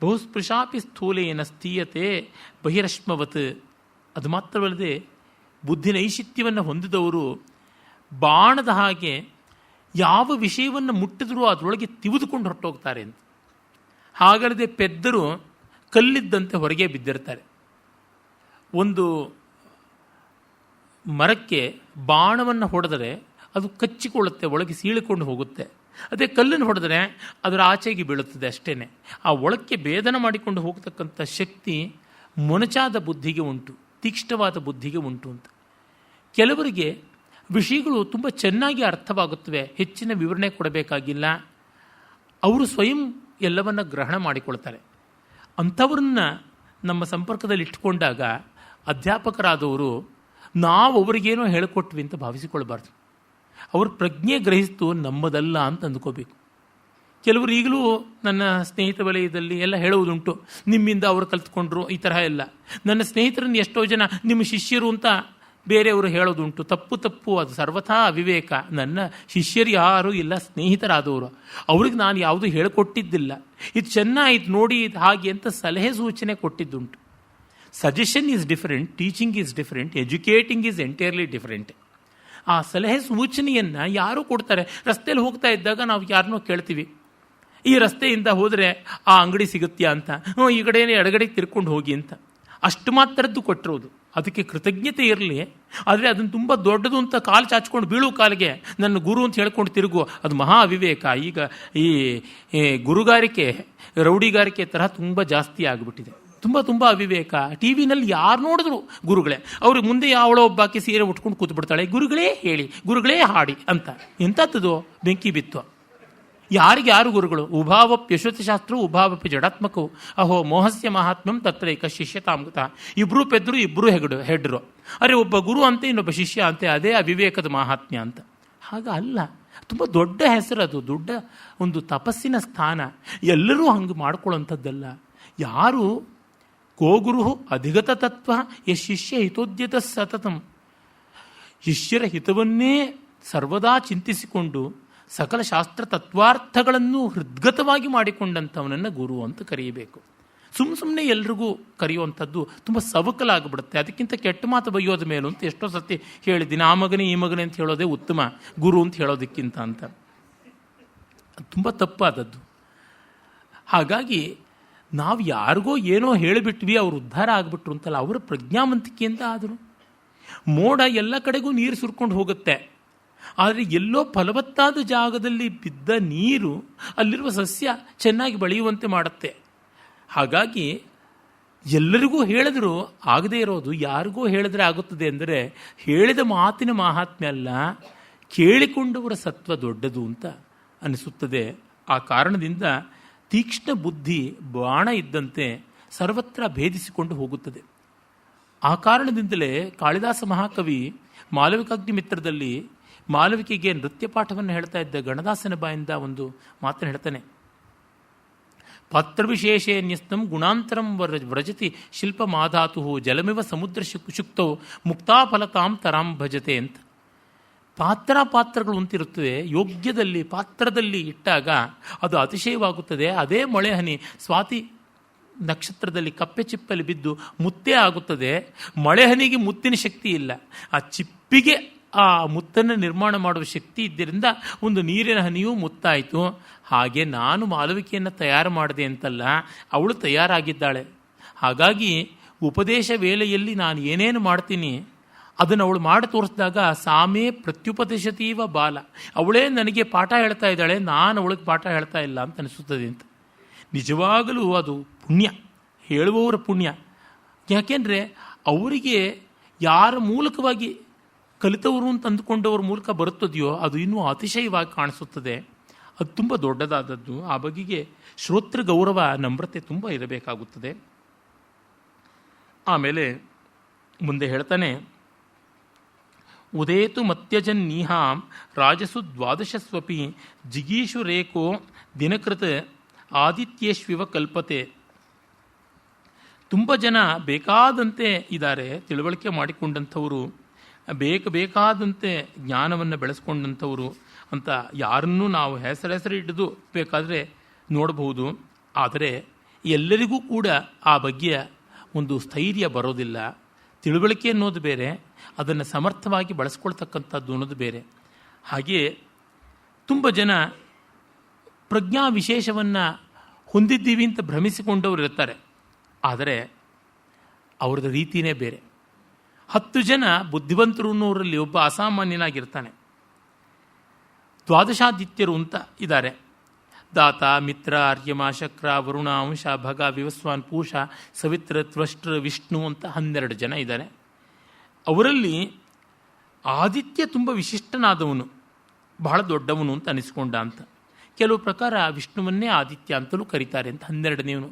ಬಹುಸ್ಪೃಶಾಪಿ ಸ್ಥೂಲೇನ ಸ್ಥೀಯತೆ ಬಹಿರಶ್ಮವತ್. ಅದು ಮಾತ್ರವಲ್ಲದೆ ಬುದ್ಧಿ ನೈಶಿತ್ಯವನ್ನು ಹೊಂದಿದವರು ಬಾಣದ ಹಾಗೆ ಯಾವ ವಿಷಯವನ್ನು ಮುಟ್ಟಿದ್ರೂ ಅದರೊಳಗೆ ತಿವಿದುಕೊಂಡು ಹೊರಟೋಗ್ತಾರೆ ಅಂತ. ಹಾಗಲ್ಲದೆ ಪೆದ್ದರು ಕಲ್ಲಿದ್ದಂತೆ ಹೊರಗೆ ಬಿದ್ದಿರ್ತಾರೆ. ಒಂದು ಮರಕ್ಕೆ ಬಾಣವನ್ನು ಹೊಡೆದರೆ ಅದು ಕಚ್ಚಿಕೊಳ್ಳುತ್ತೆ, ಒಳಗೆ ಸೀಳಿಕೊಂಡು ಹೋಗುತ್ತೆ. ಅದೇ ಕಲ್ಲನ್ನು ಹೊಡೆದರೆ ಅದರ ಆಚೆಗೆ ಬೀಳುತ್ತದೆ ಅಷ್ಟೇ. ಆ ಒಳಕ್ಕೆ ಭೇದನ ಮಾಡಿಕೊಂಡು ಹೋಗ್ತಕ್ಕಂಥ ಶಕ್ತಿ ಮೊನಚಾದ ಬುದ್ಧಿಗೆ ಉಂಟು, ತೀಕ್ಷ್ಣವಾದ ಬುದ್ಧಿಗೆ ಉಂಟು ಅಂತ. ಕೆಲವರಿಗೆ ವಿಷಯಗಳು ತುಂಬ ಚೆನ್ನಾಗಿ ಅರ್ಥವಾಗುತ್ತವೆ, ಹೆಚ್ಚಿನ ವಿವರಣೆ ಕೊಡಬೇಕಾಗಿಲ್ಲ, ಅವರು ಸ್ವಯಂ ಎಲ್ಲವನ್ನ ಗ್ರಹಣ ಮಾಡಿಕೊಳ್ತಾರೆ. ಅಂಥವ್ರನ್ನ ನಮ್ಮ ಸಂಪರ್ಕದಲ್ಲಿ ಇಟ್ಕೊಂಡಾಗ ಅಧ್ಯಾಪಕರಾದವರು ನಾವು ಅವರಿಗೇನೋ ಹೇಳಿಕೊಟ್ವಿ ಅಂತ ಭಾವಿಸಿಕೊಳ್ಬಾರ್ದು. ಅವ್ರ ಪ್ರಜ್ಞೆ ಗ್ರಹಿಸ್ತು ನಮ್ಮದಲ್ಲ ಅಂತ ಅಂದ್ಕೋಬೇಕು. ಕೆಲವರು ಈಗಲೂ ನನ್ನ ಸ್ನೇಹಿತ ವಲಯದಲ್ಲಿ ಎಲ್ಲ ಹೇಳುವುದುಂಟು, ನಿಮ್ಮಿಂದ ಅವರು ಕಲ್ತ್ಕೊಂಡ್ರು, ಈ ತರಹ ಎಲ್ಲ. ನನ್ನ ಸ್ನೇಹಿತರನ್ನು ಎಷ್ಟೋ ಜನ ನಿಮ್ಮ ಶಿಷ್ಯರು ಅಂತ ಬೇರೆಯವರು ಹೇಳೋದುಂಟು. ತಪ್ಪು, ಅದು ಸರ್ವಥಾ ಅವಿವೇಕ. ನನ್ನ ಶಿಷ್ಯರು ಯಾರೂ ಇಲ್ಲ, ಸ್ನೇಹಿತರಾದವರು. ಅವ್ರಿಗೆ ನಾನು ಯಾವುದೂ ಹೇಳಿಕೊಟ್ಟಿದ್ದಿಲ್ಲ. ಇದು ಚೆನ್ನಾಯಿತು ನೋಡಿ, ಇದು ಹಾಗೆ ಅಂತ ಸಲಹೆ ಸೂಚನೆ ಕೊಟ್ಟಿದ್ದುಂಟು. Suggestion is different, teaching is different, educating is entirely different. ಆ ಸಲಹೆ ಸೂಚನೆಯನ್ನು ಯಾರು ಕೊಡ್ತಾರೆ? ರಸ್ತೆಯಲ್ಲಿ ಹೋಗ್ತಾ ಇದ್ದಾಗ ನಾವು ಯಾರನ್ನೋ ಕೇಳ್ತೀವಿ, ಈ ರಸ್ತೆಯಿಂದ ಹೋದರೆ ಆ ಅಂಗಡಿ ಸಿಗುತ್ತಾ ಅಂತ, ಈ ಕಡೆ ಎಡಗಡೆಗೆ ತಿರ್ಕೊಂಡು ಹೋಗಿ ಅಂತ ಅಷ್ಟು ಮಾತ್ರದ್ದು ಕೊಟ್ಟಿರೋದು. ಅದಕ್ಕೆ ಕೃತಜ್ಞತೆ ಇರಲಿ. ಆದರೆ ಅದನ್ನು ತುಂಬ ದೊಡ್ಡದು ಅಂತ ಕಾಲು ಚಾಚ್ಕೊಂಡು ಬೀಳು ಕಾಲಿಗೆ ನನ್ನ ಗುರು ಅಂತ ಹೇಳ್ಕೊಂಡು ತಿರುಗು, ಅದು ಮಹಾ ಅವಿವೇಕ. ಈಗ ಈ ಗುರುಗಾರಿಕೆ ರೌಡಿಗಾರಿಕೆ ತರಹ ತುಂಬ ಜಾಸ್ತಿ ಆಗಿಬಿಟ್ಟಿದೆ. ತುಂಬ ಅವಿವೇಕ. ಟಿ ವಿನಲ್ಲಿ ಯಾರು ನೋಡಿದ್ರು ಗುರುಗಳೇ, ಅವ್ರಿಗೆ ಮುಂದೆ ಯಾವಳೋ ಒಬ್ಬಾಕಿ ಸೀರೆ ಉಟ್ಕೊಂಡು ಕೂತ್ಬಿಡ್ತಾಳೆ, ಗುರುಗಳೇ ಹೇಳಿ, ಗುರುಗಳೇ ಹಾಡಿ ಅಂತ. ಎಂಥದ್ದು ಬೆಂಕಿ ಬಿತ್ತು. ಯಾರು ಗುರುಗಳು? ಉಭಾವಪ್ಯಶ್ವತಶಾಸ್ತ್ರ ಉಭಾವಪ್ಯ ಜಡಾತ್ಮಕವು ಅಹೋ ಮೋಹಸ್ಯ ಮಹಾತ್ಮ್ಯಂ ತತ್ರೈಕ ಶಿಷ್ಯತಾಮೃತ. ಇಬ್ಬರು ಪೆದ್ರು, ಇಬ್ಬರು ಹೆಡ್ರು. ಅರೆ ಒಬ್ಬ ಗುರು ಅಂತೆ, ಇನ್ನೊಬ್ಬ ಶಿಷ್ಯ ಅಂತೆ, ಅದೇ ಅವಿವೇಕದ ಮಹಾತ್ಮ್ಯ ಅಂತ. ಹಾಗ ಅಲ್ಲ, ತುಂಬ ದೊಡ್ಡ ಹೆಸರು ಅದು, ದೊಡ್ಡ ಒಂದು ತಪಸ್ಸಿನ ಸ್ಥಾನ. ಎಲ್ಲರೂ ಹಂಗೆ ಮಾಡ್ಕೊಳ್ಳೋಂಥದ್ದಲ್ಲ. ಯಾರು ಗೋಗುರು ಅಧಿಗತ ತತ್ವ ಶಿಷ್ಯ ಹಿತೋದ್ಯತ ಸತತಂ, ಶಿಷ್ಯರ ಹಿತವನ್ನೇ ಸರ್ವದಾ ಚಿಂತಿಸಿಕೊಂಡು ಸಕಲ ಶಾಸ್ತ್ರ ತತ್ವಾರ್ಥಗಳನ್ನು ಹೃದ್ಗತವಾಗಿ ಮಾಡಿಕೊಂಡಂಥವನನ್ನು ಗುರು ಅಂತ ಕರೆಯಬೇಕು. ಸುಮ್ಮನೆ ಎಲ್ರಿಗೂ ಕರೆಯುವಂಥದ್ದು ತುಂಬ ಸವಕಲಾಗಿಬಿಡುತ್ತೆ. ಅದಕ್ಕಿಂತ ಕೆಟ್ಟ ಮಾತು ಬೈಯೋದ ಮೇಲೂ ಅಂತ ಎಷ್ಟೋ ಸತಿ ಹೇಳಿದ್ದೀನಿ. ಆ ಮಗನೇ ಈ ಮಗನೇ ಅಂತ ಹೇಳೋದೇ ಉತ್ತಮ, ಗುರು ಅಂತ ಹೇಳೋದಕ್ಕಿಂತ ಅಂತ. ತುಂಬ ತಪ್ಪಾದದ್ದು. ಹಾಗಾಗಿ ನಾವು ಯಾರಿಗೋ ಏನೋ ಹೇಳಿಬಿಟ್ವಿ, ಅವರು ಉದ್ಧಾರ ಆಗಿಬಿಟ್ರು ಅಂತಲ್ಲ, ಅವರ ಪ್ರಜ್ಞಾವಂತಿಕೆಯಿಂದ ಆದರು. ಮೋಡ ಎಲ್ಲ ಕಡೆಗೂ ನೀರು ಸುರ್ಕೊಂಡು ಹೋಗುತ್ತೆ, ಆದರೆ ಎಲ್ಲೋ ಫಲವತ್ತಾದ ಜಾಗದಲ್ಲಿ ಬಿದ್ದ ನೀರು ಅಲ್ಲಿರುವ ಸಸ್ಯ ಚೆನ್ನಾಗಿ ಬೆಳೆಯುವಂತೆ ಮಾಡುತ್ತೆ. ಹಾಗಾಗಿ ಎಲ್ಲರಿಗೂ ಹೇಳಿದ್ರು ಆಗದೇ ಇರೋದು ಯಾರಿಗೂ ಹೇಳಿದ್ರೆ ಆಗುತ್ತದೆ ಅಂದರೆ ಹೇಳಿದ ಮಾತಿನ ಮಹಾತ್ಮ್ಯ ಅಲ್ಲ, ಕೇಳಿಕೊಂಡವರ ಸತ್ವ ದೊಡ್ಡದು ಅಂತ ಅನಿಸುತ್ತದೆ. ಆ ಕಾರಣದಿಂದ ತೀಕ್ಷ್ಣ ಬುದ್ಧಿ ಬಾಣ ಇದ್ದಂತೆ ಸರ್ವತ್ರ ಭೇದಿಸಿಕೊಂಡು ಹೋಗುತ್ತದೆ. ಆ ಕಾರಣದಿಂದಲೇ ಕಾಳಿದಾಸ ಮಹಾಕವಿ ಮಾಲವಿಕಾಗ್ನಿ ಮಿತ್ರದಲ್ಲಿ ಮಾಲವಿಕೆಗೆ ನೃತ್ಯ ಪಾಠವನ್ನು ಹೇಳ್ತಾ ಇದ್ದ ಗಣದಾಸನ ಬಾಯಿಂದ ಒಂದು ಮಾತನ್ನು ಹೇಳ್ತಾನೆ. ಪಾತ್ರವಿಶೇಷೇನ್ಯಸ್ತಂ ಗುಣಾಂತರಂ ವ್ರಜತಿ ಶಿಲ್ಪ ಮಾಧಾತು ಜಲಮಿವ ಸಮುದ್ರ ಶುಕ್ತೌ ಮುಕ್ತಾಫಲತಾಂ ತರಾಂ ಭಜತೆ ಅಂತ. ಪಾತ್ರಗಳು ಅಂತಿರುತ್ತವೆ, ಯೋಗ್ಯದಲ್ಲಿ ಪಾತ್ರದಲ್ಲಿ ಇಟ್ಟಾಗ ಅದು ಅತಿಶಯವಾಗುತ್ತದೆ. ಅದೇ ಮಳೆ ಹನಿ ಸ್ವಾತಿ ನಕ್ಷತ್ರದಲ್ಲಿ ಕಪ್ಪೆ ಚಿಪ್ಪಲ್ಲಿ ಬಿದ್ದು ಮುತ್ತೇ ಆಗುತ್ತದೆ. ಮಳೆ ಹನಿಗೆ ಮುತ್ತಿನ ಶಕ್ತಿ ಇಲ್ಲ, ಆ ಚಿಪ್ಪಿಗೆ ಆ ಮುತ್ತನ್ನು ನಿರ್ಮಾಣ ಮಾಡುವ ಶಕ್ತಿ ಇದ್ದರಿಂದ ಒಂದು ನೀರಿನ ಹನಿಯೂ ಮುತ್ತಾಯಿತು. ಹಾಗೆ ನಾನು ಮಾಲವಿಕೆಯನ್ನು ತಯಾರು ಮಾಡಿದೆ ಅಂತಲ್ಲ, ಅವಳು ತಯಾರಾಗಿದ್ದಾಳೆ. ಹಾಗಾಗಿ ಉಪದೇಶ ವೇಳೆಯಲ್ಲಿ ನಾನು ಏನೇನು ಮಾಡ್ತೀನಿ ಅದನ್ನು ಅವಳು ಮಾಡಿ ತೋರಿಸಿದಾಗ ಸಾಮೇ ಪ್ರತ್ಯುಪದೇಶತೀವ ಬಾಲ, ಅವಳೇ ನನಗೆ ಪಾಠ ಹೇಳ್ತಾ ಇದ್ದಾಳೆ, ನಾನು ಅವಳಿಗೆ ಪಾಠ ಹೇಳ್ತಾ ಇಲ್ಲ ಅಂತ ಅನಿಸುತ್ತದೆ ಅಂತ. ನಿಜವಾಗಲೂ ಅದು ಪುಣ್ಯ, ಹೇಳುವವರ ಪುಣ್ಯ. ಯಾಕೆಂದರೆ ಅವರಿಗೆ ಯಾರ ಮೂಲಕವಾಗಿ ಕಲಿತವರು ಅಂತ ಅಂದುಕೊಂಡವ್ರ ಮೂಲಕ ಬರುತ್ತದೆಯೋ ಅದು ಇನ್ನೂ ಅತಿಶಯವಾಗಿ ಕಾಣಿಸುತ್ತದೆ. ಅದು ತುಂಬ ದೊಡ್ಡದಾದದ್ದು. ಆ ಬಗೆಗೆ ಶ್ರೋತೃ ಗೌರವ ನಮ್ರತೆ ತುಂಬ ಇರಬೇಕಾಗುತ್ತದೆ. ಆಮೇಲೆ ಮುಂದೆ ಹೇಳ್ತಾನೆ, ಉದೇತು ಮತ್ಯಜನ್ ನೀಹಾಂ ರಾಜಸು ದ್ವಾದಶಸ್ವಪಿ ಜಿಗೀಷು ರೇಖೋ ದಿನಕೃತ ಆದಿತ್ಯೇಶ್ವಿವ ಕಲ್ಪತೆ. ತುಂಬ ಜನ ಬೇಕಾದಂತೆ ಇದ್ದಾರೆ, ತಿಳುವಳಿಕೆ ಮಾಡಿಕೊಂಡಂಥವರು, ಬೇಕಾದಂತೆ ಜ್ಞಾನವನ್ನು ಬೆಳೆಸ್ಕೊಂಡಂಥವರು ಅಂತ ಯಾರನ್ನೂ ನಾವು ಹೆಸರು ಹಿಡಿದು ಬೇಕಾದರೆ ನೋಡಬಹುದು. ಆದರೆ ಎಲ್ಲರಿಗೂ ಕೂಡ ಆ ಬಗೆಯ ಒಂದು ಸ್ಥೈರ್ಯ ಬರೋದಿಲ್ಲ. ತಿಳುವಳಿಕೆ ಅನ್ನೋದು ಬೇರೆ, ಅದನ್ನು ಸಮರ್ಥವಾಗಿ ಬಳಸ್ಕೊಳ್ತಕ್ಕಂಥದ್ದು ಅನ್ನೋದು ಬೇರೆ. ಹಾಗೆಯೇ ತುಂಬ ಜನ ಪ್ರಜ್ಞಾ ವಿಶೇಷವನ್ನು ಹೊಂದಿದ್ದೀವಿ ಅಂತ ಭ್ರಮಿಸಿಕೊಂಡವರು ಇರ್ತಾರೆ. ಆದರೆ ಅವ್ರದ್ದು ರೀತಿಯೇ ಬೇರೆ. 10 ಜನ ಬುದ್ಧಿವಂತರು ಅನ್ನೋರಲ್ಲಿ ಒಬ್ಬ ಅಸಾಮಾನ್ಯನಾಗಿರ್ತಾನೆ. ದ್ವಾದಶಾದಿತ್ಯರು ಅಂತ ಇದ್ದಾರೆ. ದಾತ, ಮಿತ್ರ, ಆರ್ಯಮ, ಶಕ್ರ, ವರುಣ, ಅಂಶ, ಭಗ, ವಿವಸ್ವಾನ್, ಪೂಷ, ಸವಿತ್ರ, ತ್ವಷ್ಟ್ರ, ವಿಷ್ಣು ಅಂತ 12 ಜನ ಇದ್ದಾರೆ. ಅವರಲ್ಲಿ ಆದಿತ್ಯ ತುಂಬ ವಿಶಿಷ್ಟನಾದವನು, ಬಹಳ ದೊಡ್ಡವನು ಅಂತ ಅನಿಸ್ಕೊಂಡ ಅಂತ. ಕೆಲವು ಪ್ರಕಾರ ವಿಷ್ಣುವನ್ನೇ ಆದಿತ್ಯ ಅಂತಲೂ ಕರೀತಾರೆ ಅಂತ 12ನೇವನು.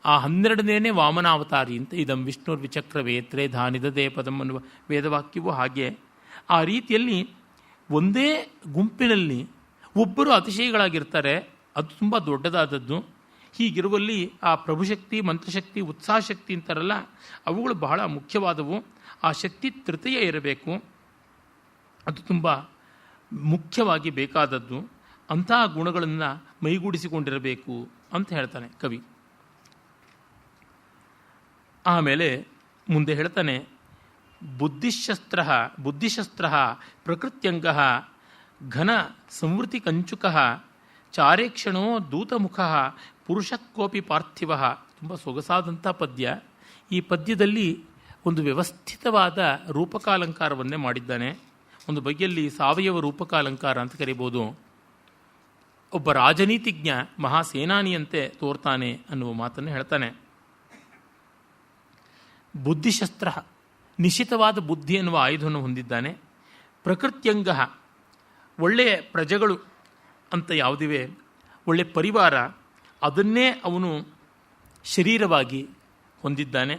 ಆ 12ನೇ ವಾಮನಾವತಾರಿ ಅಂತ. ಇದಂ ವಿಷ್ಣುರ್ ವಿಚಕ್ರವೇತ್ರೇ ಧಾನಿದದೇ ಪದಂ ಅನ್ನುವ ವೇದವಾಕ್ಯವೂ ಹಾಗೆ. ಆ ರೀತಿಯಲ್ಲಿ ಒಂದೇ ಗುಂಪಿನಲ್ಲಿ ಒಬ್ಬರು ಅತಿಶಯಗಳಾಗಿರ್ತಾರೆ, ಅದು ತುಂಬ ದೊಡ್ಡದಾದದ್ದು. ಹೀಗಿರುವಲ್ಲಿ ಆ ಪ್ರಭುಶಕ್ತಿ, ಮಂತ್ರಶಕ್ತಿ, ಉತ್ಸಾಹಶಕ್ತಿ ಅಂತಾರಲ್ಲ, ಅವುಗಳು ಬಹಳ ಮುಖ್ಯವಾದವು. ಆ ಶಕ್ತಿ ತೃತೀಯ ಇರಬೇಕು, ಅದು ತುಂಬ ಮುಖ್ಯವಾಗಿ ಬೇಕಾದದ್ದು. ಅಂತಹ ಗುಣಗಳನ್ನು ಮೈಗೂಡಿಸಿಕೊಂಡಿರಬೇಕು ಅಂತ ಹೇಳ್ತಾನೆ ಕವಿ. ಆಮೇಲೆ ಮುಂದೆ ಹೇಳ್ತಾನೆ, ಬುದ್ಧಿಶಸ್ತ್ರ ಪ್ರಕೃತ್ಯಂಗ ಘನ ಸಂವೃತಿ ಕಂಚುಕ ಚಾರೇಕ್ಷಣೋ ದೂತಮುಖ ಪುರುಷಕ್ಕೋಪಿ ಪಾರ್ಥಿವ. ತುಂಬ ಸೊಗಸಾದಂಥ ಪದ್ಯ. ಈ ಪದ್ಯದಲ್ಲಿ ಒಂದು ವ್ಯವಸ್ಥಿತವಾದ ರೂಪಕಾಲಂಕಾರವನ್ನೇ ಮಾಡಿದ್ದಾನೆ. ಒಂದು ಬಗೆಯಲ್ಲಿ ಸಾವಯವ ರೂಪಕಾಲಂಕಾರ ಅಂತ ಕರೀಬೋದು. ಒಬ್ಬ ರಾಜನೀತಿಜ್ಞ ಮಹಾಸೇನಾನಿಯಂತೆ ತೋರ್ತಾನೆ ಅನ್ನುವ ಮಾತನ್ನು ಹೇಳ್ತಾನೆ. ಬುದ್ಧಿಶಸ್ತ್ರ, ನಿಶ್ಚಿತವಾದ ಬುದ್ಧಿ ಎನ್ನುವ ಆಯುಧವನ್ನು ಹೊಂದಿದ್ದಾನೆ. ಪ್ರಕೃತ್ಯಂಗ, ಒಳ್ಳೆಯ ಪ್ರಜೆಗಳು ಅಂತ ಯಾವುದಿವೆ, ಒಳ್ಳೆಯ ಪರಿವಾರ, ಅದನ್ನೇ ಅವನು ಶರೀರವಾಗಿ ಹೊಂದಿದ್ದಾನೆ.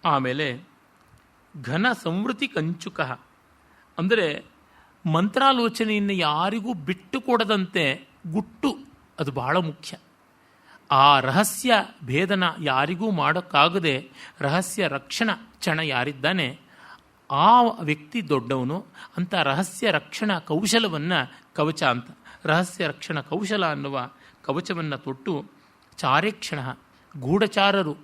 ಆಮೇಲೆ ಘನ ಸಂವೃತಿ ಕಂಚುಕ, ಅಂದರೆ ಮಂತ್ರಾಲೋಚನೆಯನ್ನು ಯಾರಿಗೂ ಬಿಟ್ಟು ಕೊಡದಂತೆ ಗುಟ್ಟು, ಅದು ಬಹಳ ಮುಖ್ಯ. ಆ ರಹಸ್ಯ ಭೇದನ ಯಾರಿಗೂ ಮಾಡೋಕ್ಕಾಗದೆ ರಹಸ್ಯ ರಕ್ಷಣ ಕ್ಷಣ ಯಾರಿದ್ದಾನೆ ಆ ವ್ಯಕ್ತಿ ದೊಡ್ಡವನು. ಅಂತ ರಹಸ್ಯ ರಕ್ಷಣಾ ಕೌಶಲವನ್ನು ಕವಚ ಅಂತ, ರಹಸ್ಯ ರಕ್ಷಣಾ ಕೌಶಲ ಅನ್ನುವ ಕವಚವನ್ನು ತೊಟ್ಟು ಚಾರೇಕ್ಷಣ, ಗೂಢಚಾರರು,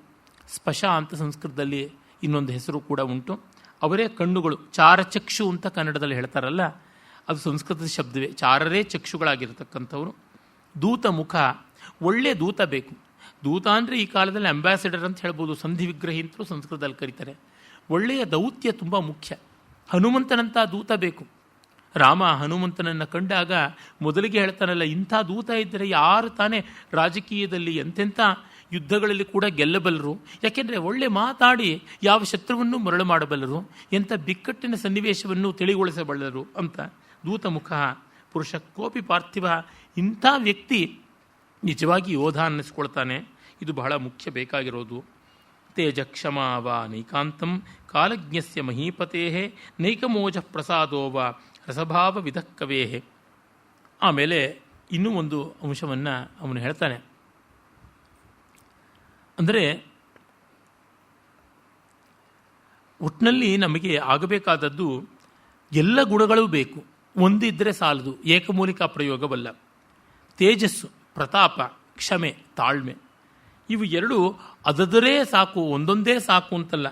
ಸ್ಪಶ ಅಂತ ಸಂಸ್ಕೃತದಲ್ಲಿ ಇನ್ನೊಂದು ಹೆಸರು ಕೂಡ ಉಂಟು. ಅವರೇ ಕಣ್ಣುಗಳು, ಚಾರಚಕ್ಷು ಅಂತ ಕನ್ನಡದಲ್ಲಿ ಹೇಳ್ತಾರಲ್ಲ, ಅದು ಸಂಸ್ಕೃತದ ಶಬ್ದವೇ. ಚಾರರೇ ಚಕ್ಷುಗಳಾಗಿರ್ತಕ್ಕಂಥವ್ರು. ದೂತ ಮುಖ, ಒಳ್ಳೆ ದೂತ ಬೇಕು. ದೂತ ಅಂದರೆ ಈ ಕಾಲದಲ್ಲಿ ಅಂಬಾಸಿಡರ್ ಅಂತ ಹೇಳ್ಬೋದು, ಸಂಧಿ ವಿಗ್ರಹಿ ಅಂತಲೂ ಸಂಸ್ಕೃತದಲ್ಲಿ ಕರೀತಾರೆ. ಒಳ್ಳೆಯ ದೌತ್ಯ ತುಂಬ ಮುಖ್ಯ. ಹನುಮಂತನಂಥ ದೂತ ಬೇಕು. ರಾಮ ಹನುಮಂತನನ್ನು ಕಂಡಾಗ ಮೊದಲಿಗೆ ಹೇಳ್ತಾನಲ್ಲ, ಇಂಥ ದೂತ ಇದ್ದರೆ ಯಾರು ತಾನೇ ರಾಜಕೀಯದಲ್ಲಿ ಎಂತೆಂಥ ಯುದ್ಧಗಳಲ್ಲಿ ಕೂಡ ಗೆಲ್ಲಬಲ್ಲರು. ಯಾಕೆಂದರೆ ಒಳ್ಳೆ ಮಾತಾಡಿ ಯಾವ ಶತ್ರುವನ್ನು ಮರಳು ಮಾಡಬಲ್ಲರು, ಎಂಥ ಬಿಕ್ಕಟ್ಟಿನ ಸನ್ನಿವೇಶವನ್ನು ತಿಳಿಗೊಳಿಸಬಲ್ಲರು ಅಂತ. ದೂತ ಮುಖ ಪುರುಷಕ್ಕೋಪಿ ಪಾರ್ಥಿವ, ಇಂಥ ವ್ಯಕ್ತಿ ನಿಜವಾಗಿ ಯೋಧ ಅನ್ನಿಸ್ಕೊಳ್ತಾನೆ. ಇದು ಬಹಳ ಮುಖ್ಯ ಬೇಕಾಗಿರೋದು. ತೇಜ ಕ್ಷಮಾ ವಾ ನೈಕಾಂತಂ ಕಾಲಜ್ಞಸ್ಯ ಮಹೀಪತೇ ನೈಕಮೋಜ ಪ್ರಸಾದೋ ವಾ ರಸಭಾವ ವಿಧಕ್ಕವೇ. ಆಮೇಲೆ ಇನ್ನೂ ಒಂದು ಅಂಶವನ್ನು ಅವನು ಹೇಳ್ತಾನೆ. ಅಂದರೆ ಒಟ್ಟಿನಲ್ಲಿ ನಮಗೆ ಆಗಬೇಕಾದದ್ದು ಎಲ್ಲ ಗುಣಗಳೂ ಬೇಕು, ಒಂದಿದ್ದರೆ ಸಾಲದು, ಏಕಮೂಲಿಕಾ ಪ್ರಯೋಗವಲ್ಲ. ತೇಜಸ್ಸು, ಪ್ರತಾಪ, ಕ್ಷಮೆ, ತಾಳ್ಮೆ, ಇವು ಎರಡು ಅದರೇ ಸಾಕು, ಒಂದೊಂದೇ ಸಾಕು ಅಂತಲ್ಲ.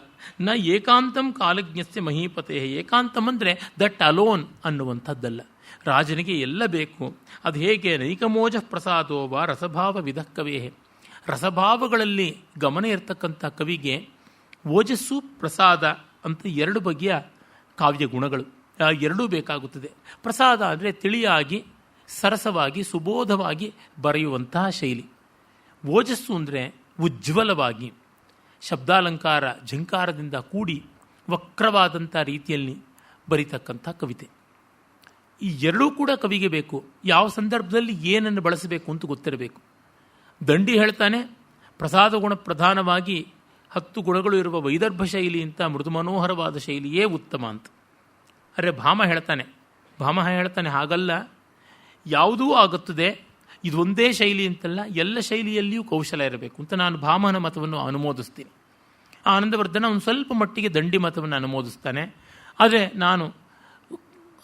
ನ ಏಕಾಂತಂ ಕಾಲಜ್ಞಸ್ಯ ಮಹೀಪತೆ, ಏಕಾಂತಂ ಅಂದರೆ ದಟ್ ಅಲೋನ್ ಅನ್ನುವಂಥದ್ದಲ್ಲ. ರಾಜನಿಗೆ ಎಲ್ಲ ಬೇಕು. ಅದು ಹೇಗೆ? ನೈಕಮೋಜ ಪ್ರಸಾದೋ ವಾ ರಸಭಾವ ವಿಧಕ್ಕವೇ. ರಸಭಾವಗಳಲ್ಲಿ ಗಮನ ಇರತಕ್ಕಂಥ ಕವಿಗೆ ಓಜಸ್ಸು ಪ್ರಸಾದ ಅಂತ ಎರಡು ಬಗೆಯ ಕಾವ್ಯ ಗುಣಗಳು, ಎರಡೂ ಬೇಕಾಗುತ್ತದೆ. ಪ್ರಸಾದ ಅಂದರೆ ತಿಳಿಯಾಗಿ, ಸರಸವಾಗಿ, ಸುಬೋಧವಾಗಿ ಬರೆಯುವಂತಹ ಶೈಲಿ. ಓಜಸ್ಸು ಅಂದರೆ ಉಜ್ವಲವಾಗಿ, ಶಬ್ದಾಲಂಕಾರ ಝಂಕಾರದಿಂದ ಕೂಡಿ ವಕ್ರವಾದಂಥ ರೀತಿಯಲ್ಲಿ ಬರೀತಕ್ಕಂಥ ಕವಿತೆ. ಈ ಎರಡೂ ಕೂಡ ಕವಿಗೆ ಬೇಕು. ಯಾವ ಸಂದರ್ಭದಲ್ಲಿ ಏನನ್ನು ಬಳಸಬೇಕು ಅಂತ ಗೊತ್ತಿರಬೇಕು. ದಂಡಿ ಹೇಳ್ತಾನೆ, ಪ್ರಸಾದ ಗುಣ ಪ್ರಧಾನವಾಗಿ 10 ಗುಣಗಳು ಇರುವ ವೈದರ್ಭ ಶೈಲಿ ಅಂತ ಮೃದು ಮನೋಹರವಾದ ಶೈಲಿಯೇ ಉತ್ತಮ ಅಂತ. ಅರೆ ಭಾಮ ಹೇಳ್ತಾನೆ ಹಾಗಲ್ಲ, ಯಾವುದೂ ಆಗುತ್ತದೆ, ಇದೊಂದೇ ಶೈಲಿ ಅಂತಲ್ಲ, ಎಲ್ಲ ಶೈಲಿಯಲ್ಲಿಯೂ ಕೌಶಲ ಇರಬೇಕು ಅಂತ ನಾನು ಭಾಮನ ಮತವನ್ನು ಅನುಮೋದಿಸ್ತೀನಿ. ಆನಂದವರ್ಧನ ಒಂದು ಸ್ವಲ್ಪ ಮಟ್ಟಿಗೆ ದಂಡಿ ಮತವನ್ನು ಅನುಮೋದಿಸ್ತಾನೆ. ಆದರೆ ನಾನು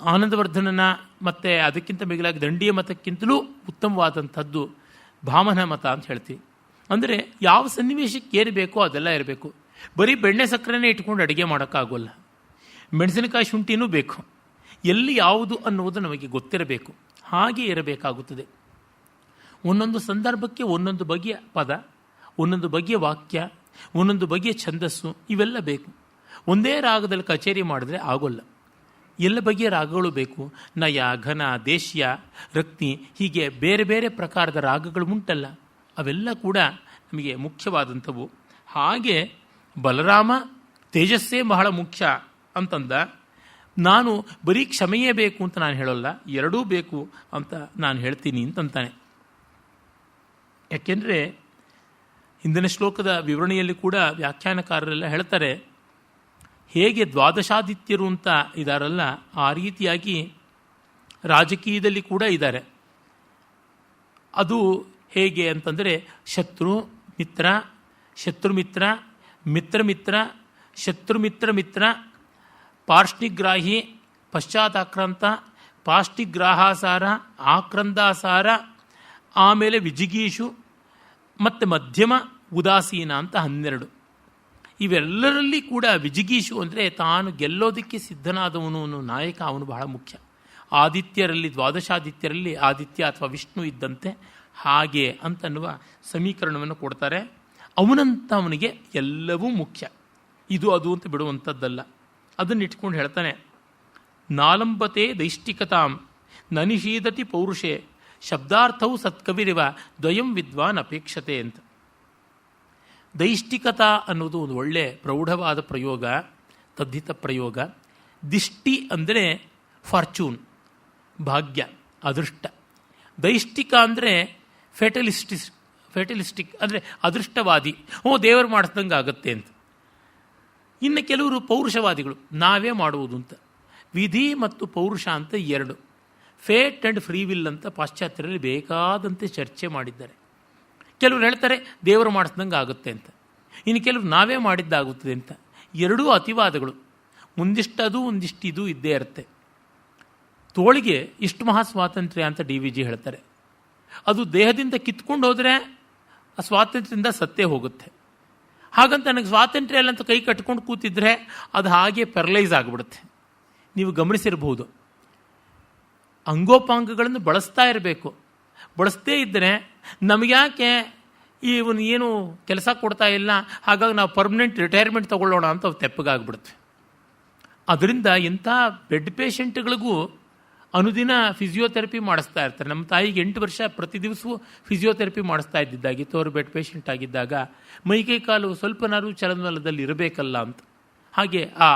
ಆನಂದವರ್ಧನನ ಮತ್ತು ಅದಕ್ಕಿಂತ ಮಿಗಿಲಾಗಿ ದಂಡಿಯ ಮತಕ್ಕಿಂತಲೂ ಉತ್ತಮವಾದಂಥದ್ದು ಭಾಮನ ಮತ ಅಂತ ಹೇಳ್ತೀವಿ. ಅಂದರೆ ಯಾವ ಸನ್ನಿವೇಶಕ್ಕೆ ಏನು ಬೇಕೋ ಅದೆಲ್ಲ ಇರಬೇಕು. ಬರೀ ಬೆಣ್ಣೆ ಸಕ್ಕರೆನೇ ಇಟ್ಕೊಂಡು ಅಡುಗೆ ಮಾಡೋಕ್ಕಾಗೋಲ್ಲ, ಮೆಣಸಿನಕಾಯಿ ಶುಂಠಿನೂ ಬೇಕು. ಎಲ್ಲಿ ಯಾವುದು ಅನ್ನುವುದು ನಮಗೆ ಗೊತ್ತಿರಬೇಕು. ಹಾಗೆ ಇರಬೇಕಾಗುತ್ತದೆ. ಒಂದೊಂದು ಸಂದರ್ಭಕ್ಕೆ ಒಂದೊಂದು ಬಗೆಯ ಪದ, ಒಂದೊಂದು ಬಗೆಯ ವಾಕ್ಯ, ಒಂದೊಂದು ಬಗೆಯ ಛಂದಸ್ಸು, ಇವೆಲ್ಲ ಬೇಕು. ಒಂದೇ ರಾಗದಲ್ಲಿ ಕಚೇರಿ ಮಾಡಿದ್ರೆ ಆಗೋಲ್ಲ. ಎಲ್ಲ ಬಗೆಯ ರಾಗಗಳು ಬೇಕು. ನಯ, ಘನ, ದೇಶ್ಯ, ರಕ್ತಿ, ಹೀಗೆ ಬೇರೆ ಬೇರೆ ಪ್ರಕಾರದ ರಾಗಗಳು ಉಂಟಲ್ಲ, ಅವೆಲ್ಲ ಕೂಡ ನಮಗೆ ಮುಖ್ಯವಾದಂಥವು. ಹಾಗೆ ಬಲರಾಮ ತೇಜಸ್ಸೇ ಬಹಳ ಮುಖ್ಯ ಅಂತಂದ. ನಾನು ಬರೀ ಕ್ಷಮೆಯೇ ಬೇಕು ಅಂತ ನಾನು ಹೇಳೋಲ್ಲ, ಎರಡೂ ಬೇಕು ಅಂತ ನಾನು ಹೇಳ್ತೀನಿ ಅಂತಂತಾನೆ. ಯಾಕೆಂದರೆ ಹಿಂದಿನ ಶ್ಲೋಕದ ವಿವರಣೆಯಲ್ಲಿ ಕೂಡ ವ್ಯಾಖ್ಯಾನಕಾರರೆಲ್ಲ ಹೇಳ್ತಾರೆ, ಹೇಗೆ ದ್ವಾದಶಾದಿತ್ಯರು ಅಂತ ಇದ್ದಾರಲ್ಲ, ಆ ರೀತಿಯಾಗಿ ರಾಜಕೀಯದಲ್ಲಿ ಕೂಡ ಇದ್ದಾರೆ. ಅದು ಹೇಗೆ ಅಂತಂದರೆ ಶತ್ರು ಮಿತ್ರ, ಶತ್ರುಮಿತ್ರ, ಮಿತ್ರಮಿತ್ರ, ಶತ್ರುಮಿತ್ರ ಮಿತ್ರ, ಪಾರ್ಷ್ಣಿಗ್ರಾಹಿ, ಪಶ್ಚಾತಾಕ್ರಾಂತ, ಪಾಷ್ಟಿಗ್ರಾಹಾಸಾರ, ಆಕ್ರಂದಾಸಾರ, ಆಮೇಲೆ ವಿಜಿಗೀಷು ಮತ್ತು ಮಧ್ಯಮ ಉದಾಸೀನ ಅಂತ 12. ಇವೆಲ್ಲರಲ್ಲಿ ಕೂಡ ವಿಜಿಗೀಷು ಅಂದರೆ ತಾನು ಗೆಲ್ಲೋದಕ್ಕೆ ಸಿದ್ಧನಾದವನು ನಾಯಕ, ಅವನು ಬಹಳ ಮುಖ್ಯ. ಆದಿತ್ಯರಲ್ಲಿ ದ್ವಾದಶಾದಿತ್ಯರಲ್ಲಿ ಆದಿತ್ಯ ಅಥವಾ ವಿಷ್ಣು ಇದ್ದಂತೆ ಹಾಗೆ ಅಂತನ್ನುವ ಸಮೀಕರಣವನ್ನು ಕೊಡ್ತಾರೆ. ಅವನಂತ ಅವನಿಗೆ ಎಲ್ಲವೂ ಮುಖ್ಯ, ಇದು ಅದು ಅಂತ ಬಿಡುವಂಥದ್ದಲ್ಲ. ಅದನ್ನಿಟ್ಕೊಂಡು ಹೇಳ್ತಾನೆ, ನಾಲಂಬತೆ ದೈಷ್ಟಿಕತಾಂ ನನಿಷೀದತಿ ಪೌರುಷೆ ಶಬ್ದಾರ್ಥವು ಸತ್ಕವಿರಿವ ದ್ವಯಂ ವಿದ್ವಾನ್ ಅಪೇಕ್ಷತೆ ಅಂತ. ದೈಷ್ಟಿಕತಾ ಅನ್ನೋದು ಒಂದು ಒಳ್ಳೆ ಪ್ರೌಢವಾದ ಪ್ರಯೋಗ, ತದ್ದಿತ ಪ್ರಯೋಗ. ದಿಷ್ಟಿ ಅಂದರೆ ಫಾರ್ಚೂನ್, ಭಾಗ್ಯ, ಅದೃಷ್ಟ. ದೈಷ್ಟಿಕ ಅಂದರೆ ಫೆಟಲಿಸ್ಟಿಕ್ ಅಂದರೆ ಅದೃಷ್ಟವಾದಿ, ದೇವರು ಮಾಡಿಸ್ದಂಗೆ ಆಗುತ್ತೆ ಅಂತ. ಇನ್ನು ಕೆಲವರು ಪೌರುಷವಾದಿಗಳು, ನಾವೇ ಮಾಡುವುದು ಅಂತ. ವಿಧಿ ಮತ್ತು ಪೌರುಷ ಅಂತ ಎರಡು, ಫೇಟ್ ಆ್ಯಂಡ್ ಫ್ರೀ ವಿಲ್ ಅಂತ ಪಾಶ್ಚಾತ್ಯರಲ್ಲಿ ಬೇಕಾದಂತೆ ಚರ್ಚೆ ಮಾಡಿದ್ದಾರೆ. ಕೆಲವರು ಹೇಳ್ತಾರೆ ದೇವರು ಮಾಡಿಸ್ದಂಗೆ ಆಗುತ್ತೆ ಅಂತ, ಇನ್ನು ಕೆಲವರು ನಾವೇ ಮಾಡಿದ್ದಾಗುತ್ತದೆ ಅಂತ. ಎರಡೂ ಅತಿವಾದಗಳು, ಮುಂದಿಷ್ಟದು ಒಂದಿಷ್ಟಿದು ಇದ್ದೇ ಇರುತ್ತೆ. ತೋಳಿಗೆ ಇಷ್ಟು ಮಹಾ ಸ್ವಾತಂತ್ರ್ಯ ಅಂತ DVG ಹೇಳ್ತಾರೆ. ಅದು ದೇಹದಿಂದ ಕಿತ್ಕೊಂಡು ಹೋದರೆ ಆ ಸ್ವಾತಂತ್ರ್ಯದಿಂದ ಸತ್ತೇ ಹೋಗುತ್ತೆ. ಹಾಗಂತ ನನಗೆ ಸ್ವಾತಂತ್ರ್ಯ ಇಲ್ಲ ಅಂತ ಕೈ ಕಟ್ಕೊಂಡು ಕೂತಿದ್ರೆ ಅದು ಹಾಗೆ ಪ್ಯಾರಲೈಸ್ ಆಗಿಬಿಡುತ್ತೆ. ನೀವು ಗಮನಿಸಿರಬಹುದು, ಅಂಗೋಪಾಂಗಗಳನ್ನು ಬಳಸ್ತಾ ಇರಬೇಕು. ಬಳಸದೇ ಇದ್ದರೆ ನಮಗ್ಯಾಕೆ ಇವನು ಏನು ಕೆಲಸ ಕೊಡ್ತಾ ಇಲ್ಲ, ಹಾಗಾಗಿ ನಾವು ಪರ್ಮನೆಂಟ್ ರಿಟೈರ್ಮೆಂಟ್ ತೊಗೊಳ್ಳೋಣ ಅಂತ ಅವು ತೆಪ್ಪಗಾಗ್ಬಿಡುತ್ತೆ. ಅದರಿಂದ ಇಂಥ ಬೆಡ್ ಪೇಷಂಟ್ಗಳಿಗೂ ಅನುದಿನ ಫಿಸಿಯೋಥೆರಪಿ ಮಾಡಿಸ್ತಾ ಇರ್ತಾರೆ. ನಮ್ಮ ತಾಯಿಗೆ 8 ವರ್ಷ ಪ್ರತಿ ದಿವಸವೂ ಫಿಸಿಯೋಥೆರಪಿ ಮಾಡಿಸ್ತಾ ಇದ್ದಿದ್ದಾಗಿತ್ತು. ಅವರು ಬೆಡ್ ಪೇಷಂಟ್ ಆಗಿದ್ದಾಗ ಮೈಕೈ ಕಾಲು ಸ್ವಲ್ಪನಾರು ಚಲನವಲದಲ್ಲಿ ಇರಬೇಕಲ್ಲ ಅಂತ. ಹಾಗೆ ಆ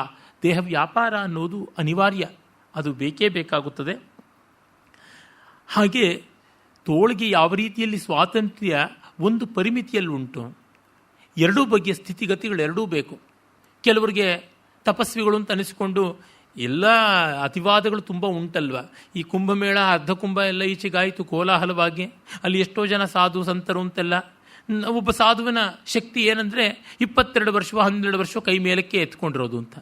ದೇಹ ವ್ಯಾಪಾರ ಅನ್ನೋದು ಅನಿವಾರ್ಯ, ಅದು ಬೇಕೇ ಬೇಕಾಗುತ್ತದೆ. ಹಾಗೆ ತೋಳಿಗೆ ಯಾವ ರೀತಿಯಲ್ಲಿ ಸ್ವಾತಂತ್ರ್ಯ ಒಂದು ಪರಿಮಿತಿಯಲ್ಲಿ ಉಂಟು, ಎರಡೂ ಬಗೆಯ ಸ್ಥಿತಿಗತಿಗಳು ಎರಡೂ ಬೇಕು. ಕೆಲವರಿಗೆ ತಪಸ್ವಿಗಳು ಅಂತ ಅನಿಸಿಕೊಂಡು ಎಲ್ಲ ಅತಿವಾದಗಳು ತುಂಬ ಉಂಟಲ್ವ. ಈ ಕುಂಭಮೇಳ ಅರ್ಧ ಕುಂಭ ಎಲ್ಲ ಈಚೆಗಾಯಿತು ಕೋಲಾಹಲವಾಗಿ, ಅಲ್ಲಿ ಎಷ್ಟೋ ಜನ ಸಾಧು ಸಂತರು ಅಂತೆಲ್ಲ. ಒಬ್ಬ ಸಾಧುವಿನ ಶಕ್ತಿ ಏನಂದರೆ 22 ವರ್ಷ 12 ವರ್ಷ ಕೈ ಮೇಲಕ್ಕೆ ಎತ್ಕೊಂಡಿರೋದು ಅಂತ.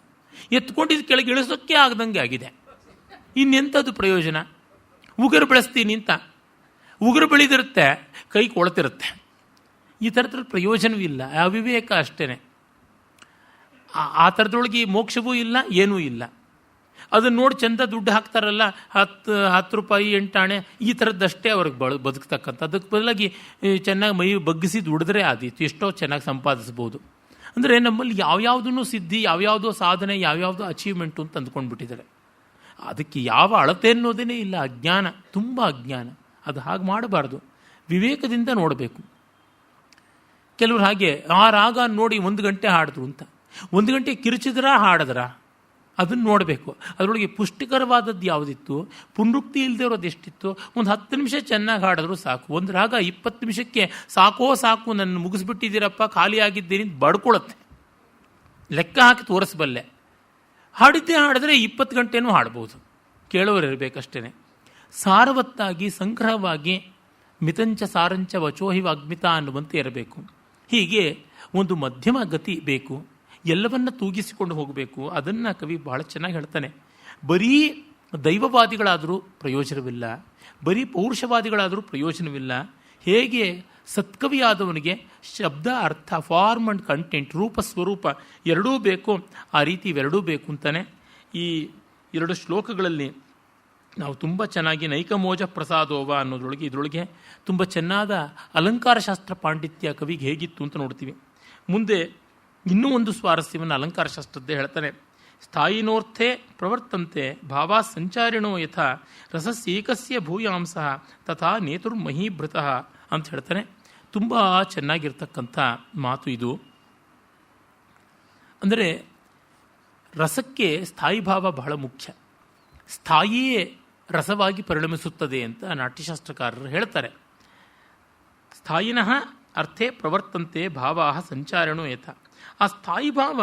ಎತ್ಕೊಂಡಿದ್ದು ಕೆಳಗೆ ಇಳಿಸೋಕ್ಕೆ ಆಗದಂಗೆ ಆಗಿದೆ. ಇನ್ನೆಂಥದ್ದು ಪ್ರಯೋಜನ? ಉಗುರು ಬೆಳೆಸ್ತೀನಿ ಅಂತ ಉಗುರು ಬೆಳೆದಿರುತ್ತೆ, ಕೈ ಕೊಳ್ತಿರುತ್ತೆ. ಈ ಥರದ್ರಲ್ಲಿ ಪ್ರಯೋಜನವಿಲ್ಲ, ಅವಿವೇಕ ಅಷ್ಟೇ. ಆ ಥರದೊಳಗೆ ಮೋಕ್ಷವೂ ಇಲ್ಲ, ಏನೂ ಇಲ್ಲ. ಅದನ್ನು ನೋಡಿ ಚಂದ ದುಡ್ಡು ಹಾಕ್ತಾರಲ್ಲ, 10 ರೂಪಾಯಿ 8 ಆಣೆ, ಈ ಥರದ್ದಷ್ಟೇ ಅವ್ರಿಗೆ ಬದುಕ್ತಕ್ಕಂಥ. ಅದಕ್ಕೆ ಬದಲಾಗಿ ಚೆನ್ನಾಗಿ ಮೈ ಬಗ್ಗಿಸಿ ದುಡಿದ್ರೆ ಆದೀತು, ಎಷ್ಟೋ ಚೆನ್ನಾಗಿ ಸಂಪಾದಿಸ್ಬೋದು. ಅಂದರೆ ನಮ್ಮಲ್ಲಿ ಯಾವ್ಯಾವುದೂ ಸಿದ್ಧಿ, ಯಾವ್ಯಾವುದೋ ಸಾಧನೆ, ಯಾವ್ಯಾವುದೋ ಅಚೀವ್ಮೆಂಟು ಅಂತ ಅಂದ್ಕೊಂಡ್ಬಿಟ್ಟಿದ್ದಾರೆ. ಅದಕ್ಕೆ ಯಾವ ಅಳತೆ ಅನ್ನೋದೇ ಇಲ್ಲ. ಅಜ್ಞಾನ, ತುಂಬ ಅಜ್ಞಾನ. ಅದು ಹಾಗೆ ಮಾಡಬಾರ್ದು, ವಿವೇಕದಿಂದ ನೋಡಬೇಕು. ಕೆಲವರು ಹಾಗೆ ಆ ರಾಗ ನೋಡಿ 1 ಗಂಟೆ ಹಾಡಿದ್ರು ಅಂತ, 1 ಗಂಟೆ ಕಿರುಚಿದ್ರ ಹಾಡಿದ್ರ ಅದನ್ನು ನೋಡಬೇಕು. ಅದರೊಳಗೆ ಪುಷ್ಟಿಕರವಾದದ್ದು ಯಾವುದಿತ್ತು, ಪುನರುಕ್ತಿ ಇಲ್ಲದೆ ಇರೋದು ಎಷ್ಟಿತ್ತು. ಒಂದು 10 ನಿಮಿಷ ಚೆನ್ನಾಗಿ ಹಾಡಿದ್ರು ಸಾಕು. ಒಂದು ರಾಗ 20 ನಿಮಿಷಕ್ಕೆ ಸಾಕು ನನ್ನ ಮುಗಿಸ್ಬಿಟ್ಟಿದ್ದೀರಪ್ಪ, ಖಾಲಿ ಆಗಿದ್ದೀನಿ ಬಡ್ಕೊಳತ್ತೆ. ಲೆಕ್ಕ ಹಾಕಿ ತೋರಿಸಬಲ್ಲೆ. ಹಾಡಿದ್ದೇ ಹಾಡಿದ್ರೆ 20 ಗಂಟೆನೂ ಹಾಡ್ಬೋದು. ಕೇಳೋರು ಇರಬೇಕಷ್ಟೇ. ಸಾರವತ್ತಾಗಿ ಸಂಗ್ರಹವಾಗಿ ಮಿತಂಚ ಸಾರಂಚ ವಚೋಹಿ ವಾಗ್ಮಿತ ಅನ್ನುವಂತೆ ಇರಬೇಕು. ಹೀಗೆ ಒಂದು ಮಧ್ಯಮ ಗತಿ ಬೇಕು, ಎಲ್ಲವನ್ನ ತೂಗಿಸಿಕೊಂಡು ಹೋಗಬೇಕು. ಅದನ್ನು ಕವಿ ಬಹಳ ಚೆನ್ನಾಗಿ ಹೇಳ್ತಾನೆ. ಬರೀ ದೈವವಾದಿಗಳಾದರೂ ಪ್ರಯೋಜನವಿಲ್ಲ, ಬರೀ ಪೌರುಷವಾದಿಗಳಾದರೂ ಪ್ರಯೋಜನವಿಲ್ಲ. ಹೇಗೆ ಸತ್ಕವಿಯಾದವನಿಗೆ ಶಬ್ದ ಅರ್ಥ, ಫಾರ್ಮ್ ಆ್ಯಂಡ್ ಕಂಟೆಂಟ್, ರೂಪ ಸ್ವರೂಪ ಎರಡೂ ಬೇಕು, ಆ ರೀತಿ ಇವೆರಡೂ ಬೇಕು ಅಂತಾನೆ. ಈ 2 ಶ್ಲೋಕಗಳಲ್ಲಿ ನಾವು ತುಂಬ ಚೆನ್ನಾಗಿ ನೈಕಮೋಜ ಪ್ರಸಾದೋವ ಅನ್ನೋದ್ರೊಳಗೆ ಇದರೊಳಗೆ ತುಂಬ ಚೆನ್ನಾದ ಅಲಂಕಾರ ಶಾಸ್ತ್ರ ಪಾಂಡಿತ್ಯ ಕವಿಗೆ ಹೇಗಿತ್ತು ಅಂತ ನೋಡ್ತೀವಿ. ಮುಂದೆ ಇನ್ನೂ ಒಂದು ಸ್ವಾರಸ್ಯವನ್ನು ಅಲಂಕಾರ ಶಾಸ್ತ್ರದ್ದೇ ಹೇಳ್ತಾನೆ. ಸ್ಥಾಯಿನೋರ್ಥೆ ಪ್ರವರ್ತಂತೆ ಭಾವಾ ಸಂಚಾರಿಣೋ ಯಥಾ ರಸಸ್ಯೇಕಸ್ಯ ಭೂಯಾಂಸಃ ತಥಾ ನೇತುರ್ಮಹೀಭೃತಃ ಅಂತ ಹೇಳ್ತಾನೆ. ತುಂಬ ಚೆನ್ನಾಗಿರ್ತಕ್ಕಂಥ ಮಾತು ಇದು. ಅಂದರೆ ರಸಕ್ಕೆ ಸ್ಥಾಯಿ ಭಾವ ಬಹಳ ಮುಖ್ಯ. ಸ್ಥಾಯಿಯೇ ರಸವಾಗಿ ಪರಿಣಮಿಸುತ್ತದೆ ಅಂತ ನಾಟ್ಯಶಾಸ್ತ್ರಕಾರರು ಹೇಳ್ತಾರೆ. ಸ್ಥಾಯಿನಃ ಅರ್ಥೇ ಪ್ರವರ್ತಂತೆ ಭಾವಾ ಸಂಚಾರಿಣೋ ಯಥ. ಆ ಸ್ಥಾಯಿ ಭಾವ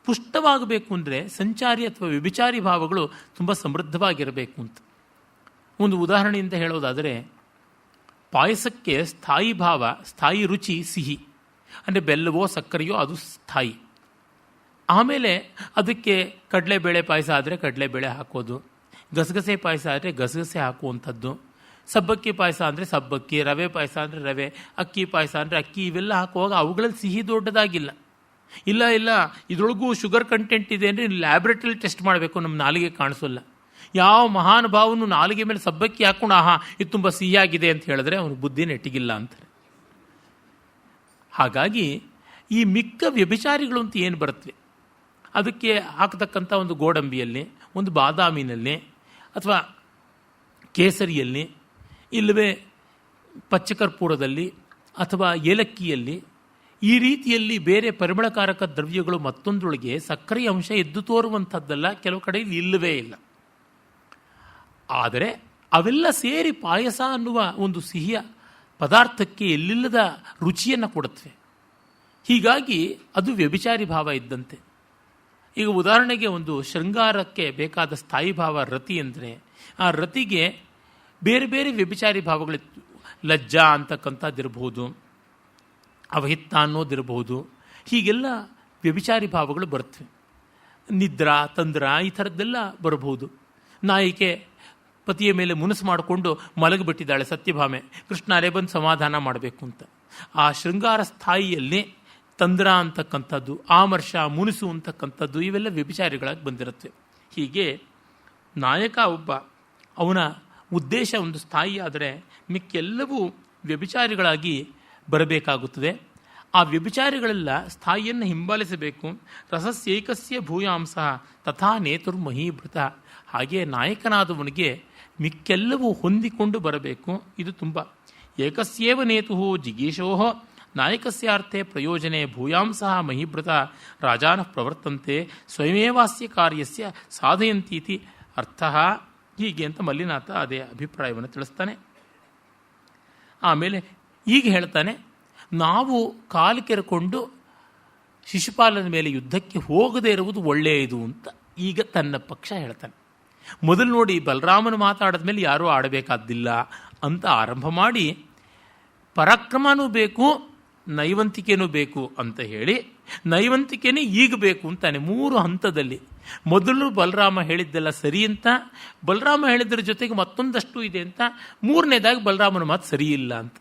ಪುಷ್ಟವಾಗಬೇಕು ಅಂದರೆ ಸಂಚಾರಿ ಅಥವಾ ವ್ಯಭಿಚಾರಿ ಭಾವಗಳು ತುಂಬ ಸಮೃದ್ಧವಾಗಿರಬೇಕು ಅಂತ. ಒಂದು ಉದಾಹರಣೆಯಿಂದ ಹೇಳೋದಾದರೆ, ಪಾಯಸಕ್ಕೆ ಸ್ಥಾಯಿ ಭಾವ, ಸ್ಥಾಯಿ ರುಚಿ ಸಿಹಿ, ಅಂದರೆ ಬೆಲ್ಲವೋ ಸಕ್ಕರೆಯೋ ಅದು ಸ್ಥಾಯಿ. ಆಮೇಲೆ ಅದಕ್ಕೆ ಕಡಲೆಬೇಳೆ ಪಾಯಸ ಆದರೆ ಕಡಲೆಬೇಳೆ ಹಾಕೋದು, ಗಸಗಸೆ ಪಾಯಸ ಆದರೆ ಗಸಗಸೆ ಹಾಕುವಂಥದ್ದು, ಸಬ್ಬಕ್ಕಿ ಪಾಯಸ ಅಂದರೆ ಸಬ್ಬಕ್ಕಿ, ರವೆ ಪಾಯಸ ಅಂದರೆ ರವೆ, ಅಕ್ಕಿ ಪಾಯಸ ಅಂದರೆ ಅಕ್ಕಿ, ಇವೆಲ್ಲ ಹಾಕುವಾಗ ಅವುಗಳಲ್ಲಿ ಸಿಹಿ ದೊಡ್ಡದಾಗಿಲ್ಲ. ಇಲ್ಲ ಇದರೊಳಗೂ ಶುಗರ್ ಕಂಟೆಂಟ್ ಇದೆ ಅಂದರೆ ಲ್ಯಾಬ್ರೇಟರಿಲಿ ಟೆಸ್ಟ್ ಮಾಡಬೇಕು, ನಮ್ಮ ನಾಲಿಗೆ ಕಾಣಿಸೋಲ್ಲ. ಯಾವ ಮಹಾನುಭಾವನು ನಾಲಿಗೆ ಮೇಲೆ ಸಬ್ಬಕ್ಕಿ ಹಾಕೊಂಡು ಆಹಾ ಇದು ತುಂಬ ಸಿಹಿಯಾಗಿದೆ ಅಂತ ಹೇಳಿದ್ರೆ ಅವನು ಬುದ್ಧಿ ನೆಟ್ಟಿಗಿಲ್ಲ ಅಂತಾರೆ. ಹಾಗಾಗಿ ಈ ಮಿಕ್ಕ ವ್ಯಭಿಚಾರಿಗಳು ಅಂತ ಏನು ಬರುತ್ತವೆ ಅದಕ್ಕೆ ಹಾಕತಕ್ಕಂಥ ಒಂದು ಗೋಡಂಬಿಯಲ್ಲಿ, ಒಂದು ಬಾದಾಮಿನಲ್ಲಿ, ಅಥವಾ ಕೇಸರಿಯಲ್ಲಿ, ಇಲ್ಲವೇ ಪಚ್ಚಕರ್ಪೂರದಲ್ಲಿ, ಅಥವಾ ಏಲಕ್ಕಿಯಲ್ಲಿ, ಈ ರೀತಿಯಲ್ಲಿ ಬೇರೆ ಪರಿಮಳಕಾರಕ ದ್ರವ್ಯಗಳು ಮತ್ತೊಂದರೊಳಗೆ ಸಕ್ಕರೆಯ ಅಂಶ ಎದ್ದು ತೋರುವಂಥದ್ದಲ್ಲ, ಕೆಲವು ಕಡೆ ಇಲ್ಲವೇ ಇಲ್ಲ. ಆದರೆ ಅವೆಲ್ಲ ಸೇರಿ ಪಾಯಸ ಅನ್ನುವ ಒಂದು ಸಿಹಿಯ ಪದಾರ್ಥಕ್ಕೆ ಎಲ್ಲಿಲ್ಲದ ರುಚಿಯನ್ನು ಕೊಡುತ್ತವೆ. ಹೀಗಾಗಿ ಅದು ವ್ಯಭಿಚಾರಿ ಭಾವ ಇದ್ದಂತೆ. ಈಗ ಉದಾಹರಣೆಗೆ ಒಂದು ಶೃಂಗಾರಕ್ಕೆ ಬೇಕಾದ ಸ್ಥಾಯಿ ಭಾವ ರತಿ ಅಂದರೆ, ಆ ರತಿಗೆ ಬೇರೆ ಬೇರೆ ವ್ಯಭಿಚಾರಿ ಭಾವಗಳಿತ್ತು. ಲಜ್ಜಾ ಅಂತಕ್ಕಂಥದ್ದಿರಬಹುದು, ಅವಹಿತ್ತ ಅನ್ನೋದಿರಬಹುದು, ಹೀಗೆಲ್ಲ ವ್ಯಭಿಚಾರಿ ಭಾವಗಳು ಬರ್ತವೆ. ನಿದ್ರಾ, ತಂದ್ರ ಈ ಥರದ್ದೆಲ್ಲ ಬರಬಹುದು. ನಾಯಿಕೆ ಪತಿಯ ಮೇಲೆ ಮುನಸು ಮಾಡಿಕೊಂಡು ಮಲಗಿಬಿಟ್ಟಿದ್ದಾಳೆ ಸತ್ಯಭಾಮೆ, ಕೃಷ್ಣರೇ ಬಂದು ಸಮಾಧಾನ ಮಾಡಬೇಕು ಅಂತ. ಆ ಶೃಂಗಾರ ಸ್ಥಾಯಿಯಲ್ಲಿ ತಂದ್ರ ಅಂತಕ್ಕಂಥದ್ದು, ಆಮರ್ಷ, ಮುನಿಸು ಅಂತಕ್ಕಂಥದ್ದು ಇವೆಲ್ಲ ವ್ಯಭಿಚಾರಿಗಳಾಗಿ ಬಂದಿರುತ್ತೆ. ಹೀಗೆ ನಾಯಕ ಒಬ್ಬ, ಅವನ ಉದ್ದೇಶ ಒಂದು ಸ್ಥಾಯಿ ಆದರೆ ಮಿಕ್ಕೆಲ್ಲವೂ ವ್ಯಭಿಚಾರಿಗಳಾಗಿ ಬರಬೇಕಾಗುತ್ತದೆ. ಆ ವ್ಯಭಿಚಾರಿಗಳೆಲ್ಲ ಸ್ಥಾಯಿಯನ್ನು ಹಿಂಬಾಲಿಸಬೇಕು. ರಸಸ್ಯೈಕಸ್ಯ ಭೂಯಾಂಸ ತಥಾ ನೇತುರ್ಮಹೀಭೃತ. ಹಾಗೆ ನಾಯಕನಾದವನಿಗೆ ಮಿಕ್ಕೆಲ್ಲವೂ ಹೊಂದಿಕೊಂಡು ಬರಬೇಕು. ಇದು ತುಂಬ ಏಕಸ್ಯೇವ ನೇತು ಜಿಗೀಶೋ ನಾಯಕಸ್ಯಾರ್ಥೆ ಪ್ರಯೋಜನೆ ಭೂಯಾಂಸ ಮಹೀಭೃತ ರಾಜಾನ ಪ್ರವರ್ತಂತೆ ಸ್ವಯಮೇವಾಸ್ಯ ಕಾರ್ಯಸ್ಯ ಸಾಧಯಂತೀತಿ ಅರ್ಥ. ಹೀಗೆ ಅಂತ ಮಲ್ಲಿನಾಥ ಅದೇ ಅಭಿಪ್ರಾಯವನ್ನು ತಿಳಿಸ್ತಾನೆ. ಆಮೇಲೆ ಈಗ ಹೇಳ್ತಾನೆ, ನಾವು ಕಾಲು ಕೆರೆಕೊಂಡು ಶಿಶುಪಾಲನ ಮೇಲೆ ಯುದ್ಧಕ್ಕೆ ಹೋಗದೇ ಇರುವುದು ಒಳ್ಳೆಯದು ಅಂತ ಈಗ ತನ್ನ ಪಕ್ಷ ಹೇಳ್ತಾನೆ. ಮೊದಲು ನೋಡಿ, ಬಲರಾಮನು ಮಾತಾಡಿದ ಮೇಲೆ ಯಾರೂ ಆಡಬೇಕಾದ್ದಿಲ್ಲ ಅಂತ ಆರಂಭ ಮಾಡಿ, ಪರಾಕ್ರಮನೂ ಬೇಕು, ನೈವಂತಿಕೆನೂ ಬೇಕು ಅಂತ ಹೇಳಿ, ನೈವಂತಿಕೆನೇ ಈಗ ಬೇಕು ಅಂತಾನೆ 3 ಹಂತದಲ್ಲಿ. ಮೊದಲು ಬಲರಾಮ ಹೇಳಿದ್ದೆಲ್ಲ ಸರಿ ಅಂತ, ಬಲರಾಮ ಹೇಳಿದ್ರ ಜೊತೆಗೆ ಮತ್ತೊಂದಷ್ಟು ಇದೆ ಅಂತ, 3ನೇದಾಗಿ ಬಲರಾಮನ ಮಾತು ಸರಿ ಇಲ್ಲ ಅಂತ.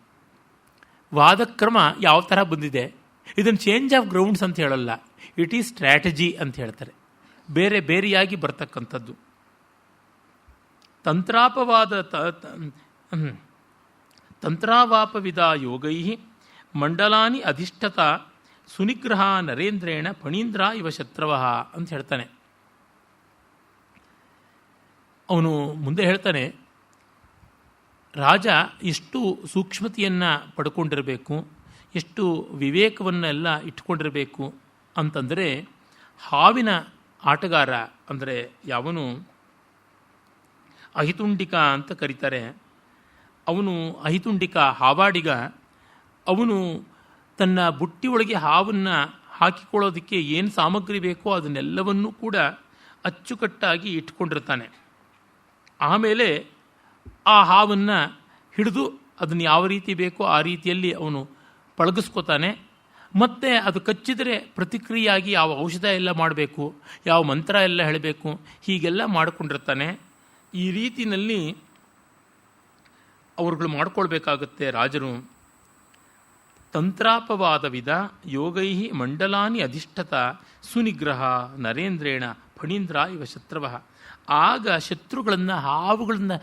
ವಾದಕ್ರಮ ಯಾವ ಥರ ಬಂದಿದೆ, ಇದನ್ನು ಚೇಂಜ್ ಆಫ್ ಗ್ರೌಂಡ್ಸ್ ಅಂತ ಹೇಳಲ್ಲ, ಇಟ್ ಈಸ್ ಸ್ಟ್ರಾಟಜಿ ಅಂತ ಹೇಳ್ತಾರೆ. ಬೇರೆ ಬೇರೆಯಾಗಿ ಬರ್ತಕ್ಕಂಥದ್ದು. ತಂತ್ರಾವಾಪವಿದ ಯೋಗೈ ಮಂಡಲಾನಿ ಅಧಿಷ್ಠತ ಸುನಿಗ್ರಹ ನರೇಂದ್ರೇಣ ಫಣೀಂದ್ರ ಇವ ಶತ್ರವ ಅಂತ ಹೇಳ್ತಾನೆ. ಅವನು ಮುಂದೆ ಹೇಳ್ತಾನೆ, ರಾಜ ಎಷ್ಟು ಸೂಕ್ಷ್ಮತೆಯನ್ನು ಪಡ್ಕೊಂಡಿರಬೇಕು, ಎಷ್ಟು ವಿವೇಕವನ್ನೆಲ್ಲ ಇಟ್ಕೊಂಡಿರಬೇಕು ಅಂತಂದರೆ, ಹಾವಿನ ಆಟಗಾರ ಅಂದರೆ ಯಾವನು ಅಹಿತುಂಡಿಕ ಅಂತ ಕರೀತಾರೆ, ಅವನು ಅಹಿತುಂಡಿಕ ಹಾವಾಡಿಗ, ಅವನು ತನ್ನ ಬುಟ್ಟಿಯೊಳಗೆ ಹಾವನ್ನು ಹಾಕಿಕೊಳ್ಳೋದಕ್ಕೆ ಏನು ಸಾಮಗ್ರಿ ಬೇಕೋ ಅದನ್ನೆಲ್ಲವನ್ನೂ ಕೂಡ ಅಚ್ಚುಕಟ್ಟಾಗಿ ಇಟ್ಕೊಂಡಿರ್ತಾನೆ. ಆಮೇಲೆ ಆ ಹಾವನ್ನು ಹಿಡಿದು ಅದನ್ನು ಯಾವ ರೀತಿ ಬೇಕೋ ಆ ರೀತಿಯಲ್ಲಿ ಅವನು ಪಳಗಿಸ್ಕೋತಾನೆ. ಮತ್ತು ಅದು ಕಚ್ಚಿದರೆ ಪ್ರತಿಕ್ರಿಯೆಯಾಗಿ ಯಾವ ಔಷಧ ಎಲ್ಲ ಮಾಡಬೇಕು, ಯಾವ ಮಂತ್ರ ಎಲ್ಲ ಹೇಳಬೇಕು, ಹೀಗೆಲ್ಲ ಮಾಡಿಕೊಂಡಿರ್ತಾನೆ. ಈ ರೀತಿಯಲ್ಲಿ ಅವರುಗಳು ಮಾಡಿಕೊಳ್ಬೇಕಾಗುತ್ತೆ ರಾಜರು. ತಂತ್ರಾಪವಾದವಿದ ಯೋಗೈ ಮಂಡಲಾನಿ ಅಧಿಷ್ಠತ ಸುನಿಗ್ರಹ ನರೇಂದ್ರೇಣ ಫಣೀಂದ್ರ ಇವ ಶತ್ರವ. ಆಗ ಶತ್ರುಗಳನ್ನು, ಹಾವುಗಳನ್ನು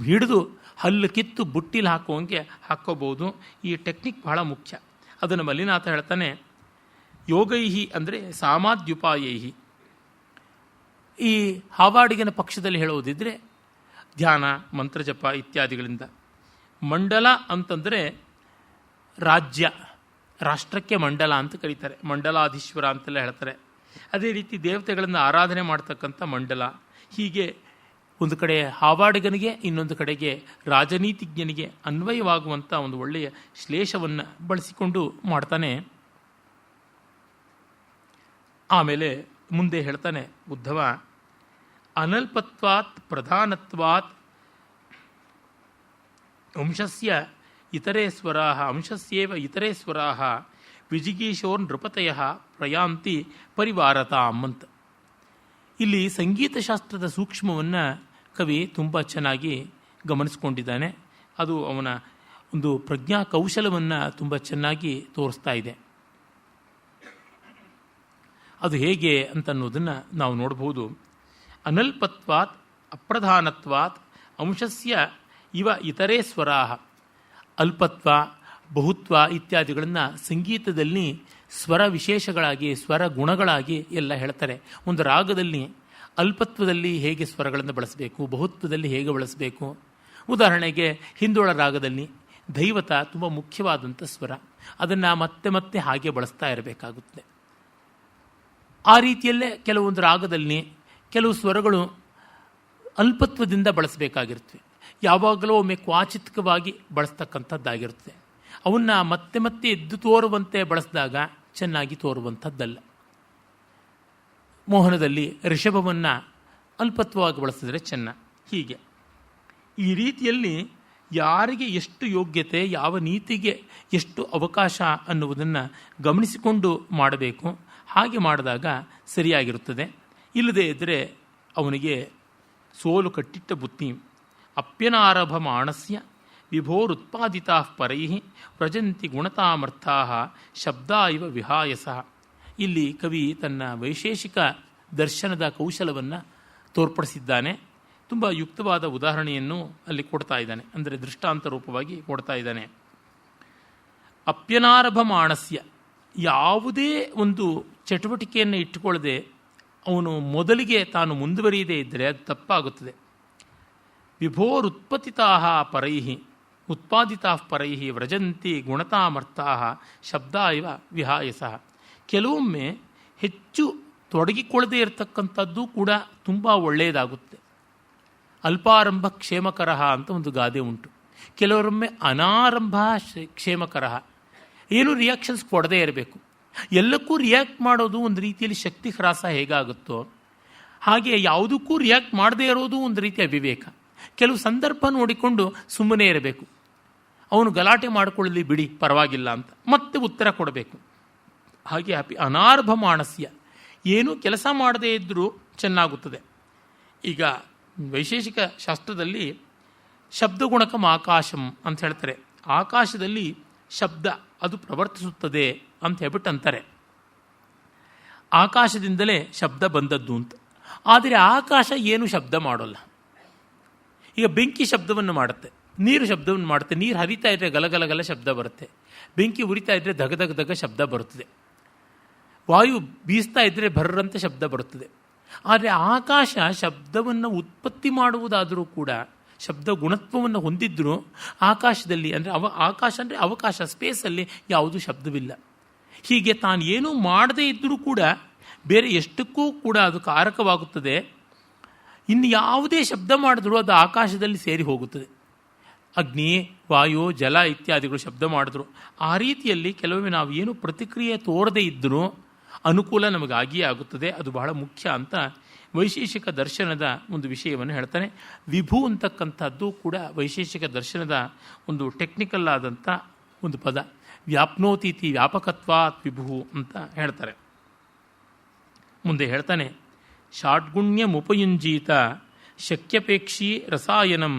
ಹಿಡಿದು ಹಲ್ಲು ಕಿತ್ತು ಬುಟ್ಟಿಲಿ ಹಾಕುವಂಗೆ ಹಾಕ್ಕೋಬೋದು. ಈ ಟೆಕ್ನಿಕ್ ಬಹಳ ಮುಖ್ಯ. ಅದನ್ನು ಮಲ್ಲಿನಾಥ ಹೇಳ್ತಾನೆ. ಯೋಗೈಹಿ ಅಂದರೆ ಸಾಮಾದ್ಯುಪಾಯೈಹಿ. ಈ ಹಾವಾಡಿಗನ ಪಕ್ಷದಲ್ಲಿ ಹೇಳೋದಿದ್ರೆ ಧ್ಯಾನ, ಮಂತ್ರಜಪ ಇತ್ಯಾದಿಗಳಿಂದ. ಮಂಡಲ ಅಂತಂದರೆ ರಾಜ್ಯ, ರಾಷ್ಟ್ರಕ್ಕೆ ಮಂಡಲ ಅಂತ ಕರೀತಾರೆ, ಮಂಡಲಾಧೀಶ್ವರ ಅಂತೆಲ್ಲ ಹೇಳ್ತಾರೆ. ಅದೇ ರೀತಿ ದೇವತೆಗಳನ್ನು ಆರಾಧನೆ ಮಾಡ್ತಕ್ಕಂಥ ಮಂಡಲ. ಹೀಗೆ ಒಂದು ಕಡೆ ಹಾವಾಡಿಗನಿಗೆ, ಇನ್ನೊಂದು ಕಡೆಗೆ ರಾಜನೀತಿಜ್ಞನಿಗೆ ಅನ್ವಯವಾಗುವಂಥ ಒಂದು ಒಳ್ಳೆಯ ಶ್ಲೇಷವನ್ನು ಬಳಸಿಕೊಂಡು ಮಾಡ್ತಾನೆ. ಆಮೇಲೆ ಮುಂದೆ ಹೇಳ್ತಾನೆ ಉದ್ಧವ, ಅನಲ್ಪತ್ವಾತ್ ಪ್ರಧಾನತ್ವಾತ್ ಅಂಶಸ್ಯ ಇತರೇ ಸ್ವರಾಹ ಅಂಶಸ್ಯೇವ ಇತರೇ ಸ್ವರಾಹ ವಿಜಿಗೀಶೋರ್ ನೃಪತಯ ಪ್ರಯಾಂತಿ ಪರಿವಾರತಾಂ ಅಂತ. ಇಲ್ಲಿ ಸಂಗೀತಶಾಸ್ತ್ರದ ಸೂಕ್ಷ್ಮವನ್ನು ಕವಿ ತುಂಬ ಚೆನ್ನಾಗಿ ಗಮನಿಸ್ಕೊಂಡಿದ್ದಾನೆ. ಅದು ಅವನ ಒಂದು ಪ್ರಜ್ಞಾ ಕೌಶಲವನ್ನು ತುಂಬ ಚೆನ್ನಾಗಿ ತೋರಿಸ್ತಾ ಇದೆ. ಅದು ಹೇಗೆ ಅಂತನ್ನೋದನ್ನು ನಾವು ನೋಡಬಹುದು. ಅನಲ್ಪತ್ವಾತ್ ಅಪ್ರಧಾನತ್ವಾತ್ ಅಂಶಸ್ಯ ಇವ ಇತರೇ ಸ್ವರಾ ಅಲ್ಪತ್ವ ಬಹುತ್ವ ಇತ್ಯಾದಿಗಳನ್ನು ಸಂಗೀತದಲ್ಲಿ ಸ್ವರ ವಿಶೇಷಗಳಾಗಿ ಸ್ವರ ಗುಣಗಳಾಗಿ ಎಲ್ಲ ಹೇಳ್ತಾರೆ. ಒಂದು ರಾಗದಲ್ಲಿ ಅಲ್ಪತ್ವದಲ್ಲಿ ಹೇಗೆ ಸ್ವರಗಳನ್ನು ಬಳಸಬೇಕು, ಬಹುತ್ವದಲ್ಲಿ ಹೇಗೆ ಬಳಸಬೇಕು. ಉದಾಹರಣೆಗೆ ಹಿಂದೋಳ ರಾಗದಲ್ಲಿ ದೈವತ ತುಂಬ ಮುಖ್ಯವಾದಂಥ ಸ್ವರ, ಅದನ್ನು ಮತ್ತೆ ಮತ್ತೆ ಹಾಗೆ ಬಳಸ್ತಾ ಇರಬೇಕಾಗುತ್ತೆ. ಆ ರೀತಿಯಲ್ಲೇ ಕೆಲವೊಂದು ರಾಗದಲ್ಲಿ ಕೆಲವು ಸ್ವರಗಳು ಅಲ್ಪತ್ವದಿಂದ ಬಳಸಬೇಕಾಗಿರ್ತವೆ, ಯಾವಾಗಲೂ ಒಮ್ಮೆ ಕ್ವಾಚಿತ್ಕವಾಗಿ ಬಳಸ್ತಕ್ಕಂಥದ್ದಾಗಿರುತ್ತೆ. ಅವನ್ನ ಮತ್ತೆ ಮತ್ತೆ ಎದ್ದು ತೋರುವಂತೆ ಬಳಸಿದಾಗ ಚೆನ್ನಾಗಿ ತೋರುವಂಥದ್ದಲ್ಲ. ಮೋಹನದಲ್ಲಿ ಋಷಭವನ್ನು ಅಲ್ಪತ್ವವಾಗಿ ಬಳಸಿದ್ರೆ ಚೆನ್ನ. ಹೀಗೆ ಈ ರೀತಿಯಲ್ಲಿ ಯಾರಿಗೆ ಎಷ್ಟು ಯೋಗ್ಯತೆ, ಯಾವ ನೀತಿಗೆ ಎಷ್ಟು ಅವಕಾಶ ಅನ್ನುವುದನ್ನು ಗಮನಿಸಿಕೊಂಡು ಮಾಡಬೇಕು. ಹಾಗೆ ಮಾಡಿದಾಗ ಸರಿಯಾಗಿರುತ್ತದೆ. ಇಲ್ಲದೇ ಇದ್ದರೆ ಅವನಿಗೆ ಸೋಲು ಕಟ್ಟಿಟ್ಟ ಬುತ್ತಿ. ಅಪ್ಯನಾರಭ ಮಾಣಸ್ಯ ವಿಭೋರುತ್ಪಾದಿತಾ ಪರೈ ವ್ರಜಂತಿ ಗುಣತಾಮರ್ಥಾ ಶಬ್ದ ಇವ ವಿಹಾಯಸ. ಇಲ್ಲಿ ಕವಿ ತನ್ನ ವೈಶೇಷಿಕ ದರ್ಶನದ ಕೌಶಲವನ್ನು ತೋರ್ಪಡಿಸಿದ್ದಾನೆ. ತುಂಬ ಯುಕ್ತವಾದ ಉದಾಹರಣೆಯನ್ನು ಅಲ್ಲಿ ಕೊಡ್ತಾ ಇದ್ದಾನೆ, ಅಂದರೆ ದೃಷ್ಟಾಂತ ರೂಪವಾಗಿ ಕೊಡ್ತಾ ಇದ್ದಾನೆ. ಅಪ್ಯನಾರಭ ಮಾಣಸ್ಯ, ಯಾವುದೇ ಒಂದು ಚಟುವಟಿಕೆಯನ್ನು ಇಟ್ಟುಕೊಳ್ಳದೆ ಅವನು ಮೊದಲಿಗೆ ತಾನು ಮುಂದುವರಿಯದೇ ಇದ್ದರೆ ಅದು ತಪ್ಪಾಗುತ್ತದೆ. ವಿಭೋರುತ್ಪತ್ತಿತಾ ಪರೈ ಉತ್ಪಾದಿತಾ ಪರೈ ವ್ರಜಂತಿ ಗುಣತಾಮರ್ಥಾ ಶಬ್ದ ಇವ ವಿಹಾಯಸ. ಕೆಲವೊಮ್ಮೆ ಹೆಚ್ಚು ತೊಡಗಿಕೊಳ್ಳದೇ ಇರತಕ್ಕಂಥದ್ದು ಕೂಡ ತುಂಬ ಒಳ್ಳೆಯದಾಗುತ್ತೆ. ಅಲ್ಪಾರಂಭ ಕ್ಷೇಮಕರ ಅಂತ ಒಂದು ಗಾದೆ ಉಂಟು. ಕೆಲವರೊಮ್ಮೆ ಅನಾರಂಭ ಕ್ಷೇಮಕರ, ಏನು ರಿಯಾಕ್ಷನ್ಸ್ ಕೊಡದೇ ಇರಬೇಕು. ಎಲ್ಲಕ್ಕೂ ರಿಯಾಕ್ಟ್ ಮಾಡೋದು ಒಂದು ರೀತಿಯಲ್ಲಿ ಶಕ್ತಿ ಹ್ರಾಸ ಹೇಗಾಗುತ್ತೋ ಹಾಗೆ ಯಾವುದಕ್ಕೂ ರಿಯಾಕ್ಟ್ ಮಾಡದೇ ಇರೋದು ಒಂದು ರೀತಿಯ ವಿವೇಕ. ಕೆಲವು ಸಂದರ್ಭ ನೋಡಿಕೊಂಡು ಸುಮ್ಮನೆ ಇರಬೇಕು. ಅವನು ಗಲಾಟೆ ಮಾಡಿಕೊಳ್ಳಲಿ ಬಿಡಿ ಪರವಾಗಿಲ್ಲ ಅಂತ ಮತ್ತೆ ಉತ್ತರ ಕೊಡಬೇಕು. ಹಾಗೆ ಅನಾರ್ಭ ಮಾನಸ್ಯ, ಏನೂ ಕೆಲಸ ಮಾಡದೇ ಇದ್ದರೂ ಚೆನ್ನಾಗುತ್ತದೆ. ಈಗ ವೈಶೇಷಿಕ ಶಾಸ್ತ್ರದಲ್ಲಿ ಶಬ್ದಗುಣಕಂ ಆಕಾಶಂ ಅಂತ ಹೇಳ್ತಾರೆ. ಆಕಾಶದಲ್ಲಿ ಶಬ್ದ ಅದು ಪ್ರವರ್ತಿಸುತ್ತದೆ ಅಂತ ಹೇಳ್ಬಿಟ್ಟು ಅಂತಾರೆ. ಆಕಾಶದಿಂದಲೇ ಶಬ್ದ ಬಂದದ್ದು ಅಂತ. ಆದರೆ ಆಕಾಶ ಏನು ಶಬ್ದ ಮಾಡೋಲ್ಲ. ಈಗ ಬೆಂಕಿ ಶಬ್ದವನ್ನು ಮಾಡುತ್ತೆ, ನೀರು ಶಬ್ದವನ್ನು ಮಾಡುತ್ತೆ. ನೀರು ಹರಿತಾ ಇದ್ದರೆ ಗಲಗಲಗಲ ಶಬ್ದ ಬರುತ್ತೆ, ಬೆಂಕಿ ಉರಿತಾ ಇದ್ದರೆ ಧಗ ಧಗ ಧಗ ಶಬ್ದ ಬರುತ್ತದೆ, ವಾಯು ಬೀಸ್ತಾ ಇದ್ದರೆ ಭರ್ರಂತ ಶಬ್ದ ಬರುತ್ತದೆ. ಆದರೆ ಆಕಾಶ ಶಬ್ದವನ್ನು ಉತ್ಪತ್ತಿ ಮಾಡುವುದಾದರೂ ಕೂಡ, ಶಬ್ದ ಗುಣತ್ವವನ್ನು ಹೊಂದಿದ್ದರೂ ಆಕಾಶದಲ್ಲಿ ಅಂದರೆ ಆಕಾಶ ಅಂದರೆ ಅವಕಾಶ, ಸ್ಪೇಸಲ್ಲಿ ಯಾವುದೂ ಶಬ್ದವಿಲ್ಲ. ಹೀಗೆ ತಾನು ಏನೂ ಮಾಡದೇ ಇದ್ದರೂ ಕೂಡ ಬೇರೆ ಎಷ್ಟಕ್ಕೂ ಕೂಡ ಅದು ಕಾರಕವಾಗುತ್ತದೆ. ಇನ್ನು ಯಾವುದೇ ಶಬ್ದ ಮಾಡಿದ್ರೂ ಅದು ಆಕಾಶದಲ್ಲಿ ಸೇರಿ ಹೋಗುತ್ತದೆ. ಅಗ್ನಿ, ವಾಯು, ಜಲ ಇತ್ಯಾದಿಗಳು ಶಬ್ದ ಮಾಡಿದ್ರು ಆ ರೀತಿಯಲ್ಲಿ ಕೆಲವೊಮ್ಮೆ ನಾವು ಏನು ಪ್ರತಿಕ್ರಿಯೆ ತೋರದೇ ಇದ್ದರೂ ಅನುಕೂಲ ನಮಗಾಗಿಯೇ ಆಗುತ್ತದೆ. ಅದು ಬಹಳ ಮುಖ್ಯ ಅಂತ ವೈಶೇಷಿಕ ದರ್ಶನದ ಒಂದು ವಿಷಯವನ್ನು ಹೇಳ್ತಾನೆ. ವಿಭು ಅಂತಕ್ಕಂಥದ್ದು ಕೂಡ ವೈಶೇಷಿಕ ದರ್ಶನದ ಒಂದು ಟೆಕ್ನಿಕಲ್ ಆದಂಥ ಒಂದು ಪದ. ವ್ಯಾಪ್ನೋತೀತಿ ವ್ಯಾಪಕತ್ವಾತ್ ವಿಭು ಅಂತ ಹೇಳ್ತಾರೆ. ಮುಂದೆ ಹೇಳ್ತಾನೆ, ಷಾಡ್ಗುಣ್ಯಮುಪಯುಂಜೀತ ಶಕ್ಯಪೇಕ್ಷಿ ರಸಾಯನಂ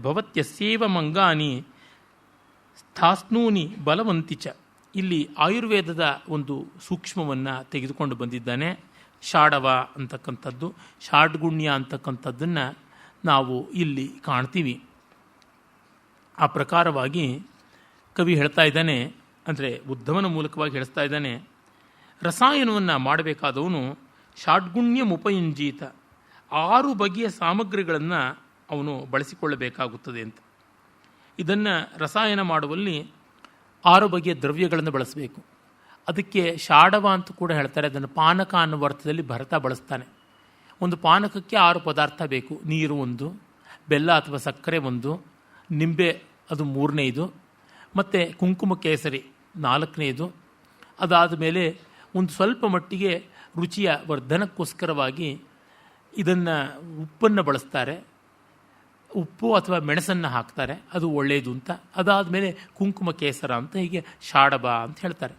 ಭವತ್ಯಸ್ಯೇವ ಮಂಗಾನಿ ಸ್ಥಾಸ್ನೂನಿ ಬಲವಂತಿಚ. ಇಲ್ಲಿ ಆಯುರ್ವೇದದ ಒಂದು ಸೂಕ್ಷ್ಮವನ್ನು ತೆಗೆದುಕೊಂಡು ಬಂದಿದ್ದಾನೆ. ಷಾಡವ ಅಂತಕ್ಕಂಥದ್ದು, ಷಾಡ್ಗುಣ್ಯ ಅಂತಕ್ಕಂಥದ್ದನ್ನು ನಾವು ಇಲ್ಲಿ ಕಾಣ್ತೀವಿ. ಆ ಪ್ರಕಾರವಾಗಿ ಕವಿ ಹೇಳ್ತಾ ಇದ್ದಾನೆ, ಅಂದರೆ ಉದ್ಧವನ ಮೂಲಕವಾಗಿ ಹೇಳ್ತಾ ಇದ್ದಾನೆ, ರಸಾಯನವನ್ನು ಮಾಡಬೇಕಾದವನು ಷಾಡ್ಗುಣ್ಯ ಮುಪಯುಂಜೀತ, 6 ಬಗೆಯ ಸಾಮಗ್ರಿಗಳನ್ನು ಅವನು ಬಳಸಿಕೊಳ್ಳಬೇಕಾಗುತ್ತದೆ ಅಂತ. ಇದನ್ನು ರಸಾಯನ ಮಾಡುವಲ್ಲಿ 6 ಬಗೆಯ ದ್ರವ್ಯಗಳನ್ನು ಬಳಸಬೇಕು. ಅದಕ್ಕೆ ಷಾಡವ ಅಂತ ಕೂಡ ಹೇಳ್ತಾರೆ. ಅದನ್ನು ಪಾನಕ ಅನ್ನುವ ಅರ್ಥದಲ್ಲಿ ಭರತ ಬಳಸ್ತಾನೆ. ಒಂದು ಪಾನಕಕ್ಕೆ 6 ಪದಾರ್ಥ ಬೇಕು. ನೀರು 1, ಬೆಲ್ಲ ಅಥವಾ ಸಕ್ಕರೆ 1, ನಿಂಬೆ ಅದು 3ನೇದು, ಮತ್ತು ಕುಂಕುಮ ಕೇಸರಿ 4ನೇದು. ಅದಾದ ಮೇಲೆ ಒಂದು ಸ್ವಲ್ಪ ಮಟ್ಟಿಗೆ ರುಚಿಯ ವರ್ಧನಕ್ಕೋಸ್ಕರವಾಗಿ ಇದನ್ನು ಉಪ್ಪನ್ನು ಬಳಸ್ತಾರೆ. ಉಪ್ಪು ಅಥವಾ ಮೆಣಸನ್ನು ಹಾಕ್ತಾರೆ, ಅದು ಒಳ್ಳೆಯದು ಅಂತ. ಅದಾದ ಮೇಲೆ ಕುಂಕುಮ ಕೇಸರ ಅಂತ, ಹೀಗೆ ಷಾಡಬ ಅಂತ ಹೇಳ್ತಾರೆ.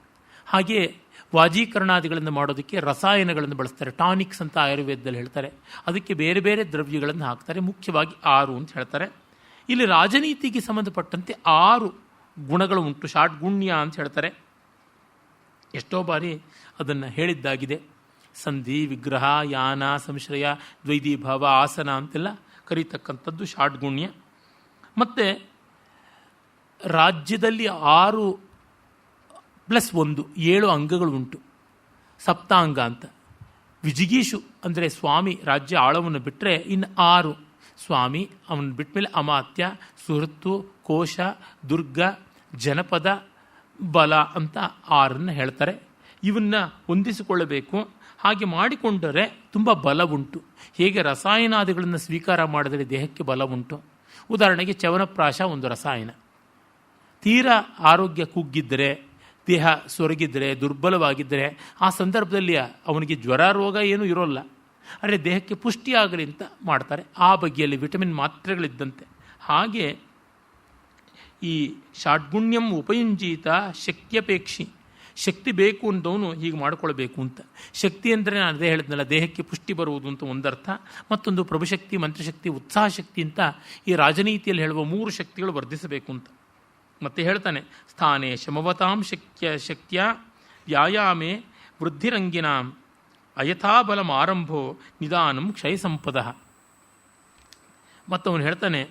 ಹಾಗೆಯೇ ವಾಜೀಕರಣಾದಿಗಳನ್ನು ಮಾಡೋದಕ್ಕೆ ರಸಾಯನಗಳನ್ನು ಬಳಸ್ತಾರೆ. ಟಾನಿಕ್ಸ್ ಅಂತ ಆಯುರ್ವೇದದಲ್ಲಿ ಹೇಳ್ತಾರೆ. ಅದಕ್ಕೆ ಬೇರೆ ಬೇರೆ ದ್ರವ್ಯಗಳನ್ನು ಹಾಕ್ತಾರೆ. ಮುಖ್ಯವಾಗಿ 6 ಅಂತ ಹೇಳ್ತಾರೆ. ಇಲ್ಲಿ ರಾಜನೀತಿಗೆ ಸಂಬಂಧಪಟ್ಟಂತೆ 6 ಗುಣಗಳು ಉಂಟು, ಷಾಡ್ಗುಣ್ಯ ಅಂತ ಹೇಳ್ತಾರೆ. ಎಷ್ಟೋ ಬಾರಿ ಅದನ್ನು ಹೇಳಿದ್ದಾಗಿದೆ. ಸಂಧಿ, ವಿಗ್ರಹ, ಯಾನ, ಸಂಶ್ರಯ, ದ್ವೈದೀಭಾವ, ಆಸನ ಅಂತೆಲ್ಲ ಕರೀತಕ್ಕಂಥದ್ದು ಷಾಡ್ಗುಣ್ಯ. ಮತ್ತು ರಾಜ್ಯದಲ್ಲಿ 6+1 7 ಅಂಗಗಳು ಉಂಟು, ಸಪ್ತಾಂಗ ಅಂತ. ವಿಜಿಗೀಷು ಅಂದರೆ ಸ್ವಾಮಿ ರಾಜ್ಯ ಆಳವನ್ನು ಬಿಟ್ಟರೆ ಇನ್ನು 6 ಸ್ವಾಮಿ, ಅವನು ಬಿಟ್ಟ ಮೇಲೆ ಅಮಾತ್ಯ, ಸುಹೃತ್ತು, ಕೋಶ, ದುರ್ಗ, ಜನಪದ, ಬಲ ಅಂತ 6 ಹೇಳ್ತಾರೆ. ಇವನ್ನ ಹೊಂದಿಸಿಕೊಳ್ಳಬೇಕು. ಹಾಗೆ ಮಾಡಿಕೊಂಡರೆ ತುಂಬ ಬಲ ಉಂಟು. ಹೇಗೆ ರಸಾಯನಾದಿಗಳನ್ನು ಸ್ವೀಕಾರ ಮಾಡಿದರೆ ದೇಹಕ್ಕೆ ಬಲ ಉಂಟು. ಉದಾಹರಣೆಗೆ ಚವನಪ್ರಾಶ ಒಂದು ರಸಾಯನ. ತೀರಾ ಆರೋಗ್ಯ ಕುಗ್ಗಿದ್ದರೆ, ದೇಹ ಸೊರಗಿದ್ದರೆ, ದುರ್ಬಲವಾಗಿದ್ದರೆ ಆ ಸಂದರ್ಭದಲ್ಲಿ ಅವನಿಗೆ ಜ್ವರ ರೋಗ ಏನೂ ಇರೋಲ್ಲ. ಆದರೆ ದೇಹಕ್ಕೆ ಪುಷ್ಟಿಯಾಗಲಿ ಅಂತ ಮಾಡ್ತಾರೆ. ಆ ಬಗೆಯಲ್ಲಿ ವಿಟಮಿನ್ ಮಾತ್ರೆಗಳಿದ್ದಂತೆ. ಹಾಗೆ ಈ ಷಾಡ್ಗುಣ್ಯಂ ಉಪಯುಂಜೀತ ಶಕ್ತ್ಯಪೇಕ್ಷಿ, ಶಕ್ತಿ ಬೇಕು ಅಂದವನು ಹೀಗೆ ಮಾಡಿಕೊಳ್ಬೇಕು ಅಂತ. ಶಕ್ತಿ ಅಂದರೆ ನಾನು ಅದೇ ಹೇಳಿದ್ನಲ್ಲ, ದೇಹಕ್ಕೆ ಪುಷ್ಟಿ ಬರುವುದು ಅಂತ ಒಂದರ್ಥ. ಮತ್ತೊಂದು ಪ್ರಭುಶಕ್ತಿ, ಮಂತ್ರಶಕ್ತಿ, ಉತ್ಸಾಹ ಶಕ್ತಿ ಅಂತ ಈ ರಾಜನೀತಿಯಲ್ಲಿ ಹೇಳುವ 3 ಶಕ್ತಿಗಳು ವರ್ಧಿಸಬೇಕು ಅಂತ. ಮತ್ತೆ ಹೇಳ್ತಾನೆ, ಸ್ಥಾನೇ ಶಮವತಾಂ ಶಕ್ತ್ಯ ವ್ಯಾಯಾಮೇ ವೃದ್ಧಿರಂಗಿನಾಂ ಅಯಥಾಬಲಂ ಆರಂಭೋ ನಿಧಾನಂ ಕ್ಷಯ ಸಂಪದ. ಮತ್ತವನು ಹೇಳ್ತಾನೆ,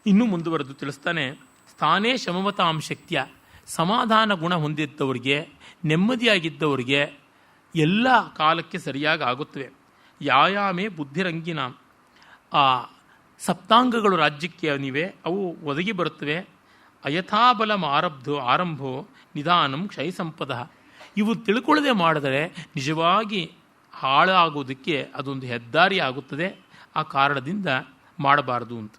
ಇನ್ನೂ ಮುಂದುವರೆದು ತಿಳಿಸ್ತಾನೆ, ಸ್ಥಾನೇ ಶಮವತಾಂ ಶಕ್ತಿಯ, ಸಮಾಧಾನ ಗುಣ ಹೊಂದಿದ್ದವರಿಗೆ, ನೆಮ್ಮದಿಯಾಗಿದ್ದವರಿಗೆ ಎಲ್ಲ ಕಾಲಕ್ಕೆ ಸರಿಯಾಗಿ ಆಗುತ್ತವೆ. ವ್ಯಾಯಾಮೇ ಬುದ್ಧಿರಂಗಿನಾಂ, ಆ ಸಪ್ತಾಂಗಗಳು ರಾಜ್ಯಕ್ಕೆ ನೀವೇ, ಅವು ಒದಗಿ ಬರುತ್ತವೆ. ಅಯಥಾಬಲಂ ಆರಂಭೋ ನಿಧಾನಂ ಕ್ಷಯ ಸಂಪದ. ಇವು ತಿಳ್ಕೊಳ್ಳದೆ ಮಾಡಿದರೆ ನಿಜವಾಗಿ ಹಾಳಾಗೋದಕ್ಕೆ ಅದೊಂದು ಹೆದ್ದಾರಿ ಆಗುತ್ತದೆ. ಆ ಕಾರಣದಿಂದ ಮಾಡಬಾರದು ಅಂತ.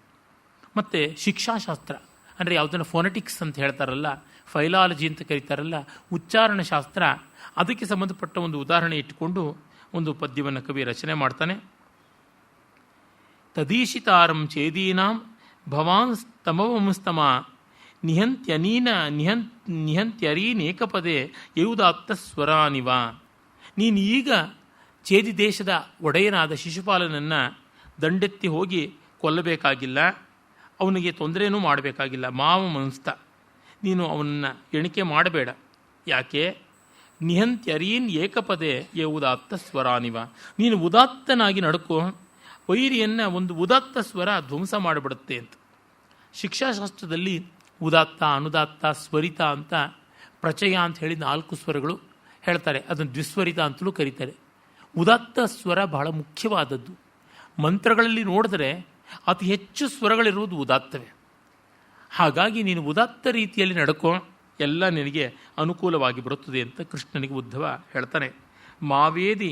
ಮತ್ತು ಶಿಕ್ಷಾಶಾಸ್ತ್ರ ಅಂದರೆ ಯಾವುದನ್ನು ಫೋನೆಟಿಕ್ಸ್ ಅಂತ ಹೇಳ್ತಾರಲ್ಲ, ಫೈಲಾಲಜಿ ಅಂತ ಕರೀತಾರಲ್ಲ, ಉಚ್ಚಾರಣ ಶಾಸ್ತ್ರ, ಅದಕ್ಕೆ ಸಂಬಂಧಪಟ್ಟ ಒಂದು ಉದಾಹರಣೆ ಇಟ್ಟುಕೊಂಡು ಒಂದು ಪದ್ಯವನ್ನು ಕವಿ ರಚನೆ ಮಾಡ್ತಾನೆ. ತದೀಶಿತಾರಂ ಚೇದೀನಾಂ ಭವಾನ್ ಸ್ತಮವಮಸ್ತಮ ನಿಹಂತ್ಯರೀನೇಕಪದೇ ಯೌದಾತ್ತ ಸ್ವರಾನಿವ. ನೀನು ಈಗ ಚೇದಿ ದೇಶದ ಒಡೆಯನಾದ ಶಿಶುಪಾಲನನ್ನು ದಂಡೆತ್ತಿ ಹೋಗಿ ಕೊಲ್ಲಬೇಕಾಗಿಲ್ಲ, ಅವನಿಗೆ ತೊಂದರೆನೂ ಮಾಡಬೇಕಾಗಿಲ್ಲ. ಮಾವ ಮನಸ್ತ, ನೀನು ಅವನನ್ನು ಎಣಿಕೆ ಮಾಡಬೇಡ. ಯಾಕೆ? ನಿಹಂತ್ಯರೀನ್ ಏಕಪದೇ ಯೌದಾತ್ತ ಸ್ವರಾನಿವ. ನೀನು ಉದಾತ್ತನಾಗಿ ನಡ್ಕೋ, ವೈರಿಯನ್ನು ಒಂದು ಉದಾತ್ತ ಸ್ವರ ಧ್ವಂಸ ಮಾಡಿಬಿಡುತ್ತೆ ಅಂತ. ಶಿಕ್ಷಾಶಾಸ್ತ್ರದಲ್ಲಿ ಉದಾತ್ತ, ಅನುದಾತ್ತ, ಸ್ವರಿತ ಅಂತ, ಪ್ರಚಯ ಅಂತ ಹೇಳಿ 4 ಸ್ವರಗಳು ಹೇಳ್ತಾರೆ. ಅದನ್ನು ದ್ವಿಸ್ವರಿತ ಅಂತಲೂ ಕರೀತಾರೆ. ಉದಾತ್ತ ಸ್ವರ ಬಹಳ ಮುಖ್ಯವಾದದ್ದು. ಮಂತ್ರಗಳಲ್ಲಿ ನೋಡಿದ್ರೆ ಅತಿ ಹೆಚ್ಚು ಸ್ವರಗಳಿರುವುದು ಉದಾತ್ತವೇ. ಹಾಗಾಗಿ ನೀನು ಉದಾತ್ತ ರೀತಿಯಲ್ಲಿ ನಡ್ಕೋ, ಎಲ್ಲ ನಿನಗೆ ಅನುಕೂಲವಾಗಿ ಬರುತ್ತದೆ ಅಂತ ಕೃಷ್ಣನಿಗೆ ಉದ್ಧವ ಹೇಳ್ತಾನೆ. ಮಾವೇದಿ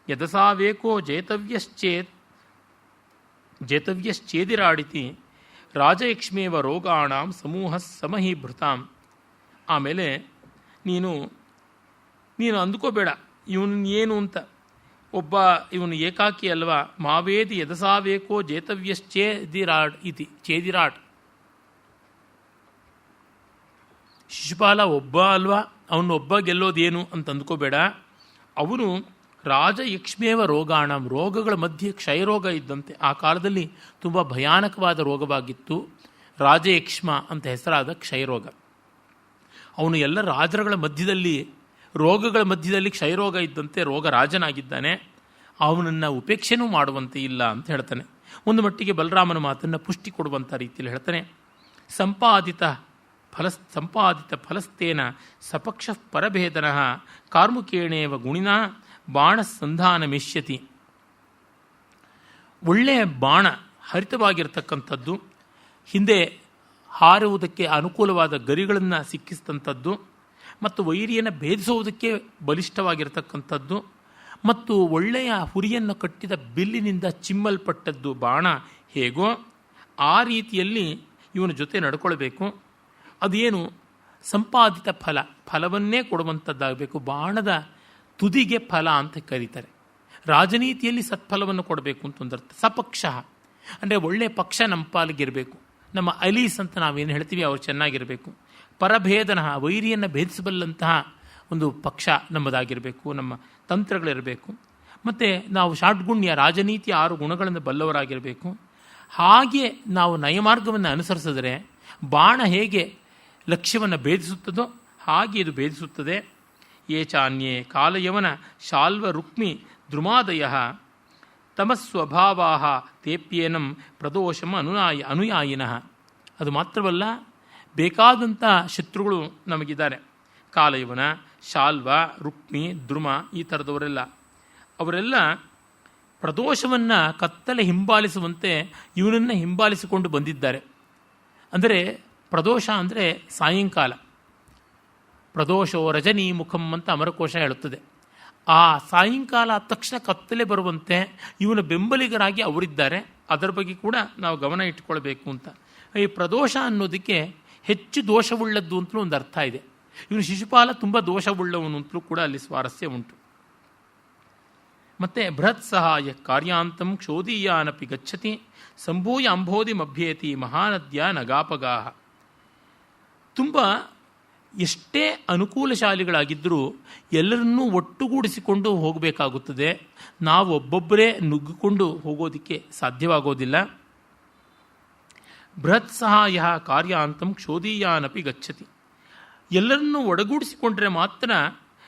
ಯದಸಾವೇಕೋ ಜೇತವ್ಯಶ್ಚೇದಿರಾಡಿತಿ ರಾಜಯಕ್ಷ್ಮೇವ ರೋಗಾಣಾಂ ಸಮೂಹ ಸಮಹೀಭೃತಾಂ. ಆಮೇಲೆ ನೀನು ಅಂದ್ಕೋಬೇಡ ಇವನು ಏನು ಅಂತ. ಇವನು ಏಕಾಕಿ ಅಲ್ವಾ. ಮಾವೇದಿ ಯದಸಾವೇಕೋ ಜೇತವ್ಯಶ್ಚೇದಿರಾಡ್ ಇತಿ ಚೇದಿರಾಡ್. ಶಿಶುಪಾಲ ಒಬ್ಬ ಅಲ್ವಾ, ಅವನೊಬ್ಬ ಗೆಲ್ಲೋದೇನು ಅಂತ ಅಂದ್ಕೋಬೇಡ. ಅವನು ರಾಜಯಕ್ಷ್ಮೇವ ರೋಗಾಣಂ, ರೋಗಗಳ ಮಧ್ಯೆ ಕ್ಷಯರೋಗ ಇದ್ದಂತೆ. ಆ ಕಾಲದಲ್ಲಿ ತುಂಬ ಭಯಾನಕವಾದ ರೋಗವಾಗಿತ್ತು ರಾಜಯಕ್ಷ್ಮ ಅಂತ ಹೆಸರಾದ ಕ್ಷಯರೋಗ. ಅವನು ಎಲ್ಲ ರಾಜರುಗಳ ಮಧ್ಯದಲ್ಲಿ, ರೋಗಗಳ ಮಧ್ಯದಲ್ಲಿ ಕ್ಷಯರೋಗ ಇದ್ದಂತೆ ರೋಗ ರಾಜನಾಗಿದ್ದಾನೆ. ಅವನನ್ನು ಉಪೇಕ್ಷೆನೂ ಮಾಡುವಂತೆ ಇಲ್ಲ ಅಂತ ಹೇಳ್ತಾನೆ. ಒಂದು ಮಟ್ಟಿಗೆ ಬಲರಾಮನ ಮಾತನ್ನು ಪುಷ್ಟಿ ಕೊಡುವಂಥ ರೀತಿಯಲ್ಲಿ ಹೇಳ್ತಾನೆ. ಸಂಪಾದಿತ ಫಲಸ್ತೇನ ಸಪಕ್ಷ ಪರಭೇದನ ಕಾರ್ಮುಕೇಣೇವ ಗುಣಿನ ಬಾಣ ಸಂಧಾನ ಮೆಷ್ಯತಿ. ಒಳ್ಳೆಯ ಬಾಣ ಹರಿತವಾಗಿರ್ತಕ್ಕಂಥದ್ದು, ಹಿಂದೆ ಹಾರುವುದಕ್ಕೆ ಅನುಕೂಲವಾದ ಗರಿಗಳನ್ನು ಸಿಕ್ಕಿಸಿದಂಥದ್ದು, ಮತ್ತು ವೈರಿಯನ್ನು ಭೇದಿಸುವುದಕ್ಕೆ ಬಲಿಷ್ಠವಾಗಿರ್ತಕ್ಕಂಥದ್ದು, ಮತ್ತು ಒಳ್ಳೆಯ ಹುರಿಯನ್ನು ಕಟ್ಟಿದ ಬಿಲ್ಲಿನಿಂದ ಚಿಮ್ಮಲ್ಪಟ್ಟದ್ದು ಬಾಣ ಹೇಗೋ ಆ ರೀತಿಯಲ್ಲಿ ಇವನ ಜೊತೆ ನಡ್ಕೊಳ್ಬೇಕು. ಅದೇನು? ಸಂಪಾದಿತ ಫಲವನ್ನೇ ಕೊಡುವಂಥದ್ದಾಗಬೇಕು. ಬಾಣದ ತುದಿಗೆ ಫಲ ಅಂತ ಕರೀತಾರೆ. ರಾಜನೀತಿಯಲ್ಲಿ ಸತ್ಫಲವನ್ನು ಕೊಡಬೇಕು ಅಂತ ಒಂದರ್ಥ. ಸಪಕ್ಷ ಅಂದರೆ ಒಳ್ಳೆಯ ಪಕ್ಷ ನಮ್ಮ ಪಾಲಿಗಿರಬೇಕು. ನಮ್ಮ ಅಲೀಸ್ ಅಂತ ನಾವೇನು ಹೇಳ್ತೀವಿ ಅವ್ರು ಚೆನ್ನಾಗಿರಬೇಕು. ಪರಭೇದನ, ವೈರಿಯನ್ನು ಭೇದಿಸಬಲ್ಲಂತಹ ಒಂದು ಪಕ್ಷ ನಮ್ಮದಾಗಿರಬೇಕು, ನಮ್ಮ ತಂತ್ರಗಳಿರಬೇಕು. ಮತ್ತು ನಾವು ಷಾಡ್ಗುಣ್ಯ, ರಾಜನೀತಿ 6 ಗುಣಗಳನ್ನು ಬಲ್ಲವರಾಗಿರಬೇಕು. ಹಾಗೆ ನಾವು ನಯಮಾರ್ಗವನ್ನು ಅನುಸರಿಸಿದರೆ ಬಾಣ ಹೇಗೆ ಲಕ್ಷ್ಯವನ್ನು ಭೇದಿಸುತ್ತದೋ ಹಾಗೆ ಇದು ಭೇದಿಸುತ್ತದೆ. ಯೇ ಚಾನ್ಯೇ ಕಾಲಯವನ ಶಾಲ್ವ ರುಕ್ಮಿ ದ್ರುಮಾದಯ ತಮಸ್ವಭಾವಾ ತೇಪ್ಯೇನಂ ಪ್ರದೋಷಂ ಅನುಯಾಯಿನಃ. ಅದು ಮಾತ್ರವಲ್ಲ, ಬೇಕಾದಂಥ ಶತ್ರುಗಳು ನಮಗಿದ್ದಾರೆ. ಕಾಲಯವನ, ಶಾಲ್ವ, ರುಕ್ಮಿ, ದ್ರುಮ ಈ ಥರದವರೆಲ್ಲ, ಅವರೆಲ್ಲ ಪ್ರದೋಷವನ್ನು ಕತ್ತಲೆ ಹಿಂಬಾಲಿಸುವಂತೆ ಇವನನ್ನು ಹಿಂಬಾಲಿಸಿಕೊಂಡು ಬಂದಿದ್ದಾರೆ. ಅಂದರೆ ಪ್ರದೋಷ ಅಂದರೆ ಸಾಯಂಕಾಲ. ಪ್ರದೋಷೋ ರಜನಿ ಮುಖಂ ಅಂತ ಅಮರಕೋಶ ಹೇಳುತ್ತದೆ. ಆ ಸಾಯಂಕಾಲ ಆದ ತಕ್ಷಣ ಕತ್ತಲೆ ಬರುವಂತೆ ಇವನ ಬೆಂಬಲಿಗರಾಗಿ ಅವರಿದ್ದಾರೆ. ಅದರ ಬಗ್ಗೆ ಕೂಡ ನಾವು ಗಮನ ಇಟ್ಕೊಳ್ಬೇಕು ಅಂತ. ಈ ಪ್ರದೋಷ ಅನ್ನೋದಕ್ಕೆ ಹೆಚ್ಚು ದೋಷವುಳ್ಳದ್ದು ಅಂತಲೂ ಒಂದು ಅರ್ಥ ಇದೆ. ಇವನು ಶಿಶುಪಾಲ ತುಂಬ ದೋಷವುಳ್ಳವನು ಅಂತಲೂ ಕೂಡ ಅಲ್ಲಿ ಸ್ವಾರಸ್ಯ ಉಂಟು. ಮತ್ತು ಬೃಹತ್ ಸಹಾಯ ಕಾರ್ಯಾಂತಂ ಕ್ಷೋದೀಯಾನಪಿ ಗಚ್ಚತಿ ಸಂಭೂಯ ಅಂಬೋಧಿ ಮಭ್ಯೇತಿ ಮಹಾನದ್ಯ ನಗಾಪಗಾಹ. ತುಂಬ ಎಷ್ಟೇ ಅನುಕೂಲಶಾಲಿಗಳಾಗಿದ್ದರೂ ಎಲ್ಲರನ್ನೂ ಒಟ್ಟುಗೂಡಿಸಿಕೊಂಡು ಹೋಗಬೇಕಾಗುತ್ತದೆ. ನಾವು ಒಬ್ಬೊಬ್ಬರೇ ನುಗ್ಗಿಕೊಂಡು ಹೋಗೋದಕ್ಕೆ ಸಾಧ್ಯವಾಗೋದಿಲ್ಲ. ಬೃಹತ್ ಸಹಾಯ ಕಾರ್ಯಾಂತಂ ಕ್ಷೋದೀಯಾನಪಿ ಗಚ್ಚತಿ. ಎಲ್ಲರನ್ನೂ ಒಡಗೂಡಿಸಿಕೊಂಡ್ರೆ ಮಾತ್ರ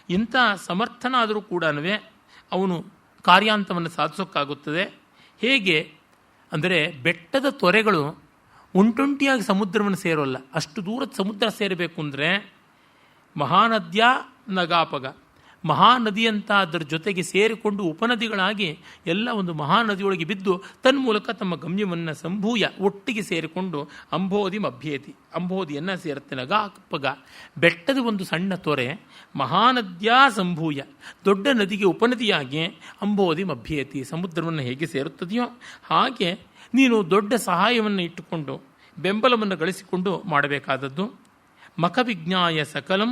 ಇಂಥ ಸಮರ್ಥನಾದರೂ ಕೂಡ ಅವನು ಕಾರ್ಯಾಂತವನ್ನು ಸಾಧಿಸೋಕ್ಕಾಗುತ್ತದೆ. ಹೇಗೆ ಅಂದರೆ ಬೆಟ್ಟದ ತೊರೆಗಳು ಒಂಟೊಂಟಿಯಾಗಿ ಸಮುದ್ರವನ್ನು ಸೇರೋಲ್ಲ. ಅಷ್ಟು ದೂರದ ಸಮುದ್ರ ಸೇರಬೇಕು ಅಂದರೆ ಮಹಾನದ್ಯ ನಗಾಪಗ, ಮಹಾನದಿಯಂತ ಅದರ ಜೊತೆಗೆ ಸೇರಿಕೊಂಡು ಉಪನದಿಗಳಾಗಿ ಎಲ್ಲ ಒಂದು ಮಹಾನದಿಯೊಳಗೆ ಬಿದ್ದು ತನ್ಮೂಲಕ ತಮ್ಮ ಗಮ್ಯವನ್ನು ಸಂಭೂಯ ಒಟ್ಟಿಗೆ ಸೇರಿಕೊಂಡು ಅಂಬೋಧಿ ಮಭ್ಯೇತಿ, ಅಂಬೋಧಿಯನ್ನು ಸೇರುತ್ತೆ. ನಗಾಪಗ ಬೆಟ್ಟದ ಒಂದು ಸಣ್ಣ ತೊರೆ ಮಹಾನದ್ಯ ಸಂಭೂಯ ದೊಡ್ಡ ನದಿಗೆ ಉಪನದಿಯಾಗಿ ಅಂಬೋಧಿ ಮಭ್ಯೇತಿ ಸಮುದ್ರವನ್ನು ಹೇಗೆ ಸೇರುತ್ತದೆಯೋ ಹಾಗೆ ನೀನು ದೊಡ್ಡ ಸಹಾಯವನ್ನು ಇಟ್ಟುಕೊಂಡು ಬೆಂಬಲವನ್ನು ಗಳಿಸಿಕೊಂಡು ಮಾಡಬೇಕಾದದ್ದು. ಮಖವಿಜ್ಞಾಯ ಸಕಲಂ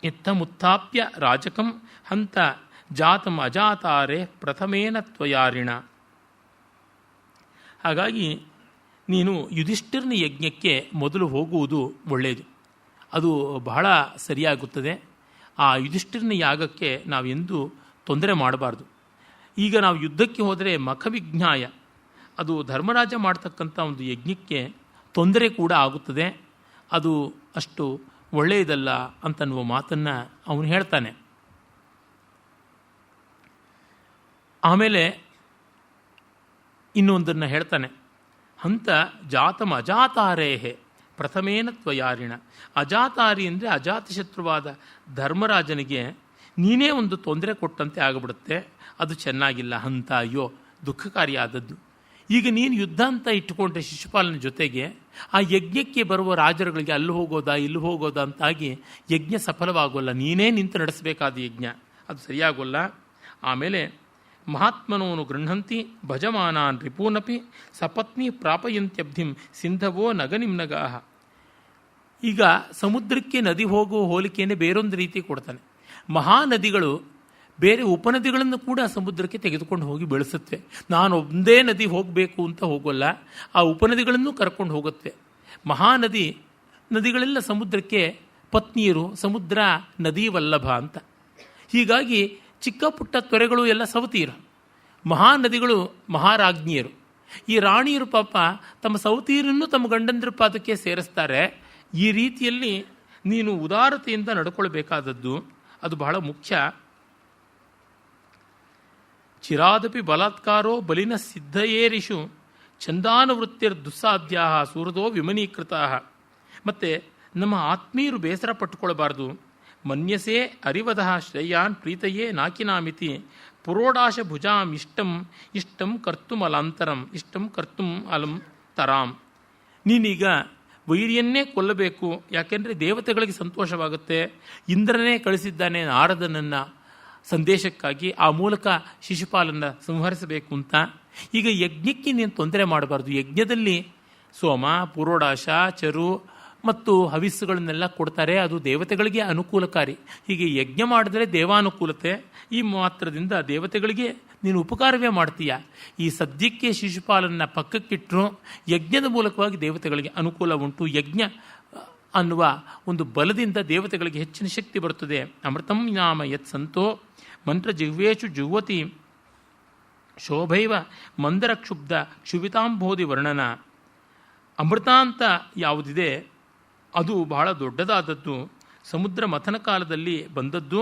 ಇತ್ತಮುತ್ಥಾಪ್ಯ ರಾಜಕಂ ಹಂತ ಜಾತಂ ಅಜಾತಾರೆ ಪ್ರಥಮೇನ ತ್ವಯಾರಿಣ. ಹಾಗಾಗಿ ನೀನು ಯುಧಿಷ್ಠಿರನ ಯಜ್ಞಕ್ಕೆ ಮೊದಲು ಹೋಗುವುದು ಒಳ್ಳೆಯದು. ಅದು ಬಹಳ ಸರಿಯಾಗುತ್ತದೆ. ಆ ಯುಧಿಷ್ಠಿರನ ಯಾಗಕ್ಕೆ ನಾವೆಂದೂ ತೊಂದರೆ ಮಾಡಬಾರ್ದು. ಈಗ ನಾವು ಯುದ್ಧಕ್ಕೆ ಹೋದರೆ ಮಖವಿಜ್ಞಾಯ, ಅದು ಧರ್ಮರಾಜ ಮಾಡ್ತಕ್ಕಂಥ ಒಂದು ಯಜ್ಞಕ್ಕೆ ತೊಂದರೆ ಕೂಡ ಆಗುತ್ತದೆ. ಅದು ಅಷ್ಟು ಒಳ್ಳೆಯದಲ್ಲ ಅಂತನ್ನುವ ಮಾತನ್ನು ಅವನು ಹೇಳ್ತಾನೆ. ಆಮೇಲೆ ಇನ್ನೊಂದನ್ನು ಹೇಳ್ತಾನೆ, ಹಂತ ಜಾತಂ ಅಜಾತಾರೇಹೆ ಪ್ರಥಮೇನ ತ್ವಯಾರಿಣ. ಅಜಾತಾರಿ ಅಂದರೆ ಅಜಾತಶತ್ರುವಾದ ಧರ್ಮರಾಜನಿಗೆ ನೀನೇ ಒಂದು ತೊಂದರೆ ಕೊಟ್ಟಂತೆ ಆಗಿಬಿಡುತ್ತೆ. ಅದು ಚೆನ್ನಾಗಿಲ್ಲ. ಹಂತ ಅಯ್ಯೋ ದುಃಖಕಾರಿಯಾದದ್ದು. ಈಗ ನೀನು ಯುದ್ಧ ಅಂತ ಇಟ್ಟುಕೊಂಡ್ರೆ ಶಿಶುಪಾಲನ ಜೊತೆಗೆ ಆ ಯಜ್ಞಕ್ಕೆ ಬರುವ ರಾಜರುಗಳಿಗೆ ಅಲ್ಲಿ ಹೋಗೋದಾ ಇಲ್ಲಿ ಹೋಗೋದಾ ಅಂತಾಗಿ ಯಜ್ಞ ಸಫಲವಾಗೋಲ್ಲ. ನೀನೇ ನಿಂತು ನಡೆಸಬೇಕಾದ ಯಜ್ಞ, ಅದು ಸರಿಯಾಗೋಲ್ಲ. ಆಮೇಲೆ ಮಹಾತ್ಮನೋನು ಗೃಹಂತಿ ಭಜಮಾನಾನ್ ರಿಪೂನಪಿ ಸಪತ್ನಿ ಪ್ರಾಪಯಂತ್ಯಬ್ಧಿಂ ಸಿಂಧವೋ ನಗನಿಮ್ನಗಾಹ. ಈಗ ಸಮುದ್ರಕ್ಕೆ ನದಿ ಹೋಗುವ ಹೋಲಿಕೆಯನ್ನೇ ಬೇರೊಂದು ರೀತಿ ಕೊಡ್ತಾನೆ. ಮಹಾನದಿಗಳು ಬೇರೆ ಉಪನದಿಗಳನ್ನು ಕೂಡ ಸಮುದ್ರಕ್ಕೆ ತೆಗೆದುಕೊಂಡು ಹೋಗಿ ಬೆಳೆಸುತ್ತವೆ. ನಾನು ಒಂದೇ ನದಿ ಹೋಗಬೇಕು ಅಂತ ಹೋಗೋಲ್ಲ, ಆ ಉಪನದಿಗಳನ್ನು ಕರ್ಕೊಂಡು ಹೋಗುತ್ತೆ. ನದಿಗಳೆಲ್ಲ ಸಮುದ್ರಕ್ಕೆ ಪತ್ನಿಯರು, ಸಮುದ್ರ ನದಿ ವಲ್ಲಭ ಅಂತ. ಹೀಗಾಗಿ ಚಿಕ್ಕ ಪುಟ್ಟ ತೊರೆಗಳು ಎಲ್ಲ ಸವತಿಯರು, ಮಹಾನದಿಗಳು ಮಹಾರಾಜ್ಞಿಯರು. ಈ ರಾಣಿಯರು ಪಾಪ ತಮ್ಮ ಸವತಿಯರನ್ನು ತಮ್ಮ ಗಂಡಂದ್ರ ಪಾದಕ್ಕೆ ಸೇರಿಸ್ತಾರೆ. ಈ ರೀತಿಯಲ್ಲಿ ನೀನು ಉದಾರತೆಯಿಂದ ನಡ್ಕೊಳ್ಬೇಕಾದದ್ದು ಅದು ಬಹಳ ಮುಖ್ಯ. ಚಿರಾದಪಿ ಬಲಾತ್ಕಾರೋ ಬಲಿನ ಸಿದ್ಧಯೇರಿಷು ಛಂದಾನುವೃತ್ತಿರ್ ದುಸ್ಸಾಧ್ಯ ಸೂರದೋ ವಿಮನೀಕೃತ. ಮತ್ತು ನಮ್ಮ ಆತ್ಮೀಯರು ಬೇಸರ ಪಟ್ಟುಕೊಳ್ಬಾರ್ದು. ಮನ್ಯಸೇ ಅರಿವದಃ ಶ್ರೇಯಾನ್ ಪ್ರೀತಯೇ ನಾಕಿನಾಮಿತಿ ಪುರೋಡಾಶ ಭುಜಾಂ ಇಷ್ಟಂ ಕರ್ತುಂ ಅಲಾಂತರಂ ಇಷ್ಟಂ ಕರ್ತುಂ ಅಲಂ ತರಾಂ. ನೀನೀಗ ವೈರಿಯನ್ನೇ ಕೊಲ್ಲಬೇಕು, ಯಾಕೆಂದರೆ ದೇವತೆಗಳಿಗೆ ಸಂತೋಷವಾಗುತ್ತೆ. ಇಂದ್ರನೇ ಕಳಿಸಿದ್ದಾನೆ ನಾರದನನ್ನು ಸಂದೇಶಕ್ಕಾಗಿ, ಆ ಮೂಲಕ ಶಿಶುಪಾಲನ್ನು ಸಂಹರಿಸಬೇಕು ಅಂತ. ಈಗ ಯಜ್ಞಕ್ಕೆ ನೀನು ತೊಂದರೆ ಮಾಡಬಾರ್ದು. ಯಜ್ಞದಲ್ಲಿ ಸೋಮ, ಪುರೋಡಾಶ, ಚರು ಮತ್ತು ಹವಿಸ್ಸುಗಳನ್ನೆಲ್ಲ ಕೊಡ್ತಾರೆ. ಅದು ದೇವತೆಗಳಿಗೆ ಅನುಕೂಲಕಾರಿ. ಹೀಗೆ ಯಜ್ಞ ಮಾಡಿದ್ರೆ ದೇವಾನುಕೂಲತೆ. ಈ ಮಾತ್ರದಿಂದ ದೇವತೆಗಳಿಗೆ ನೀನು ಉಪಕಾರವೇ ಮಾಡ್ತೀಯ. ಈ ಸದ್ಯಕ್ಕೆ ಶಿಶುಪಾಲನ ಪಕ್ಕಕ್ಕಿಟ್ಟರು ಯಜ್ಞದ ಮೂಲಕವಾಗಿ ದೇವತೆಗಳಿಗೆ ಅನುಕೂಲ ಉಂಟು. ಯಜ್ಞ ಅನ್ನುವ ಒಂದು ಬಲದಿಂದ ದೇವತೆಗಳಿಗೆ ಹೆಚ್ಚಿನ ಶಕ್ತಿ ಬರುತ್ತದೆ. ಅಮೃತಂ ನಾಮ ಯತ್ ಸಂತೋ ಮಂತ್ರ ಜಿಹ್ವೇಶು ಜುಹ್ವತಿ ಶೋಭೈವ ಮಂದರ ಕ್ಷುಬ್ಧ ಕ್ಷುಭಿತಾಂಬೋಧಿ ವರ್ಣನ. ಅಮೃತ ಅಂತ ಯಾವುದಿದೆ ಅದು ಬಹಳ ದೊಡ್ಡದಾದದ್ದು. ಸಮುದ್ರ ಮಥನ ಕಾಲದಲ್ಲಿ ಬಂದದ್ದು.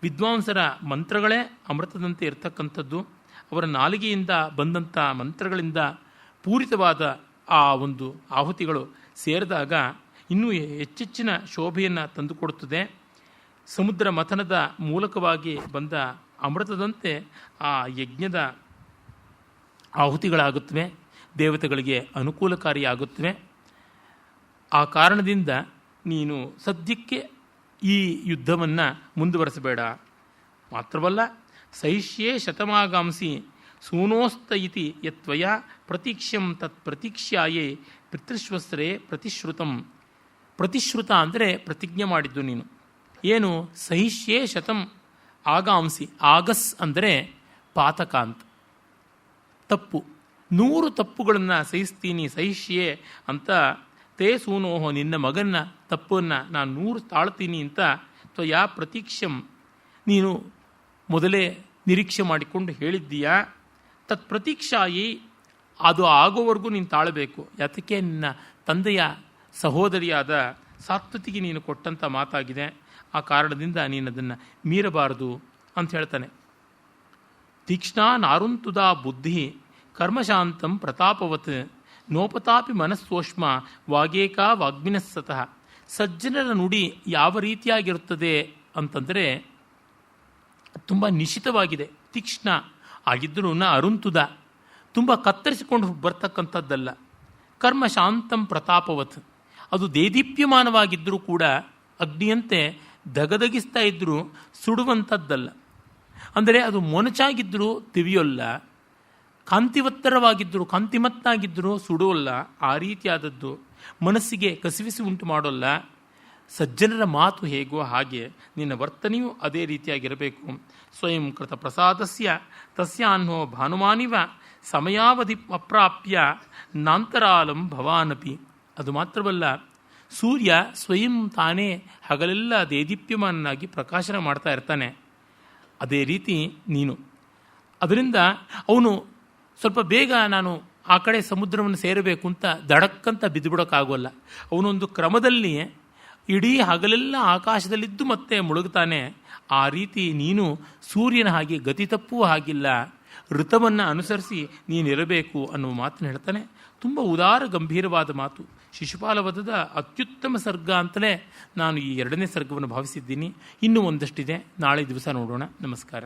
ವಿದ್ವಾಂಸರ ಮಂತ್ರಗಳೇ ಅಮೃತದಂತೆ ಇರತಕ್ಕಂಥದ್ದು. ಅವರ ನಾಲಿಗೆಯಿಂದ ಬಂದಂಥ ಮಂತ್ರಗಳಿಂದ ಪೂರಿತವಾದ ಆ ಒಂದು ಆಹುತಿಗಳು ಸೇರಿದಾಗ ಇನ್ನೂ ಹೆಚ್ಚೆಚ್ಚಿನ ಶೋಭೆಯನ್ನು ತಂದುಕೊಡುತ್ತದೆ. ಸಮುದ್ರ ಮಥನದ ಮೂಲಕವಾಗಿ ಬಂದ ಅಮೃತದಂತೆ ಆ ಯಜ್ಞದ ಆಹುತಿಗಳಾಗುತ್ತವೆ, ದೇವತೆಗಳಿಗೆ ಅನುಕೂಲಕಾರಿಯಾಗುತ್ತವೆ. ಆ ಕಾರಣದಿಂದ ನೀನು ಸದ್ಯಕ್ಕೆ ಈ ಯುದ್ಧವನ್ನು ಮುಂದುವರೆಸಬೇಡ. ಮಾತ್ರವಲ್ಲ, ಸಹಿಷ್ಯೇ ಶತಮಾಗಾಂಸಿ ಸೂನೋಸ್ತ ಇತಿ ಯತ್ವಯ ಪ್ರತೀಕ್ಷ್ಯಂ ತತ್ ಪ್ರತೀಕ್ಷ್ಯಾಯೇ ಪಿತೃಶ್ವಸ್ರೇ ಪ್ರತಿಶ್ರುತಂ. ಪ್ರತಿಶ್ರುತ ಅಂದರೆ ಪ್ರತಿಜ್ಞೆ ಮಾಡಿದ್ದು ನೀನು. ಏನು? ಸಹಿಷ್ಯೇ ಶತಂ ಆಗಾಂಸಿ. ಆಗಸ್ ಅಂದರೆ ಪಾತಕ ಅಂತ, ತಪ್ಪು. 100 ತಪ್ಪುಗಳನ್ನು ಸಹಿಸ್ತೀನಿ, ಸಹಿಷ್ಯೆ ಅಂತ. ತೇ ಸೂನೋಹೋ, ನಿನ್ನ ಮಗನ ತಪ್ಪನ್ನು ನಾನು 100 ತಾಳ್ತೀನಿ ಅಂತ. ತ್ವಯಾ ಪ್ರತೀಕ್ಷ್ಯಂ, ನೀನು ಮೊದಲೇ ನಿರೀಕ್ಷೆ ಮಾಡಿಕೊಂಡು ಹೇಳಿದ್ದೀಯಾ. ತತ್ ಪ್ರತೀಕ್ಷಾಯಿ, ಅದು ಆಗೋವರೆಗೂ ನೀನು ತಾಳಬೇಕು. ಯಾತಕ್ಕೆ? ನಿನ್ನ ತಂದೆಯ ಸಹೋದರಿಯಾದ ಸಾತ್ವತಿಗೆ ನೀನು ಕೊಟ್ಟಂಥ ಮಾತಾಗಿದೆ. ಆ ಕಾರಣದಿಂದ ನೀನು ಅದನ್ನು ಮೀರಬಾರದು ಅಂತ ಹೇಳ್ತಾನೆ. ತೀಕ್ಷ್ಣ ನಾರುಂತುದಾ ಬುದ್ಧಿ ಕರ್ಮಶಾಂತಂ ಪ್ರತಾಪವತ್ ನೋಪತಾಪಿ ಮನಸ್ಸೋಷ್ಮ ವಾಗೇಕಾ ವಾಗ್ಮಿನಸ್ಸತಃ. ಸಜ್ಜನರ ನುಡಿ ಯಾವ ರೀತಿಯಾಗಿರುತ್ತದೆ ಅಂತಂದರೆ ತುಂಬ ನಿಶಿತವಾಗಿದೆ, ತೀಕ್ಷ್ಣ ಆಗಿದ್ದರೂ ಅರುಂತುದ, ತುಂಬ ಕತ್ತರಿಸಿಕೊಂಡು ಬರ್ತಕ್ಕಂಥದ್ದಲ್ಲ. ಕರ್ಮ ಶಾಂತಂ ಪ್ರತಾಪವತ್, ಅದು ದೇದೀಪ್ಯಮಾನವಾಗಿದ್ದರೂ ಕೂಡ ಅಗ್ನಿಯಂತೆ ದಗದಗಿಸ್ತಾ ಇದ್ದರೂ ಸುಡುವಂಥದ್ದಲ್ಲ. ಅಂದರೆ ಅದು ಮೊನಚಾಗಿದ್ದರೂ ತಿವಿಯೋಲ್ಲ, ಕಾಂತಿವತ್ತರವಾಗಿದ್ದರೂ ಕಾಂತಿಮತ್ತಾಗಿದ್ದರೂ ಸುಡೋಲ್ಲ. ಆ ರೀತಿಯಾದದ್ದು ಮನಸ್ಸಿಗೆ ಕಸಿವಿಸಿ ಉಂಟು ಮಾಡೋಲ್ಲ. ಸಜ್ಜನರ ಮಾತು ಹೇಗೋ ಹಾಗೆ ನಿನ್ನ ವರ್ತನೆಯೂ ಅದೇ ರೀತಿಯಾಗಿರಬೇಕು. ಸ್ವಯಂ ಕೃತ ಪ್ರಸಾದಸ್ಯ ತಸ್ಯಾನ್ಹೋ ಭಾನುಮಾನಿವ ಸಮಯಾವಧಿ ಅಪ್ರಾಪ್ಯ ನಾಂತರಾಲಂ ಭವಾನಪಿ. ಅದು ಮಾತ್ರವಲ್ಲ, ಸೂರ್ಯ ಸ್ವಯಂ ತಾನೇ ಹಗಲೆಲ್ಲ ದೇದೀಪ್ಯಮಾನಾಗಿ ಪ್ರಕಾಶನ ಮಾಡ್ತಾ ಇರ್ತಾನೆ. ಅದೇ ರೀತಿ ನೀನು. ಅದರಿಂದ ಅವನು ಸ್ವಲ್ಪ ಬೇಗ ನಾನು ಆ ಕಡೆ ಸಮುದ್ರವನ್ನು ಸೇರಬೇಕು ಅಂತ ದಡಕ್ಕಂತ ಬಿದ್ದುಬಿಡೋಕ್ಕಾಗೋಲ್ಲ. ಅವನೊಂದು ಕ್ರಮದಲ್ಲಿ ಇಡೀ ಹಗಲೆಲ್ಲ ಆಕಾಶದಲ್ಲಿದ್ದು ಮತ್ತೆ ಮುಳುಗುತ್ತಾನೆ. ಆ ರೀತಿ ನೀನು ಸೂರ್ಯನ ಹಾಗೆ ಗತಿ ತಪ್ಪುವ ಹಾಗಿಲ್ಲ, ಋತವನ್ನು ಅನುಸರಿಸಿ ನೀನಿರಬೇಕು ಅನ್ನುವ ಮಾತನ್ನು ಹೇಳ್ತಾನೆ. ತುಂಬ ಉದಾರ ಗಂಭೀರವಾದ ಮಾತು. ಶಿಶುಪಾಲವಧದ ಅತ್ಯುತ್ತಮ ಸರ್ಗ ಅಂತಲೇ ನಾನು ಈ 2ನೇ ಸರ್ಗವನ್ನು ಭಾವಿಸಿದ್ದೀನಿ. ಇನ್ನೂ ಒಂದಷ್ಟಿದೆ, ನಾಳೆ ದಿವಸ ನೋಡೋಣ. ನಮಸ್ಕಾರ.